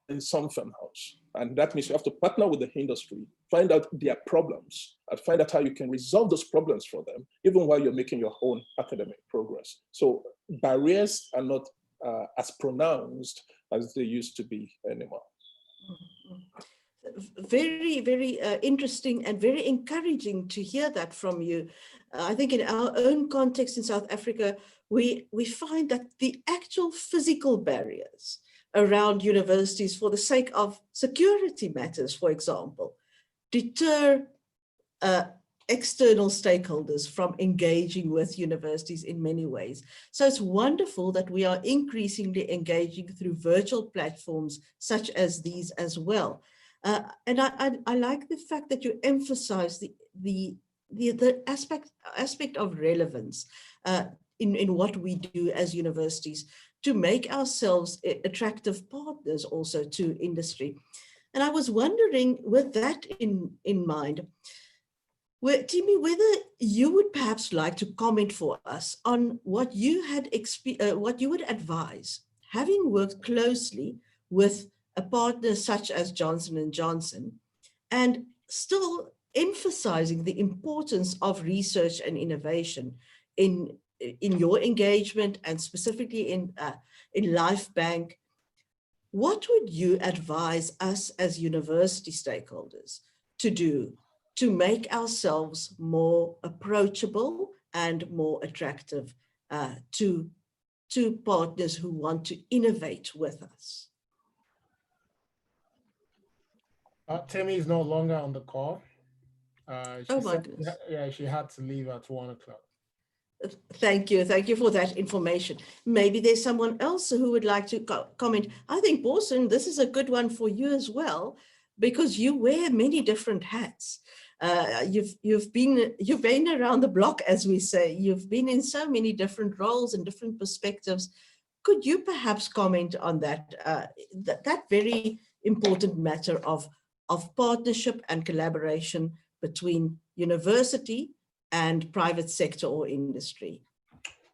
in something else. And that means you have to partner with the industry, find out their problems, and find out how you can resolve those problems for them, even while you're making your own academic progress. So barriers are not as pronounced as they used to be anymore. Very, very interesting and very encouraging to hear that from you. I think in our own context in South Africa, we find that the actual physical barriers around universities for the sake of security matters, for example, deter external stakeholders from engaging with universities in many ways. So it's wonderful that we are increasingly engaging through virtual platforms such as these as well. And I like the fact that you emphasize the aspect of relevance in what we do as universities to make ourselves attractive partners also to industry. And I was wondering, with that in mind, Timi, whether you would perhaps like to comment for us on what you had what you would advise, having worked closely with a partner such as Johnson & Johnson, and still emphasizing the importance of research and innovation in your engagement and specifically in LifeBank. What would you advise us as university stakeholders to do to make ourselves more approachable and more attractive to partners who want to innovate with us? Temi is no longer on the call. Oh my goodness. Yeah, she had to leave at 1 o'clock. Thank you for that information. Maybe there's someone else who would like to comment. I think, Borsen, this is a good one for you as well, because you wear many different hats. You've been around the block, as we say. You've been in so many different roles and different perspectives. Could you perhaps comment on that that very important matter of partnership and collaboration between university and private sector or industry?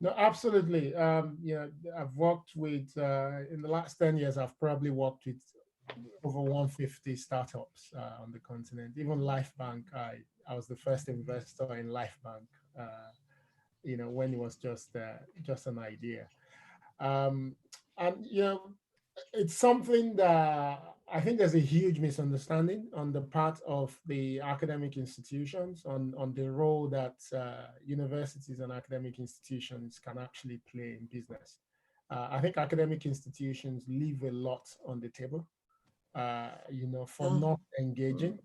No, absolutely. I've worked with, in the last 10 years, I've probably worked with over 150 startups on the continent. Even LifeBank, I was the first investor in LifeBank, when it was just an idea. And, it's something that I think there's a huge misunderstanding on the part of the academic institutions on the role that universities and academic institutions can actually play in business. I think academic institutions leave a lot on the table, for not engaging,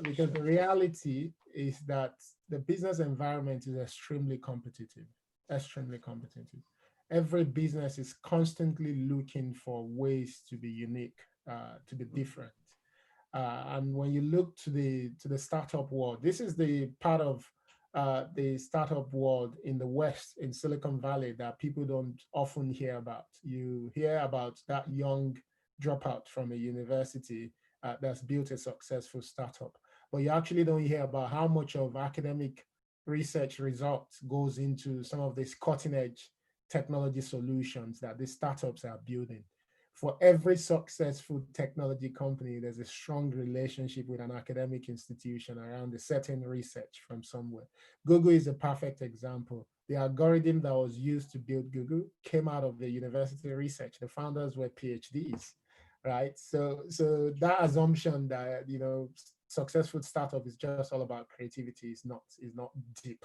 because the reality is that the business environment is extremely competitive. Every business is constantly looking for ways to be unique, to be different. And when you look to the startup world, this is the part of the startup world in the West, in Silicon Valley, that people don't often hear about. You hear about that young dropout from a university that's built a successful startup, but you actually don't hear about how much of academic research results goes into some of these cutting edge technology solutions that the startups are building. For every successful technology company, there's a strong relationship with an academic institution around a certain research from somewhere. Google is a perfect example. The algorithm that was used to build Google came out of the university research. The founders were PhDs, right? So that assumption that, successful startup is just all about creativity is not deep.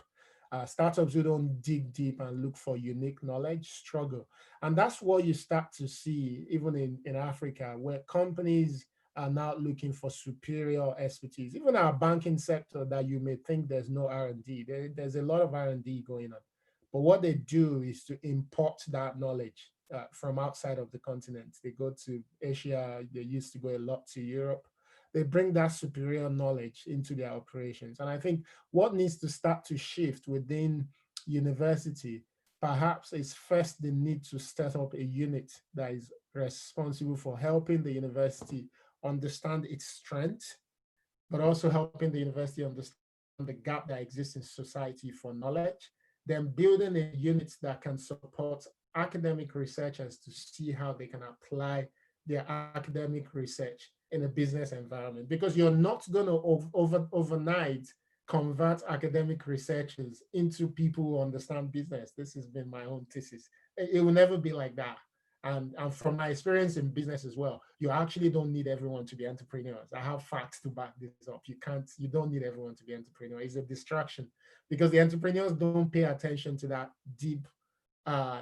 Startups who don't dig deep and look for unique knowledge struggle. And that's what you start to see even in Africa, where companies are now looking for superior expertise. Even our banking sector, that you may think there's no R&D, there's a lot of R&D going on. But what they do is to import that knowledge from outside of the continent. They go to Asia, they used to go a lot to Europe. They bring that superior knowledge into their operations. And I think what needs to start to shift within university, perhaps, is first the need to set up a unit that is responsible for helping the university understand its strength, but also helping the university understand the gap that exists in society for knowledge, then building a unit that can support academic researchers to see how they can apply their academic research in a business environment, because you're not going to overnight convert academic researchers into people who understand business. This has been my own thesis. It will never be like that. And from my experience in business as well, you actually don't need everyone to be entrepreneurs. I have facts to back this up. You don't need everyone to be entrepreneur. It's a distraction, because the entrepreneurs don't pay attention to that deep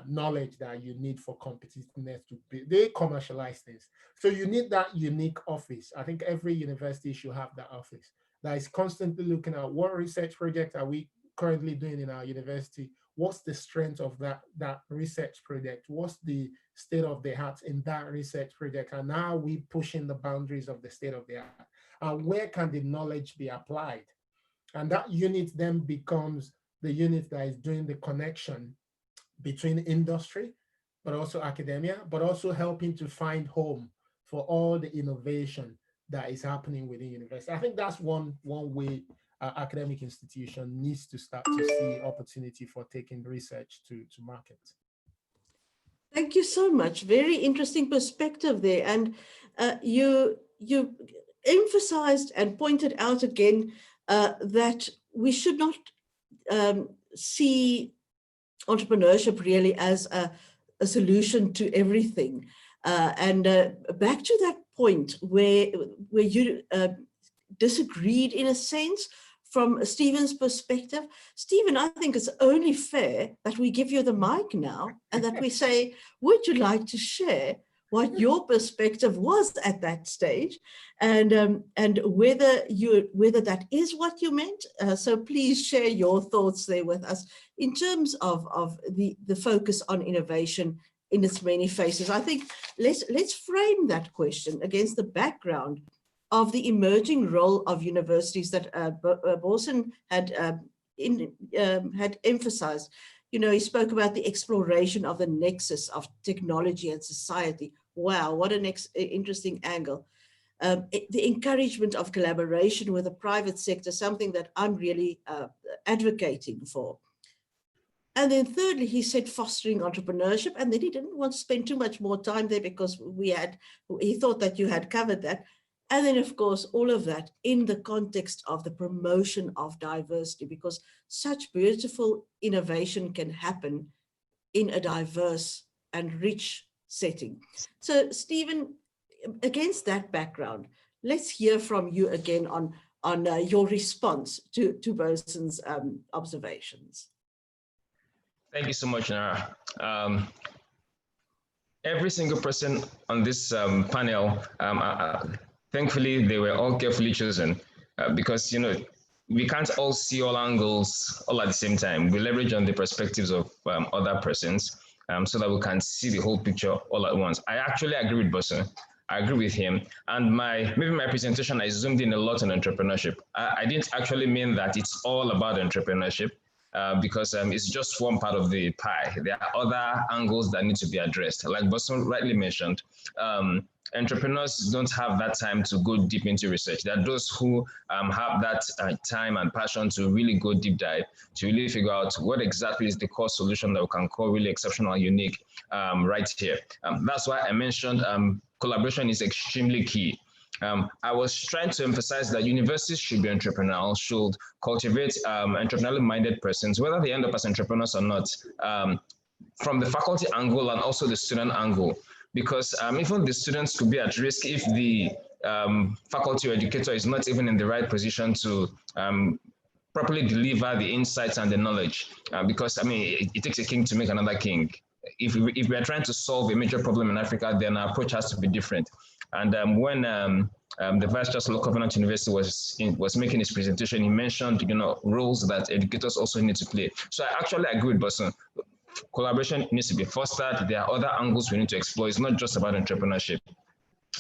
knowledge that you need for competitiveness they commercialize things. So you need that unique office. I think every university should have that office that is constantly looking at what research project are we currently doing in our university? What's the strength of that research project? What's the state of the art in that research project? And now we pushing the boundaries of the state of the art. And where can the knowledge be applied? And that unit then becomes the unit that is doing the connection between industry, but also academia, but also helping to find home for all the innovation that is happening within university. I think that's one way academic institution needs to start to see opportunity for taking research to market. Thank you so much. Very interesting perspective there. And you emphasized and pointed out again that we should not see entrepreneurship really as a solution to everything. And back to that point where you disagreed in a sense from Stephen's perspective. Stephen, I think it's only fair that we give you the mic now and that we say, would you like to share what your perspective was at that stage, and whether that is what you meant? So please share your thoughts there with us in terms of the focus on innovation in its many faces. I think let's frame that question against the background of the emerging role of universities that Boson had emphasized. You know, he spoke about the exploration of the nexus of technology and society. Wow, what an interesting angle. The encouragement of collaboration with the private sector, something that I'm really advocating for. And then thirdly, he said fostering entrepreneurship, and then he didn't want to spend too much more time there because he thought that you had covered that. And then, of course, all of that in the context of the promotion of diversity, because such beautiful innovation can happen in a diverse and rich setting. So, Stephen, against that background, let's hear from you again on your response to Boson's observations. Thank you so much, Nara. Every single person on this panel, thankfully, they were all carefully chosen because, you know, we can't all see all angles all at the same time. We leverage on the perspectives of other persons so that we can see the whole picture all at once. I actually agree with Boson. I agree with him. And maybe my presentation, I zoomed in a lot on entrepreneurship. I didn't actually mean that it's all about entrepreneurship. Because it's just one part of the pie. There are other angles that need to be addressed. Like Boson rightly mentioned, entrepreneurs don't have that time to go deep into research. There are those who have that time and passion to really go deep dive, to really figure out what exactly is the core solution that we can call really exceptional and unique right here. That's why I mentioned collaboration is extremely key. I was trying to emphasize that universities should be entrepreneurial, should cultivate entrepreneurially minded persons, whether they end up as entrepreneurs or not, from the faculty angle and also the student angle, because even the students could be at risk if the faculty or educator is not even in the right position to properly deliver the insights and the knowledge, because I mean, it takes a king to make another king. If we are trying to solve a major problem in Africa, then our approach has to be different. And when the Vice Chancellor of Covenant University was making his presentation, he mentioned, you know, roles that educators also need to play. So I actually agree with Boson. Collaboration needs to be fostered. There are other angles we need to explore. It's not just about entrepreneurship.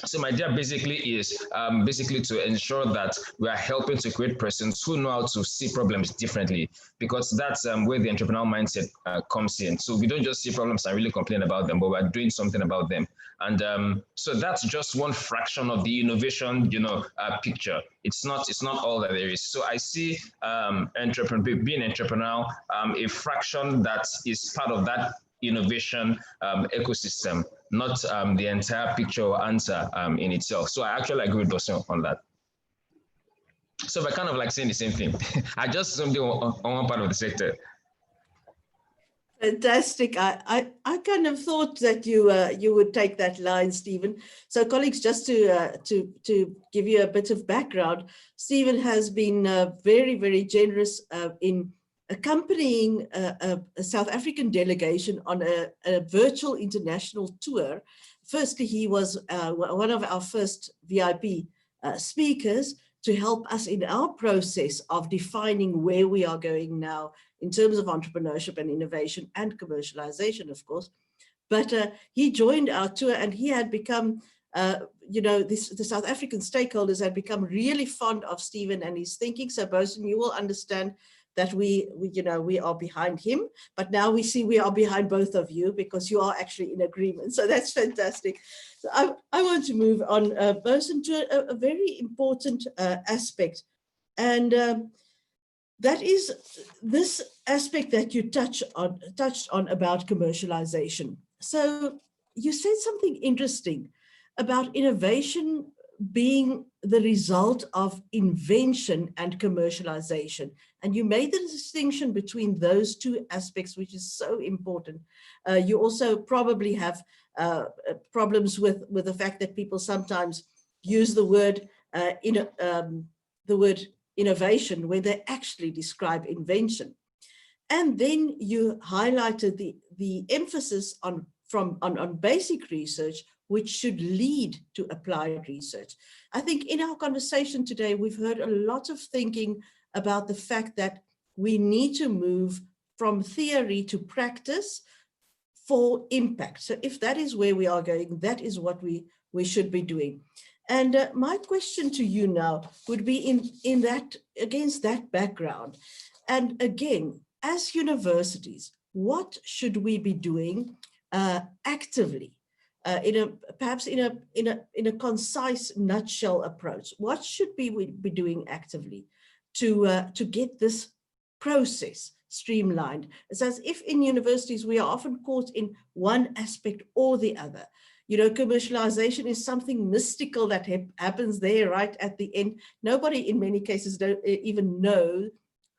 So my idea basically is to ensure that we are helping to create persons who know how to see problems differently, because that's where the entrepreneurial mindset comes in. So we don't just see problems and really complain about them, but we're doing something about them. And so that's just one fraction of the innovation, you know, picture. It's not all that there is. So I see being entrepreneurial a fraction that is part of that innovation ecosystem, not the entire picture or answer in itself. So I actually agree with Boson on that. So we're kind of like saying the same thing. I just zoomed in on one part of the sector. Fantastic. I kind of thought that you would take that line, Stephen. So colleagues, just to give you a bit of background, Stephen has been very, very generous in accompanying a South African delegation on a virtual international tour. Firstly, he was one of our first VIP speakers to help us in our process of defining where we are going now in terms of entrepreneurship and innovation and commercialization, of course. But he joined our tour and he had become, you know, the South African stakeholders had become really fond of Stephen and his thinking. So Boson, you will understand that we are behind him, but now we see we are behind both of you because you are actually in agreement. So that's fantastic. So I want to move on, Boson, to a very important aspect. And that is this aspect that you touched on about commercialization. So you said something interesting about innovation being the result of invention and commercialization. And you made the distinction between those two aspects, which is so important. You also probably have problems with the fact that people sometimes use the word innovation when they actually describe invention. And then you highlighted the emphasis on basic research, which should lead to applied research. I think in our conversation today, we've heard a lot of thinking about the fact that we need to move from theory to practice for impact. So if that is where we are going, that is what we should be doing. And my question to you now would be against that background. And again, as universities, what should we be doing actively, perhaps in a concise nutshell approach? What should we be doing actively to get this process streamlined? It's as if in universities we are often caught in one aspect or the other. You know, commercialization is something mystical that happens there right at the end. Nobody in many cases don't even know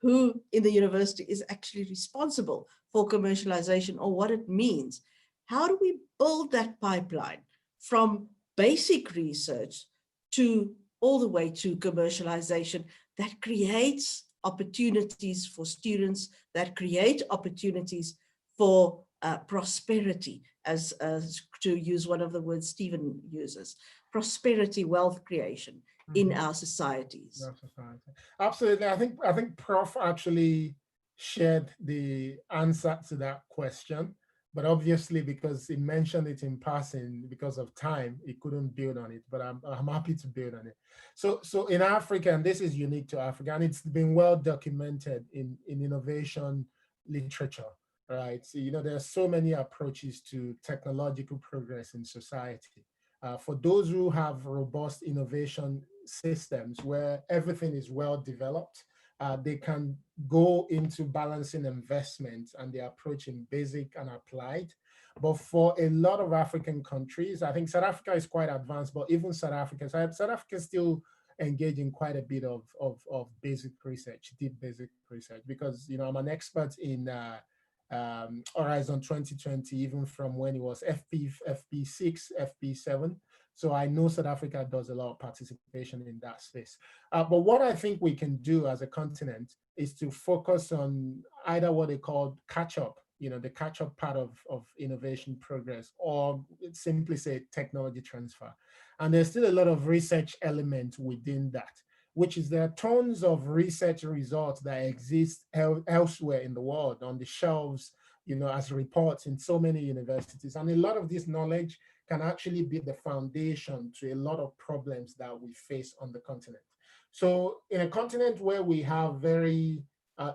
who in the university is actually responsible for commercialization or what it means. How do we build that pipeline from basic research to all the way to commercialization that creates opportunities for students, that create opportunities for prosperity, as to use one of the words Stephen uses, prosperity, wealth creation in our societies? Absolutely. I think Prof actually shared the answer to that question, but obviously because he mentioned it in passing, because of time, he couldn't build on it, but I'm happy to build on it. So in Africa, and this is unique to Africa, and it's been well documented in innovation literature, right? So, you know, there are so many approaches to technological progress in society. For those who have robust innovation systems where everything is well developed, they can go into balancing investment and the approach in basic and applied. But for a lot of African countries, I think South Africa is quite advanced, but even South Africa still engage in quite a bit of basic research, deep basic research, because, you know, I'm an expert in Horizon 2020, even from when it was FP6, FP7. So I know South Africa does a lot of participation in that space. But what I think we can do as a continent is to focus on either what they call catch-up, you know, the catch-up part of innovation progress, or simply say technology transfer. And there's still a lot of research element within that, which is there are tons of research results that exist elsewhere in the world on the shelves, you know, as reports in so many universities. And a lot of this knowledge can actually be the foundation to a lot of problems that we face on the continent. So in a continent where we have very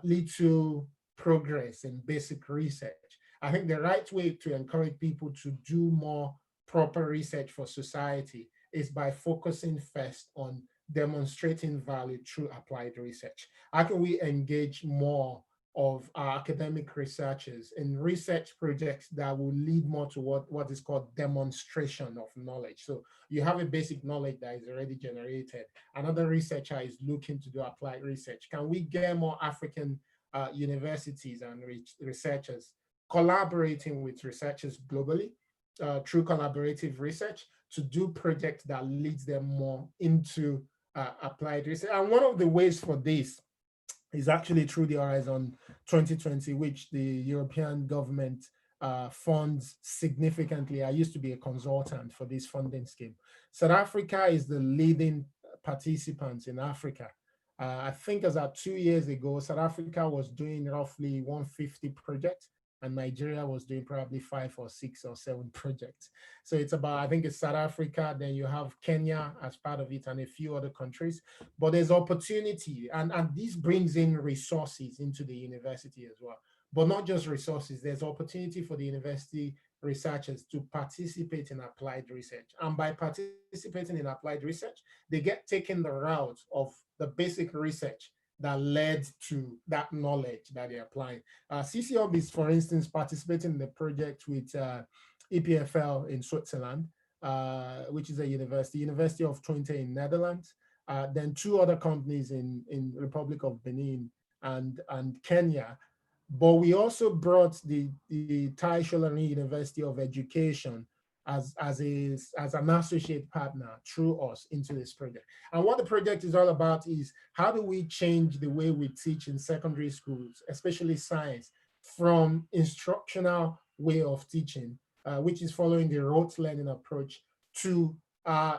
little progress in basic research, I think the right way to encourage people to do more proper research for society is by focusing first on demonstrating value through applied research. How can we engage more of our academic researchers in research projects that will lead more to what is called demonstration of knowledge? So you have a basic knowledge that is already generated. Another researcher is looking to do applied research. Can we get more African universities and researchers collaborating with researchers globally through collaborative research to do projects that leads them more into applied research? And one of the ways for this is actually through the Horizon 2020, which the European government funds significantly. I used to be a consultant for this funding scheme. South Africa is the leading participant in Africa. I think as of 2 years ago, South Africa was doing roughly 150 projects, and Nigeria was doing probably 5 or 6 or 7 projects. So it's about, I think it's South Africa, then you have Kenya as part of it and a few other countries. But there's opportunity, and this brings in resources into the university as well. But not just resources, there's opportunity for the university researchers to participate in applied research. And by participating in applied research, they get taken the route of the basic research that led to that knowledge that they're applying. CCOB is, for instance, participating in the project with EPFL in Switzerland. which is a University of Twente in Netherlands, then 2 other companies in Republic of Benin and Kenya. But we also brought the Tai Solarin University of Education as an associate partner through us into this project. And what the project is all about is how do we change the way we teach in secondary schools, especially science, from instructional way of teaching, which is following the rote learning approach, to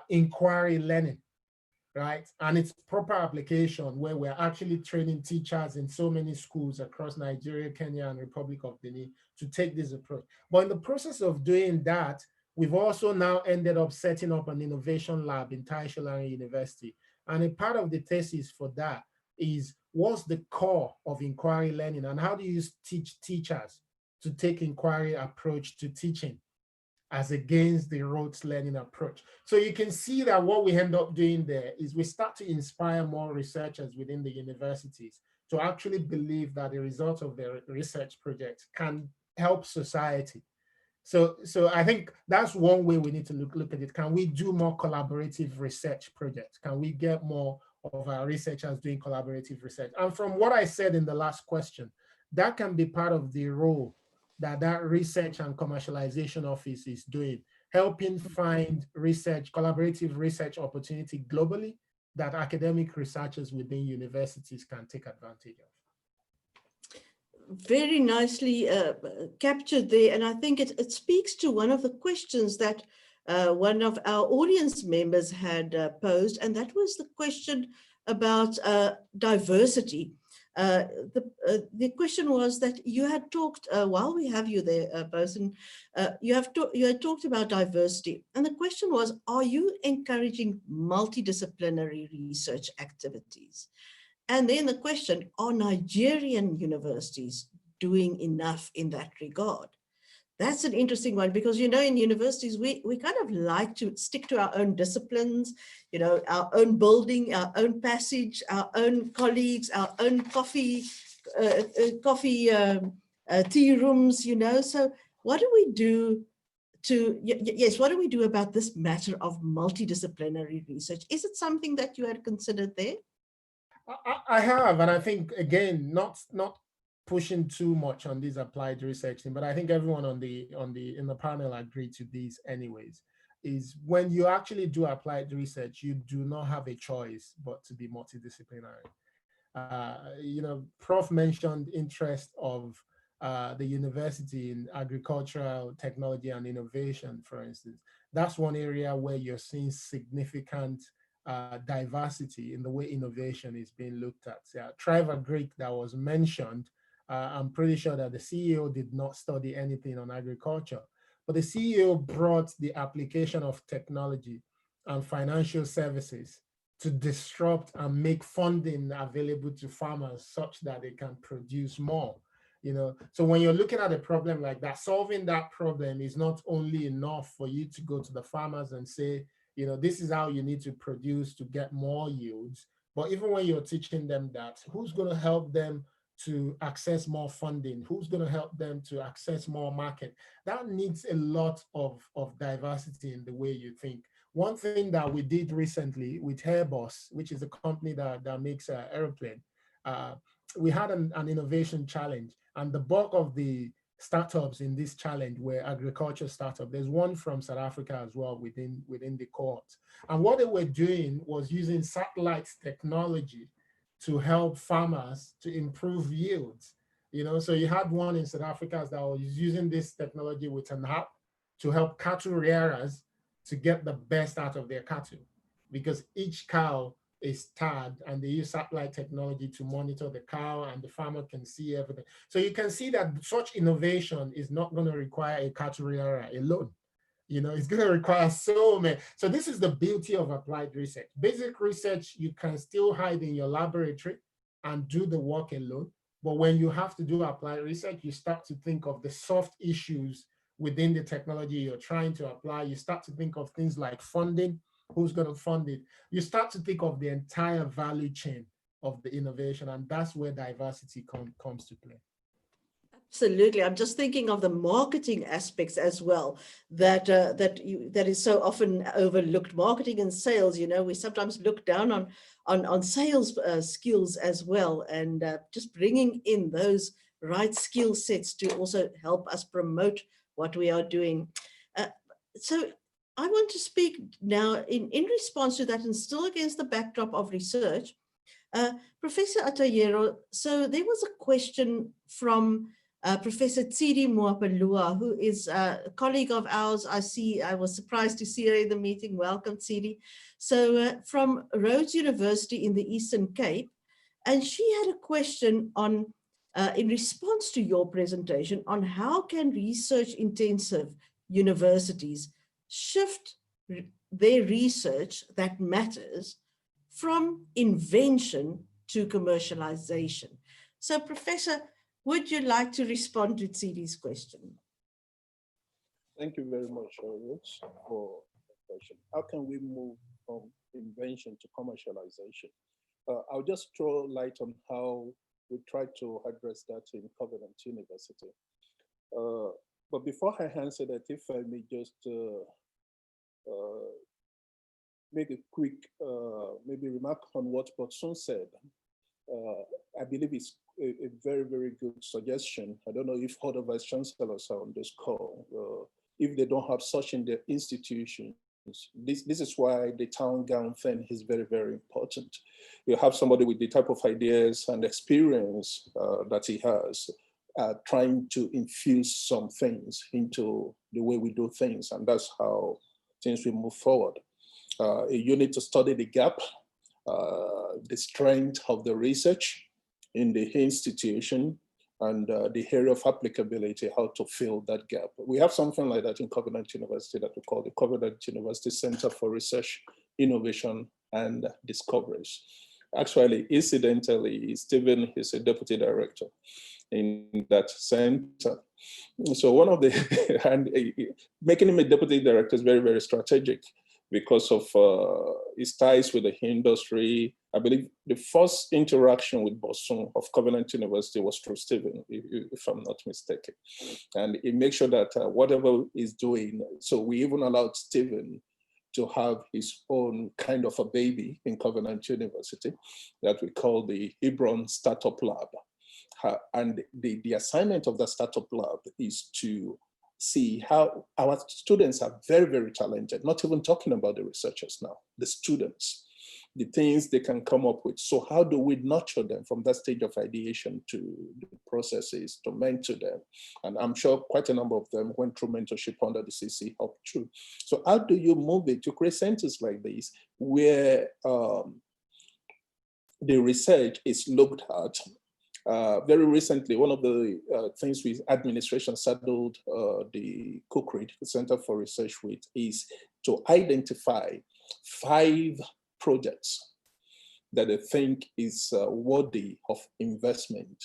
inquiry learning, right? And its proper application, where we're actually training teachers in so many schools across Nigeria, Kenya, and Republic of Benin to take this approach. But in the process of doing that, we've also now ended up setting up an innovation lab in Tai Solarin University. And a part of the thesis for that is, what's the core of inquiry learning, and how do you teach teachers to take inquiry approach to teaching as against the rote learning approach? So you can see that what we end up doing there is we start to inspire more researchers within the universities to actually believe that the results of their research projects can help society. So I think that's one way we need to look at it. Can we do more collaborative research projects? Can we get more of our researchers doing collaborative research? And from what I said in the last question, that can be part of the role that research and commercialization office is doing, helping find research, collaborative research opportunity globally that academic researchers within universities can take advantage of. Very nicely captured there. And I think it speaks to one of the questions that one of our audience members had posed, and that was the question about diversity. The question was that you had talked, while we have you there, Bosun, you had talked about diversity. And the question was, are you encouraging multidisciplinary research activities? And then the question, are Nigerian universities doing enough in that regard? That's an interesting one, because, you know, in universities, we kind of like to stick to our own disciplines, you know, our own building, our own passage, our own colleagues, our own coffee tea rooms, you know. So what do we do what do we do about this matter of multidisciplinary research? Is it something that you had considered there? I have, and I think, again, not pushing too much on this applied research thing, but I think everyone in the panel agreed to these anyways, is when you actually do applied research, you do not have a choice but to be multidisciplinary. You know, Prof mentioned interest of the university in agricultural technology and innovation, for instance. That's one area where you're seeing significant diversity in the way innovation is being looked at. Trevor Greek that was mentioned, I'm pretty sure that the CEO did not study anything on agriculture, but the CEO brought the application of technology and financial services to disrupt and make funding available to farmers such that they can produce more. You know, so when you're looking at a problem like that, solving that problem is not only enough for you to go to the farmers and say, you know, this is how you need to produce to get more yields. But even when you're teaching them that, who's going to help them to access more funding? Who's going to help them to access more market? That needs a lot of diversity in the way you think. One thing that we did recently with Airbus, which is a company that makes an airplane, we had an innovation challenge, and the bulk of the startups in this challenge were agriculture startups. There's one from South Africa as well within the cohort. And what they were doing was using satellite technology to help farmers to improve yields. You know, so you had one in South Africa that was using this technology with an app to help cattle rearers to get the best out of their cattle, because each cow is tagged and they use satellite technology to monitor the cow, and the farmer can see everything. So you can see that such innovation is not going to require a cattle rearer alone. You know, it's going to require so many. So this is the beauty of applied research. Basic research, you can still hide in your laboratory and do the work alone. But when you have to do applied research, you start to think of the soft issues within the technology you're trying to apply. You start to think of things like funding, who's going to fund it. You start to think of the entire value chain of the innovation, and that's where diversity comes to play. Absolutely. I'm just thinking of the marketing aspects as well, that that is so often overlooked. Marketing and sales, you know, we sometimes look down on sales skills as well, and just bringing in those right skill sets to also help us promote what we are doing. So I want to speak now in response to that, and still against the backdrop of research. Professor Atayero, so there was a question from Professor Tsiri Moapalua, who is a colleague of ours. I was surprised to see her in the meeting. Welcome, Tsiri. So from Rhodes University in the Eastern Cape, and she had a question on, in response to your presentation, on how can research-intensive universities shift their research that matters from invention to commercialization. So Professor, would you like to respond to Tsiri's question? Thank you very much, Rhodes, for the question. How can we move from invention to commercialization? I'll just throw light on how we try to address that in Covenant University. But before I answer that, if I may just make a quick maybe remark on what Botsun said. I believe it's a very, very good suggestion. I don't know if other vice chancellors are on this call. If they don't have such in their institutions, this is why the town gown thing is very, very important. You have somebody with the type of ideas and experience that he has, trying to infuse some things into the way we do things, and that's how things will move forward. You need to study the gap, the strength of the research in the institution, and the area of applicability, how to fill that gap. We have something like that in Covenant University that we call the Covenant University Center for Research, Innovation, and Discoveries. Actually, incidentally, Stephen is a deputy director in that center. So one of the, and making him a deputy director is very, very strategic, because of his ties with the industry. I believe the first interaction with Botsun of Covenant University was through Stephen, if I'm not mistaken. And it makes sure that whatever he's doing, so we even allowed Stephen to have his own kind of a baby in Covenant University that we call the Hebron Startup Lab. And the assignment of the Startup Lab is to see how our students are very, very talented, not even talking about the researchers now, the students, the things they can come up with. So how do we nurture them from that stage of ideation to the processes, to mentor them? And I'm sure quite a number of them went through mentorship under the CC Hub too. So how do you move it to create centers like this where the research is looked at? Very recently, one of the things with administration saddled the COCRID, the Center for Research, with is to identify 5 projects that they think is worthy of investment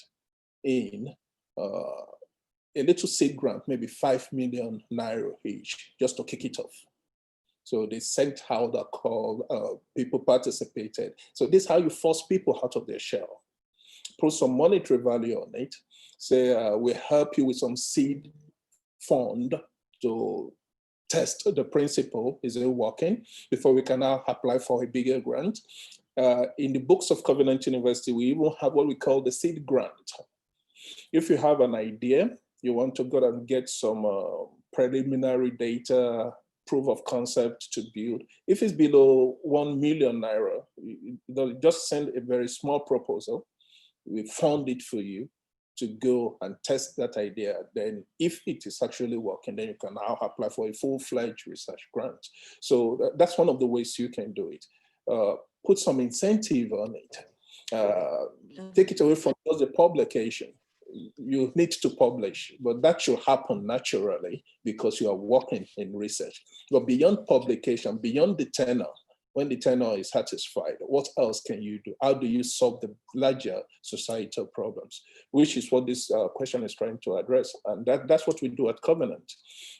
in a little seed grant, maybe 5 million naira each, just to kick it off. So they sent out a call, people participated. So this is how you force people out of their shell. Put some monetary value on it. Say, we help you with some seed fund to test the principle, is it working, before we can now apply for a bigger grant. In the books of Covenant University, we even have what we call the seed grant. If you have an idea, you want to go and get some preliminary data, proof of concept to build. If it's below 1 million naira, just send a very small proposal. We fund it for you to go and test that idea. Then if it is actually working, then you can now apply for a full-fledged research grant. So that's one of the ways you can do it. Put some incentive on it. Take it away from just the publication. You need to publish, but that should happen naturally because you are working in research. But beyond publication, beyond the tenure, when the tenure is satisfied, what else can you do? How do you solve the larger societal problems? Which is what this question is trying to address. And that's what we do at Covenant.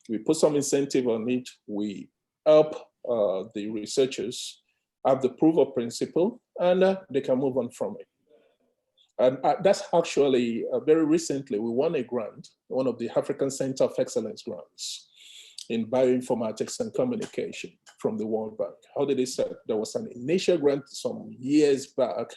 We put some incentive on it. We help the researchers have the proof of principle, and they can move on from it. And that's actually very recently, we won a grant, one of the African Center of Excellence grants in bioinformatics and communication from the World Bank. How did it start? There was an initial grant some years back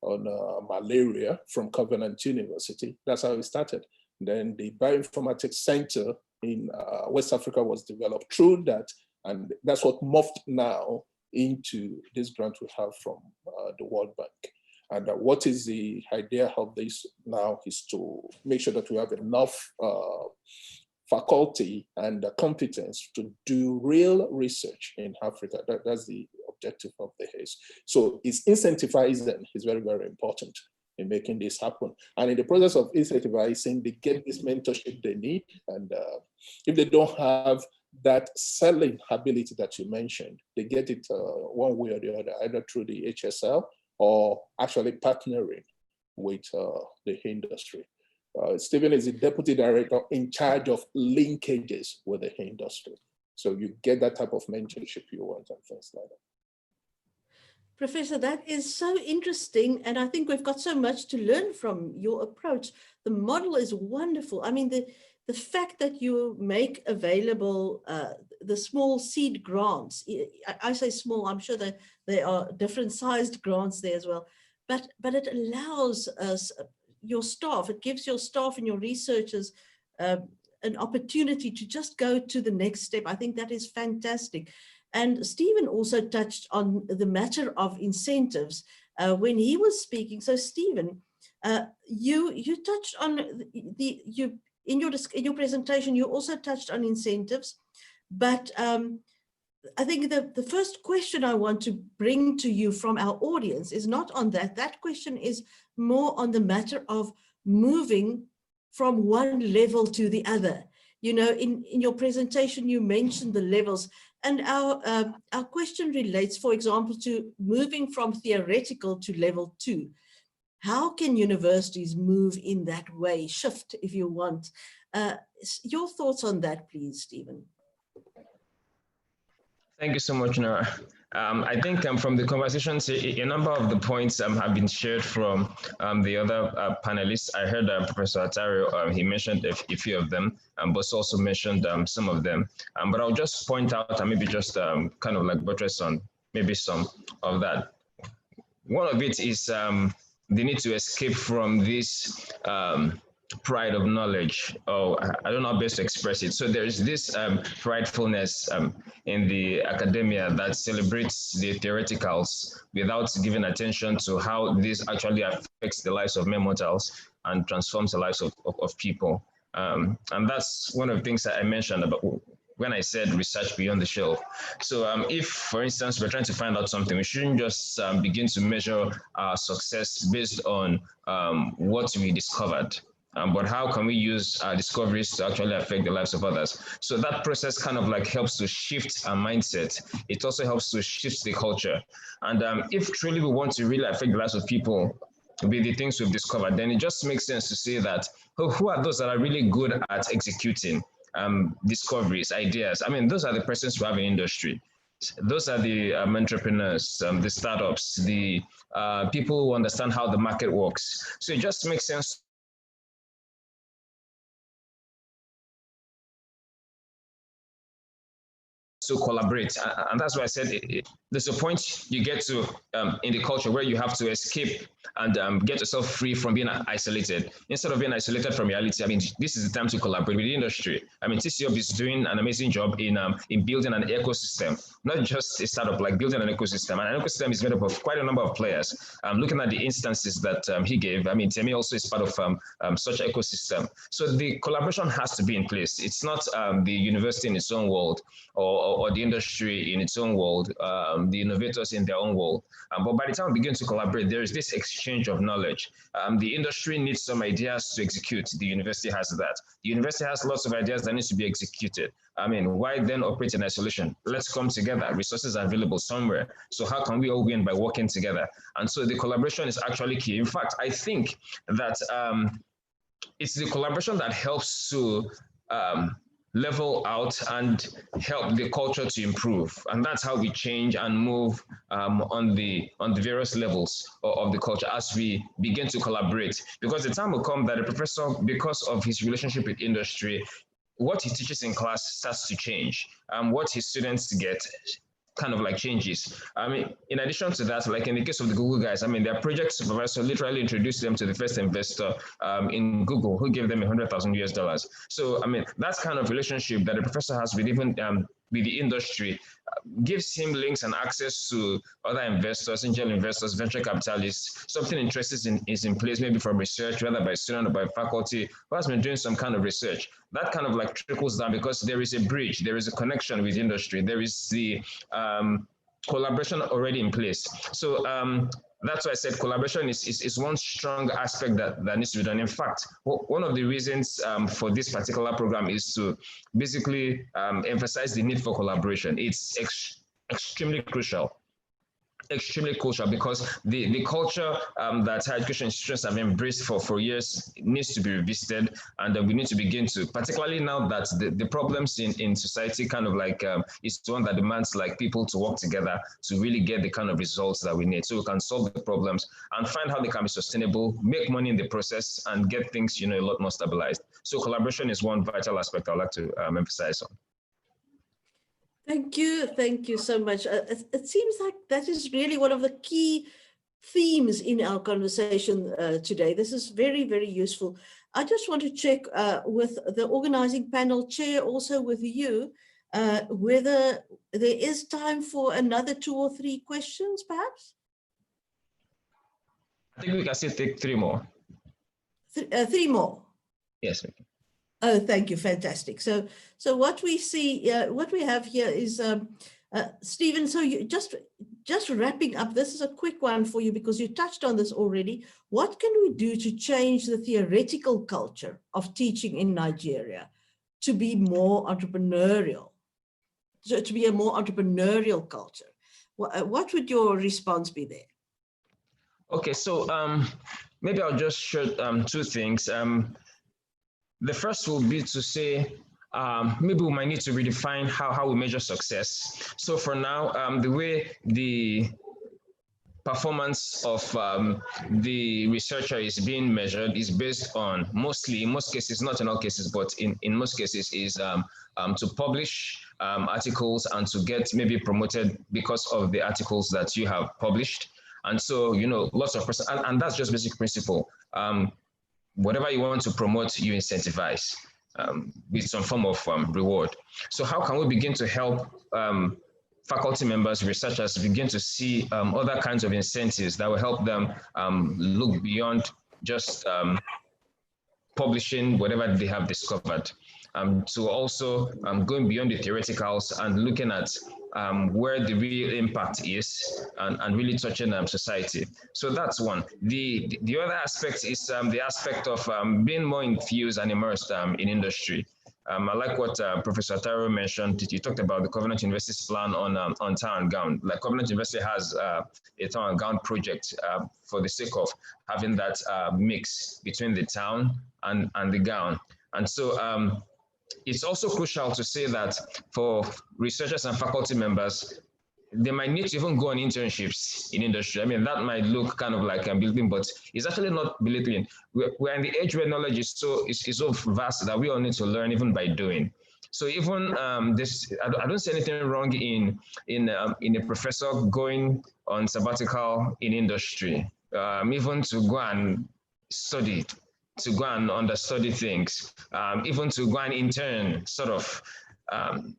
on malaria from Covenant University. That's how it started. Then the Bioinformatics Center in West Africa was developed through that. And that's what morphed now into this grant we have from the World Bank. And what is the idea of this now is to make sure that we have enough faculty and competence to do real research in Africa. That's the objective of the HACE. So it's incentivizing is very, very important in making this happen. And in the process of incentivizing, they get this mentorship they need. And if they don't have that selling ability that you mentioned, they get it one way or the other, either through the HSL or actually partnering with the industry. Stephen is the deputy director in charge of linkages with the industry. So you get that type of mentorship you want and things like that. Professor, that is so interesting. And I think we've got so much to learn from your approach. The model is wonderful. I mean, the fact that you make available the small seed grants, I say small, I'm sure that there are different sized grants there as well, but it allows us, your staff, it gives your staff and your researchers an opportunity to just go to the next step. I think that is fantastic. And Stephen also touched on the matter of incentives when he was speaking. So Stephen, you touched on in your presentation, you also touched on incentives, but I think the first question I want to bring to you from our audience is not on that. That question is more on the matter of moving from one level to the other. You know, in your presentation, you mentioned the levels, and our question relates, for example, to moving from theoretical to level 2. How can universities move in that way, shift if you want? Your thoughts on that, please, Stephen. Thank you so much, Nora. I think from the conversations, a number of the points have been shared from the other panelists. I heard Professor Atario, he mentioned a few of them, but also mentioned some of them. But I'll just point out and maybe just kind of like buttress on maybe some of that. One of it is the need to escape from this pride of knowledge. Oh, I don't know how best to express it. So there's this pridefulness in the academia that celebrates the theoreticals without giving attention to how this actually affects the lives of mere mortals and transforms the lives of people. And that's one of the things that I mentioned about when I said research beyond the shelf. So if, for instance, we're trying to find out something, we shouldn't just begin to measure our success based on what we discovered. But how can we use our discoveries to actually affect the lives of others? So that process kind of like helps to shift our mindset. It also helps to shift the culture. And if truly we want to really affect the lives of people with the things we've discovered, then it just makes sense to say that who are those that are really good at executing discoveries, ideas? I mean, those are the persons who have an industry. Those are the entrepreneurs, the startups, the people who understand how the market works. So it just makes sense to collaborate. And that's why I said there's a point you get to in the culture where you have to escape and get yourself free from being isolated. Instead of being isolated from reality, I mean, this is the time to collaborate with the industry. I mean, TCOB is doing an amazing job in building an ecosystem, not just a startup, like building an ecosystem. And an ecosystem is made up of quite a number of players. Looking at the instances that he gave, I mean, Temi also is part of such an ecosystem. So the collaboration has to be in place. It's not the university in its own world or the industry in its own world, the innovators in their own world. But by the time we begin to collaborate, there is this exchange of knowledge. The industry needs some ideas to execute. The university has that. The university has lots of ideas that need to be executed. I mean, why then operate in isolation? Let's come together. Resources are available somewhere. So how can we all win by working together? And so the collaboration is actually key. In fact, I think that it's the collaboration that helps to level out and help the culture to improve. And that's how we change and move on the various levels of the culture as we begin to collaborate. Because the time will come that the professor, because of his relationship with industry, what he teaches in class starts to change. What his students get kind of like changes. I mean, in addition to that, like in the case of the Google guys, I mean, their project supervisor literally introduced them to the first investor in Google, who gave them $100,000. So, I mean, that's kind of relationship that the professor has with even with the industry gives him links and access to other investors, angel investors, venture capitalists. Something interesting is in place, maybe from research, whether by student or by faculty who has been doing some kind of research. That kind of like trickles down because there is a bridge, there is a connection with industry, there is the collaboration already in place. So that's why I said collaboration is one strong aspect that needs to be done. In fact, one of the reasons for this particular program is to basically emphasize the need for collaboration. It's extremely crucial. Extremely crucial because the culture that higher education institutions have embraced for years needs to be revisited, and we need to begin to, particularly now that the problems in society kind of like is one that demands like people to work together to really get the kind of results that we need, so we can solve the problems and find how they can be sustainable, make money in the process, and get things, you know, a lot more stabilized. So collaboration is one vital aspect I'd like to emphasize on. Thank you so much. It seems like that is really one of the key themes in our conversation today. This is very, very useful. I just want to check with the organizing panel chair, also with you, whether there is time for another 2 or 3 questions, perhaps? I think we can still take 3 more. 3 more? Yes, we can. Oh, thank you. Fantastic. So what we see, what we have here is, Stephen, so you just wrapping up, this is a quick one for you because you touched on this already. What can we do to change the theoretical culture of teaching in Nigeria to be more entrepreneurial, to be a more entrepreneurial culture? What would your response be there? Okay, so maybe I'll just share 2 things. The first will be to say, maybe we might need to redefine how we measure success. So for now, the way the performance of the researcher is being measured is based on mostly, in most cases, not in all cases, but in most cases is to publish articles and to get maybe promoted because of the articles that you have published. And so, you know, lots of person, and that's just basic principle. Whatever you want to promote, you incentivize with some form of reward. So how can we begin to help faculty members, researchers begin to see other kinds of incentives that will help them look beyond just publishing whatever they have discovered, to also going beyond the theoreticals and looking at where the real impact is and really touching society. So that's one. The other aspect is the aspect of being more infused and immersed in industry. I like what Professor Taro mentioned. You talked about the Covenant University's plan on town and gown. Like Covenant University has a town and gown project for the sake of having that mix between the town and the gown. And so it's also crucial to say that for researchers and faculty members, they might need to even go on internships in industry. I mean, that might look kind of like belittling, but it's actually not belittling. We're in the age where knowledge is so vast that we all need to learn even by doing. So even this, I don't see anything wrong in a professor going on sabbatical in industry, even to go and study, to go and understudy things, even to go and intern sort of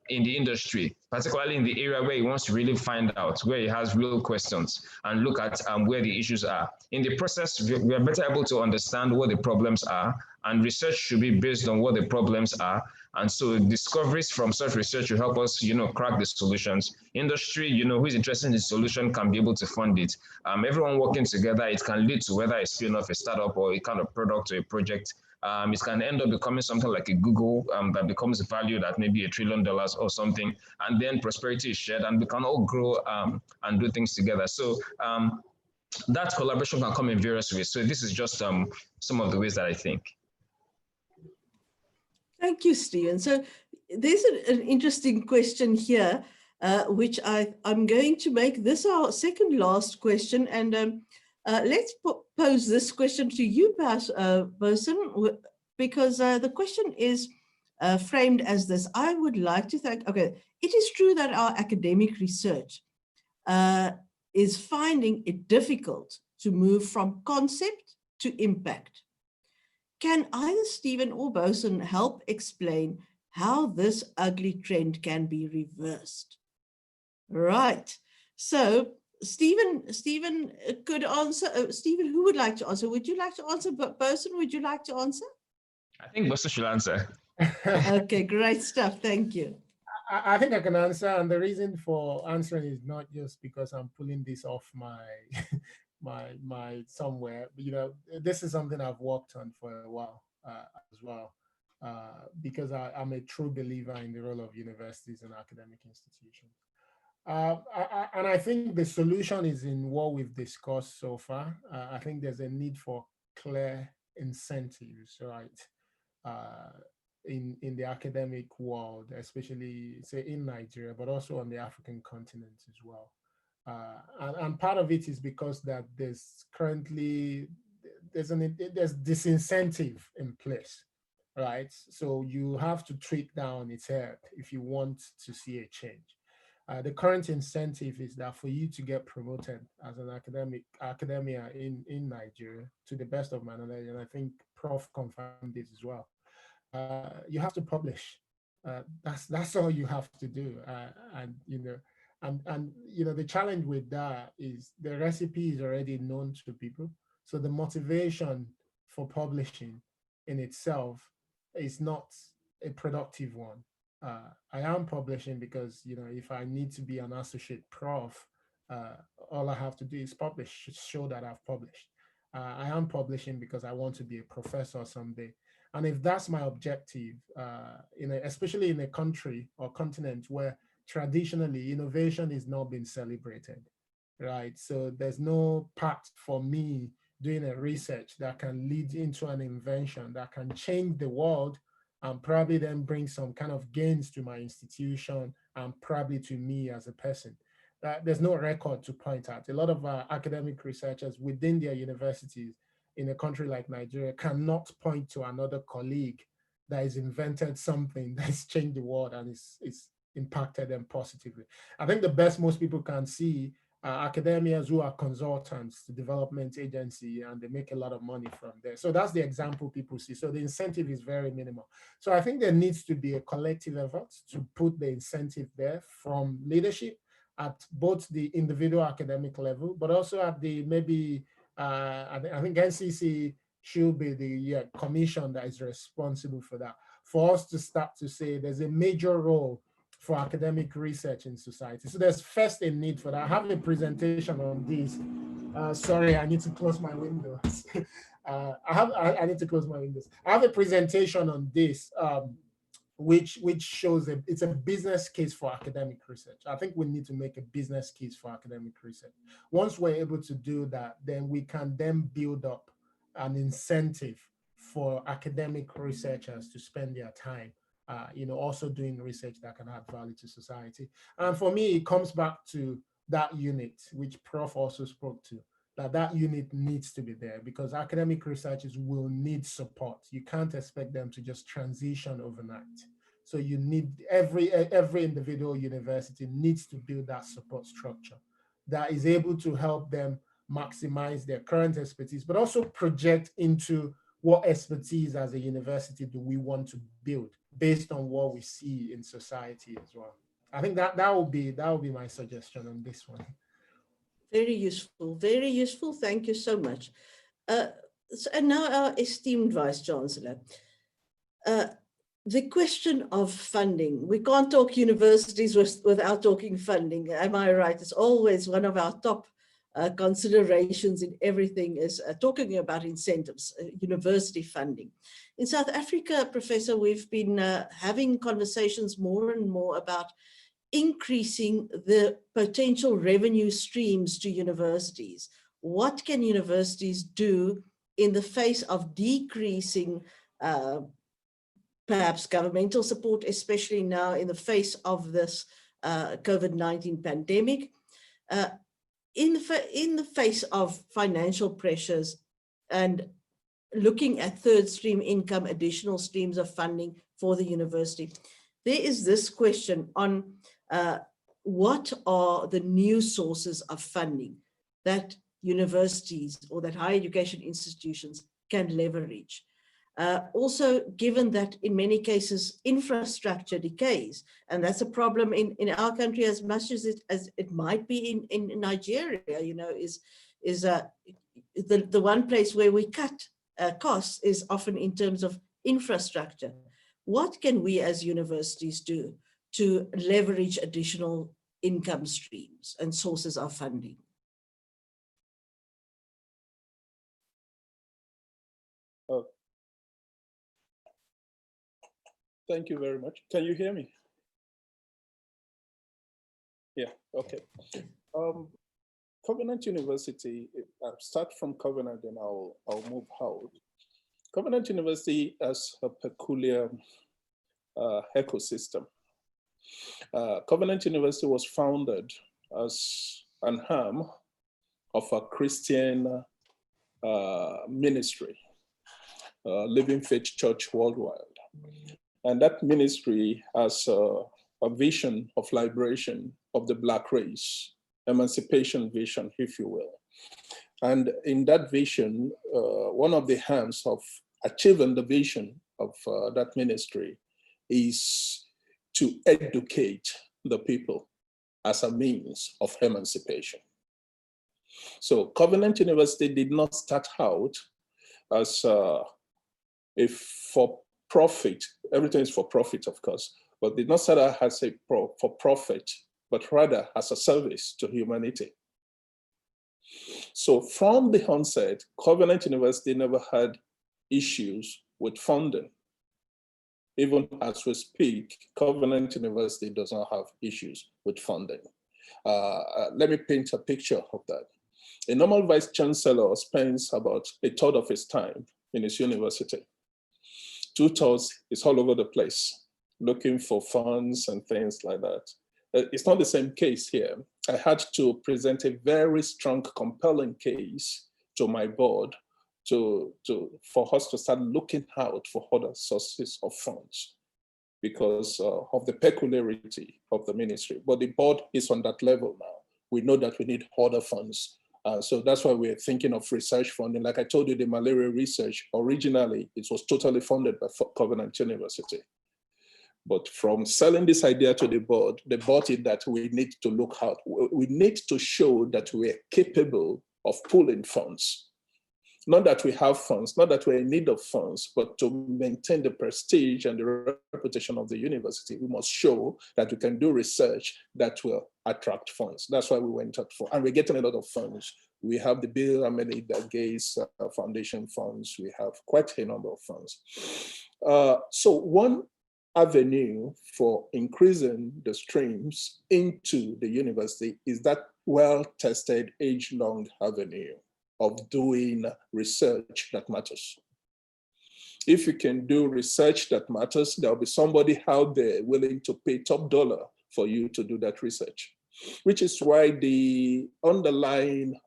in the industry, particularly in the area where he wants to really find out, where he has real questions and look at where the issues are. In the process, we are better able to understand what the problems are, and research should be based on what the problems are. And so discoveries from such research will help us, you know, crack the solutions. Industry, you know, who is interested in the solution can be able to fund it. Everyone working together, it can lead to whether a spin-off, a startup, or a kind of product or a project. It can end up becoming something like a Google that becomes valued at maybe $1 trillion or something, and then prosperity is shared and we can all grow and do things together. So that collaboration can come in various ways. So this is just some of the ways that I think. Thank you, Stephen. So there's an interesting question here, which I'm going to make this our second last question. And let's pose this question to you, Bosun, because the question is framed as this. I would like to thank, okay, it is true that our academic research is finding it difficult to move from concept to impact. Can either Stephen or Bosun help explain how this ugly trend can be reversed? Right. So Stephen could answer. Stephen, who would like to answer? Would you like to answer? Bosun, would you like to answer? I think Bosun should answer. Okay, great stuff. Thank you. I think I can answer, and the reason for answering is not just because I'm pulling this off my my somewhere. You know, this is something I've worked on for a while as well, because I'm a true believer in the role of universities and academic institutions. And I think the solution is in what we've discussed so far. I think there's a need for clear incentives, right? In the academic world, especially say in Nigeria, but also on the African continent as well. And part of it is because that there's currently, there's disincentive in place, right? So you have to tweak down its head if you want to see a change. The current incentive is that for you to get promoted as an academia in Nigeria, to the best of my knowledge, and I think Prof confirmed this as well, you have to publish. That's all you have to do. And you know, the challenge with that is the recipe is already known to people. So the motivation for publishing in itself is not a productive one. I am publishing because, you know, if I need to be an associate prof, all I have to do is publish, show that I've published. I am publishing because I want to be a professor someday. And if that's my objective, especially in a country or continent where traditionally innovation is not being celebrated, right? So there's no part for me doing a research that can lead into an invention that can change the world and probably then bring some kind of gains to my institution and probably to me as a person. There's no record to point at. A lot of academic researchers within their universities in a country like Nigeria cannot point to another colleague that has invented something that's changed the world and it's impacted them positively. I think the best most people can see academians who are consultants to development agency, and they make a lot of money from there. So that's the example people see. So the incentive is very minimal. So I think there needs to be a collective effort to put the incentive there from leadership at both the individual academic level, but also at the maybe, I think NCC should be the commission that is responsible for that. For us to start to say there's a major role for academic research in society. So there's first a need for that. I have a presentation on this. Sorry, I need to close my windows. I need to close my windows. I have a presentation on this, which shows it's a business case for academic research. I think we need to make a business case for academic research. Once we're able to do that, then we can then build up an incentive for academic researchers to spend their time also doing research that can add value to society. And for me, it comes back to that unit, which Prof also spoke to, that unit needs to be there because academic researchers will need support. You can't expect them to just transition overnight. So you need, every individual university needs to build that support structure that is able to help them maximize their current expertise, but also project into what expertise as a university do we want to build based on what we see in society as well. I think that will be my suggestion on this one. Very useful, very useful. Thank you so much. And now our esteemed Vice Chancellor. The question of funding. We can't talk universities without talking funding. Am I right? It's always one of our top considerations in everything is talking about incentives, university funding. In South Africa, Professor, we've been having conversations more and more about increasing the potential revenue streams to universities. What can universities do in the face of decreasing perhaps governmental support, especially now in the face of this COVID-19 pandemic. In the face of financial pressures and looking at third stream income, additional streams of funding for the university, there is this question on what are the new sources of funding that universities or that higher education institutions can leverage. Also, given that in many cases infrastructure decays, and that's a problem in our country as much as it might be in Nigeria, you know, is the one place where we cut costs is often in terms of infrastructure. What can we as universities do to leverage additional income streams and sources of funding? Thank you very much. Can you hear me? Yeah, okay. Covenant University, I'll start from Covenant and I'll move out. Covenant University has a peculiar ecosystem. Covenant University was founded as an arm of a Christian ministry, Living Faith Church Worldwide. And that ministry has a vision of liberation of the Black race, emancipation vision, if you will. And in that vision, one of the hands of achieving the vision of that ministry is to educate the people as a means of emancipation. So Covenant University did not start out as a for-profit, everything is for profit, of course, but did not start out as a for-profit, but rather as a service to humanity. So from the onset, Covenant University never had issues with funding. Even as we speak, Covenant University does not have issues with funding. Let me paint a picture of that. A normal vice chancellor spends about a third of his time in his university. 2/3 is all over the place, looking for funds and things like that. It's not the same case here. I had to present a very strong, compelling case to my board for us to start looking out for other sources of funds because of the peculiarity of the ministry. But the board is on that level now. We know that we need other funds. So that's why we're thinking of research funding. Like I told you, the malaria research, originally, it was totally funded by Covenant University. But from selling this idea to the board, they bought it that we need to look out. We need to show that we're capable of pulling funds. Not that we have funds, not that we're in need of funds, but to maintain the prestige and the reputation of the university, we must show that we can do research that will attract funds. That's why we went out for, and we're getting a lot of funds. We have the Bill and Melinda Gates Foundation funds. We have quite a number of funds. So one avenue for increasing the streams into the university is that well-tested age-long avenue of doing research that matters. If you can do research that matters, there'll be somebody out there willing to pay top dollar for you to do that research, which is why the underlying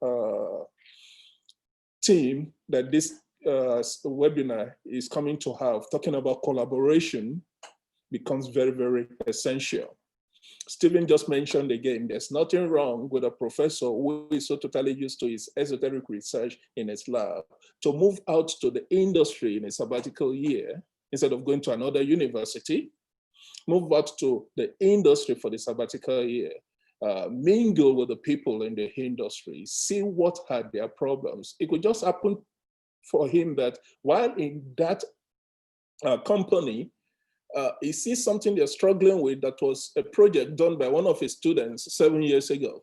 theme that this webinar is coming to have, talking about collaboration, becomes very, very essential. Stephen just mentioned again, there's nothing wrong with a professor who is so totally used to his esoteric research in his lab to move out to the industry in a sabbatical year instead of going to another university, move out to the industry for the sabbatical year, mingle with the people in the industry, see what are their problems. It could just happen for him that while in that company, he sees something they're struggling with that was a project done by one of his students 7 years ago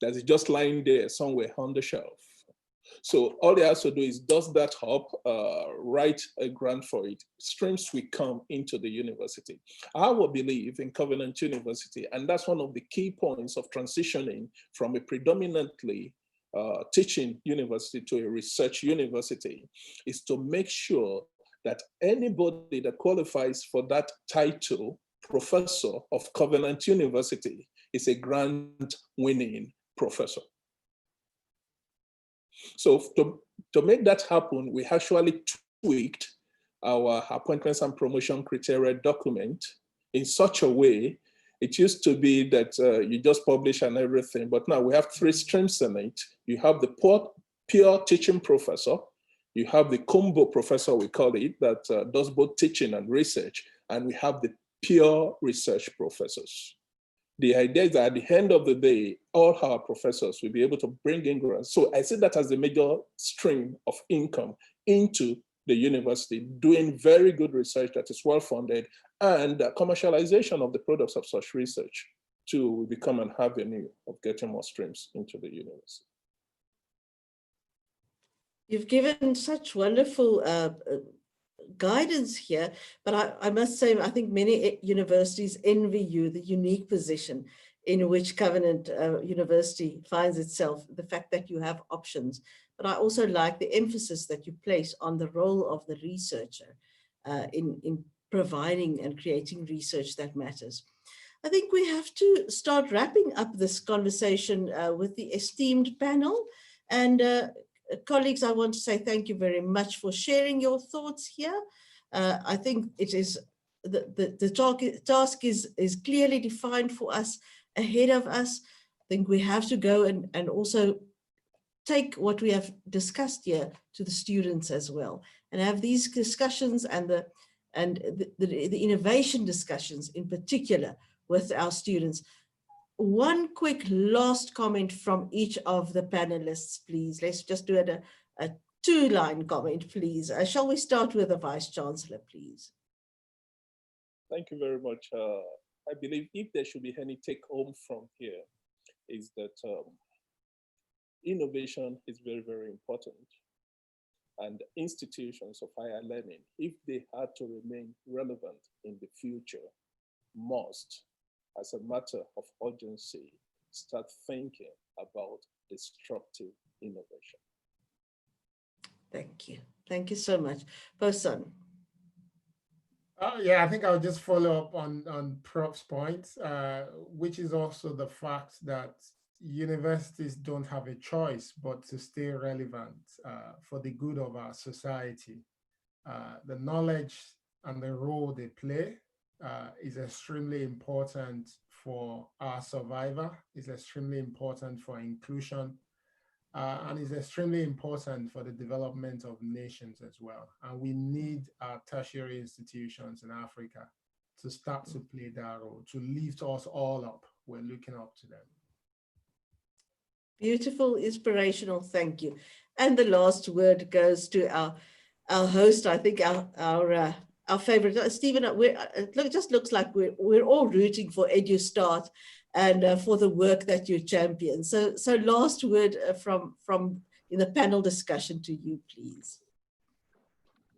that is just lying there somewhere on the shelf. So all he has to do is dust that up, write a grant for it. Streams will come into the university. I will believe in Covenant University, and that's one of the key points of transitioning from a predominantly teaching university to a research university, is to make sure that anybody that qualifies for that title, professor of Covenant University, is a grant-winning professor. So to make that happen, we actually tweaked our appointments and promotion criteria document in such a way. It used to be that you just publish and everything, but now we have 3 streams in it. You have the pure teaching professor, you have the combo professor, we call it, that does both teaching and research, and we have the pure research professors. The idea is that at the end of the day, all our professors will be able to bring in grants. So I see that as the major stream of income into the university, doing very good research that is well-funded, and commercialization of the products of such research to become an avenue of getting more streams into the university. You've given such wonderful guidance here, but I must say, I think many universities envy you the unique position in which Covenant University finds itself, the fact that you have options. But I also like the emphasis that you place on the role of the researcher in providing and creating research that matters. I think we have to start wrapping up this conversation with the esteemed panel. And colleagues, I want to say thank you very much for sharing your thoughts here. I think it is the task is clearly defined for us, ahead of us. I think we have to go and also take what we have discussed here to the students as well, and have these discussions and the innovation discussions in particular with our students. One quick last comment from each of the panelists, please. Let's just do a 2-line comment, please. Shall we start with the Vice Chancellor, please? Thank you very much. I believe if there should be any take home from here is that innovation is very, very important. And institutions of higher learning, if they are to remain relevant in the future, must, as a matter of urgency, start thinking about disruptive innovation. Thank you. Thank you so much. Bosun. Yeah, I think I'll just follow up on Prof's point, which is also the fact that universities don't have a choice but to stay relevant for the good of our society. The knowledge and the role they play is extremely important for our survival, is extremely important for inclusion, and is extremely important for the development of nations as well. And we need our tertiary institutions in Africa to start to play that role, to lift us all up. We're looking up to them. Beautiful, inspirational, thank you. And the last word goes to our host, I think our favorite, Stephen. It just looks like we're all rooting for EduStart and for the work that you champion. So last word from in the panel discussion to you, please.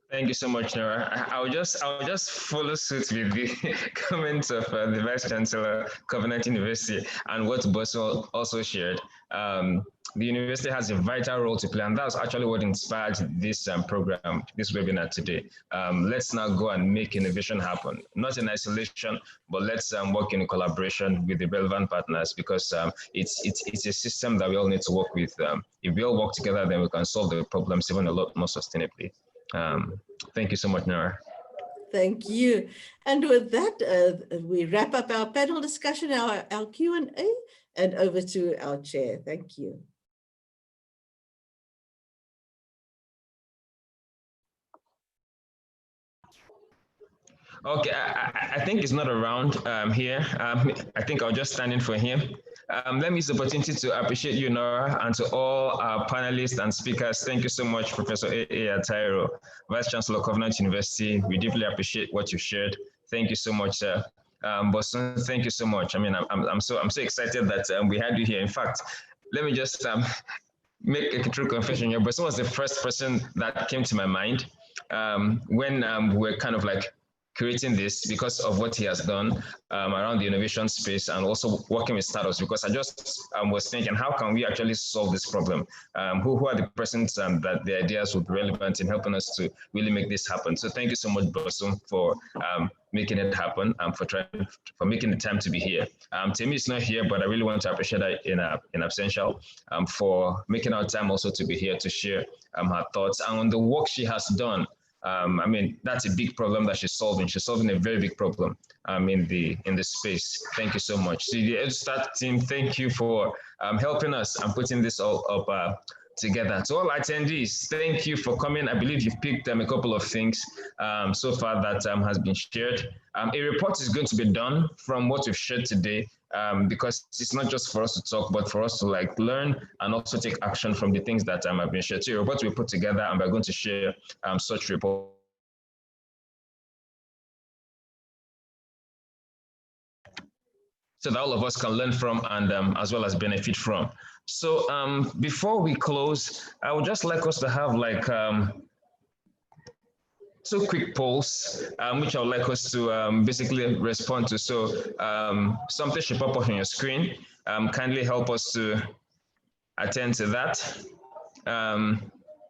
Thank you so much, Nora. I'll just follow suit with the comments of the Vice Chancellor, Covenant University, and what Bosun also shared. The university has a vital role to play, and that's actually what inspired this program, this webinar today. Let's now go and make innovation happen, not in isolation, but let's work in collaboration with the relevant partners, because it's a system that we all need to work with. If we all work together, then we can solve the problems even a lot more sustainably. Thank you so much, Nora. Thank you. And with that, we wrap up our panel discussion, our Q&A, and over to our chair. Thank you. Okay, I think he's not around here. I think I'll just stand in for him. Let me use the opportunity to appreciate you, Nora, and to all our panelists and speakers. Thank you so much, Professor A.A. Atairo, Vice Chancellor, Covenant University. We deeply appreciate what you shared. Thank you so much, sir. Bosun, thank you so much. I mean, I'm so excited that we had you here. In fact, let me just make a true confession here. Bosun was the first person that came to my mind when we're kind of like creating this because of what he has done around the innovation space and also working with startups, because I just was thinking, how can we actually solve this problem? Who are the persons that the ideas would be relevant in helping us to really make this happen? So thank you so much, Bosun, for making it happen, for making the time to be here. Temi is not here, but I really want to appreciate that in absentia for making our time also to be here to share her thoughts and on the work she has done. I mean, that's a big problem that she's solving. She's solving a very big problem in the space. Thank you so much. So the EduStart team, thank you for helping us and putting this all up together. To all attendees, thank you for coming. I believe you've picked a couple of things so far that has been shared. A report is going to be done from what we've shared today, because it's not just for us to talk, but for us to like learn and also take action from the things that have been shared. So a report we put together, and we're going to share such report. So that all of us can learn from and as well as benefit from. So before we close, I would just like us to have like 2 quick polls, which I would like us to basically respond to. So something should pop up on your screen. Kindly help us to attend to that.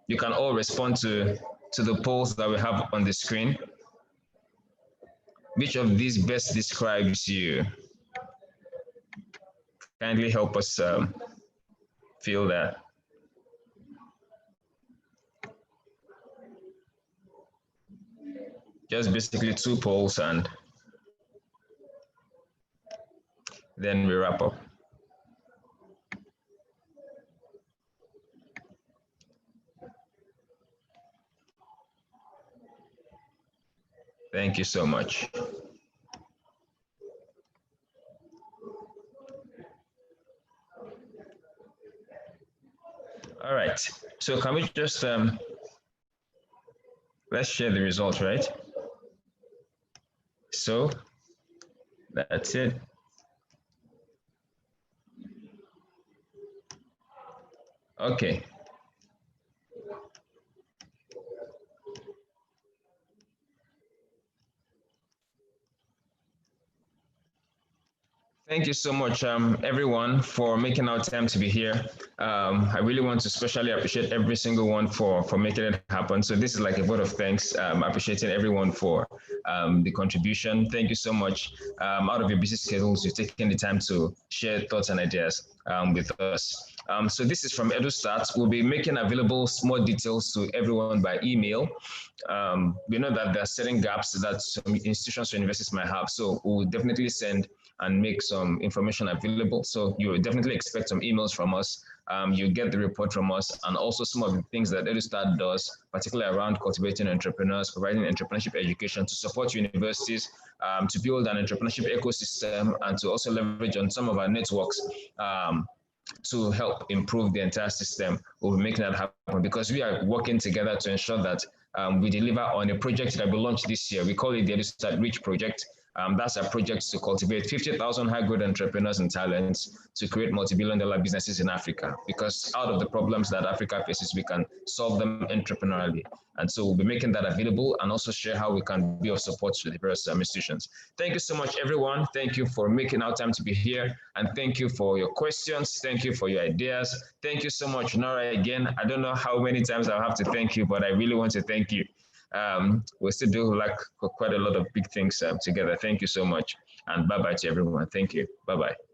You can all respond to the polls that we have on the screen. Which of these best describes you? Kindly help us feel that. Just basically 2 polls and then we wrap up. Thank you so much. All right, so can we just, let's share the results, right? So that's it. Okay. Thank you so much, everyone, for making our time to be here. I really want to especially appreciate every single one for making it happen. So this is like a vote of thanks, appreciating everyone for the contribution. Thank you so much. Out of your busy schedules, you've taken the time to share thoughts and ideas with us. So this is from EduStart. We'll be making available more details to everyone by email. We know that there are certain gaps that some institutions or universities might have. So we'll definitely send and make some information available. So you will definitely expect some emails from us. You get the report from us, and also some of the things that EduStart does, particularly around cultivating entrepreneurs, providing entrepreneurship education to support universities, to build an entrepreneurship ecosystem, and to also leverage on some of our networks to help improve the entire system. We'll be making that happen because we are working together to ensure that we deliver on a project that we launched this year. We call it the EduStart Reach Project. That's a project to cultivate 50,000 high-growth entrepreneurs and talents to create multi-billion-dollar businesses in Africa. Because out of the problems that Africa faces, we can solve them entrepreneurially. And so we'll be making that available and also share how we can be of support to the various institutions. Thank you so much, everyone. Thank you for making our time to be here. And thank you for your questions. Thank you for your ideas. Thank you so much, Nora, again. I don't know how many times I'll have to thank you, but I really want to thank you. We still do like quite a lot of big things together. Thank you so much. And bye-bye to everyone. Thank you. Bye-bye.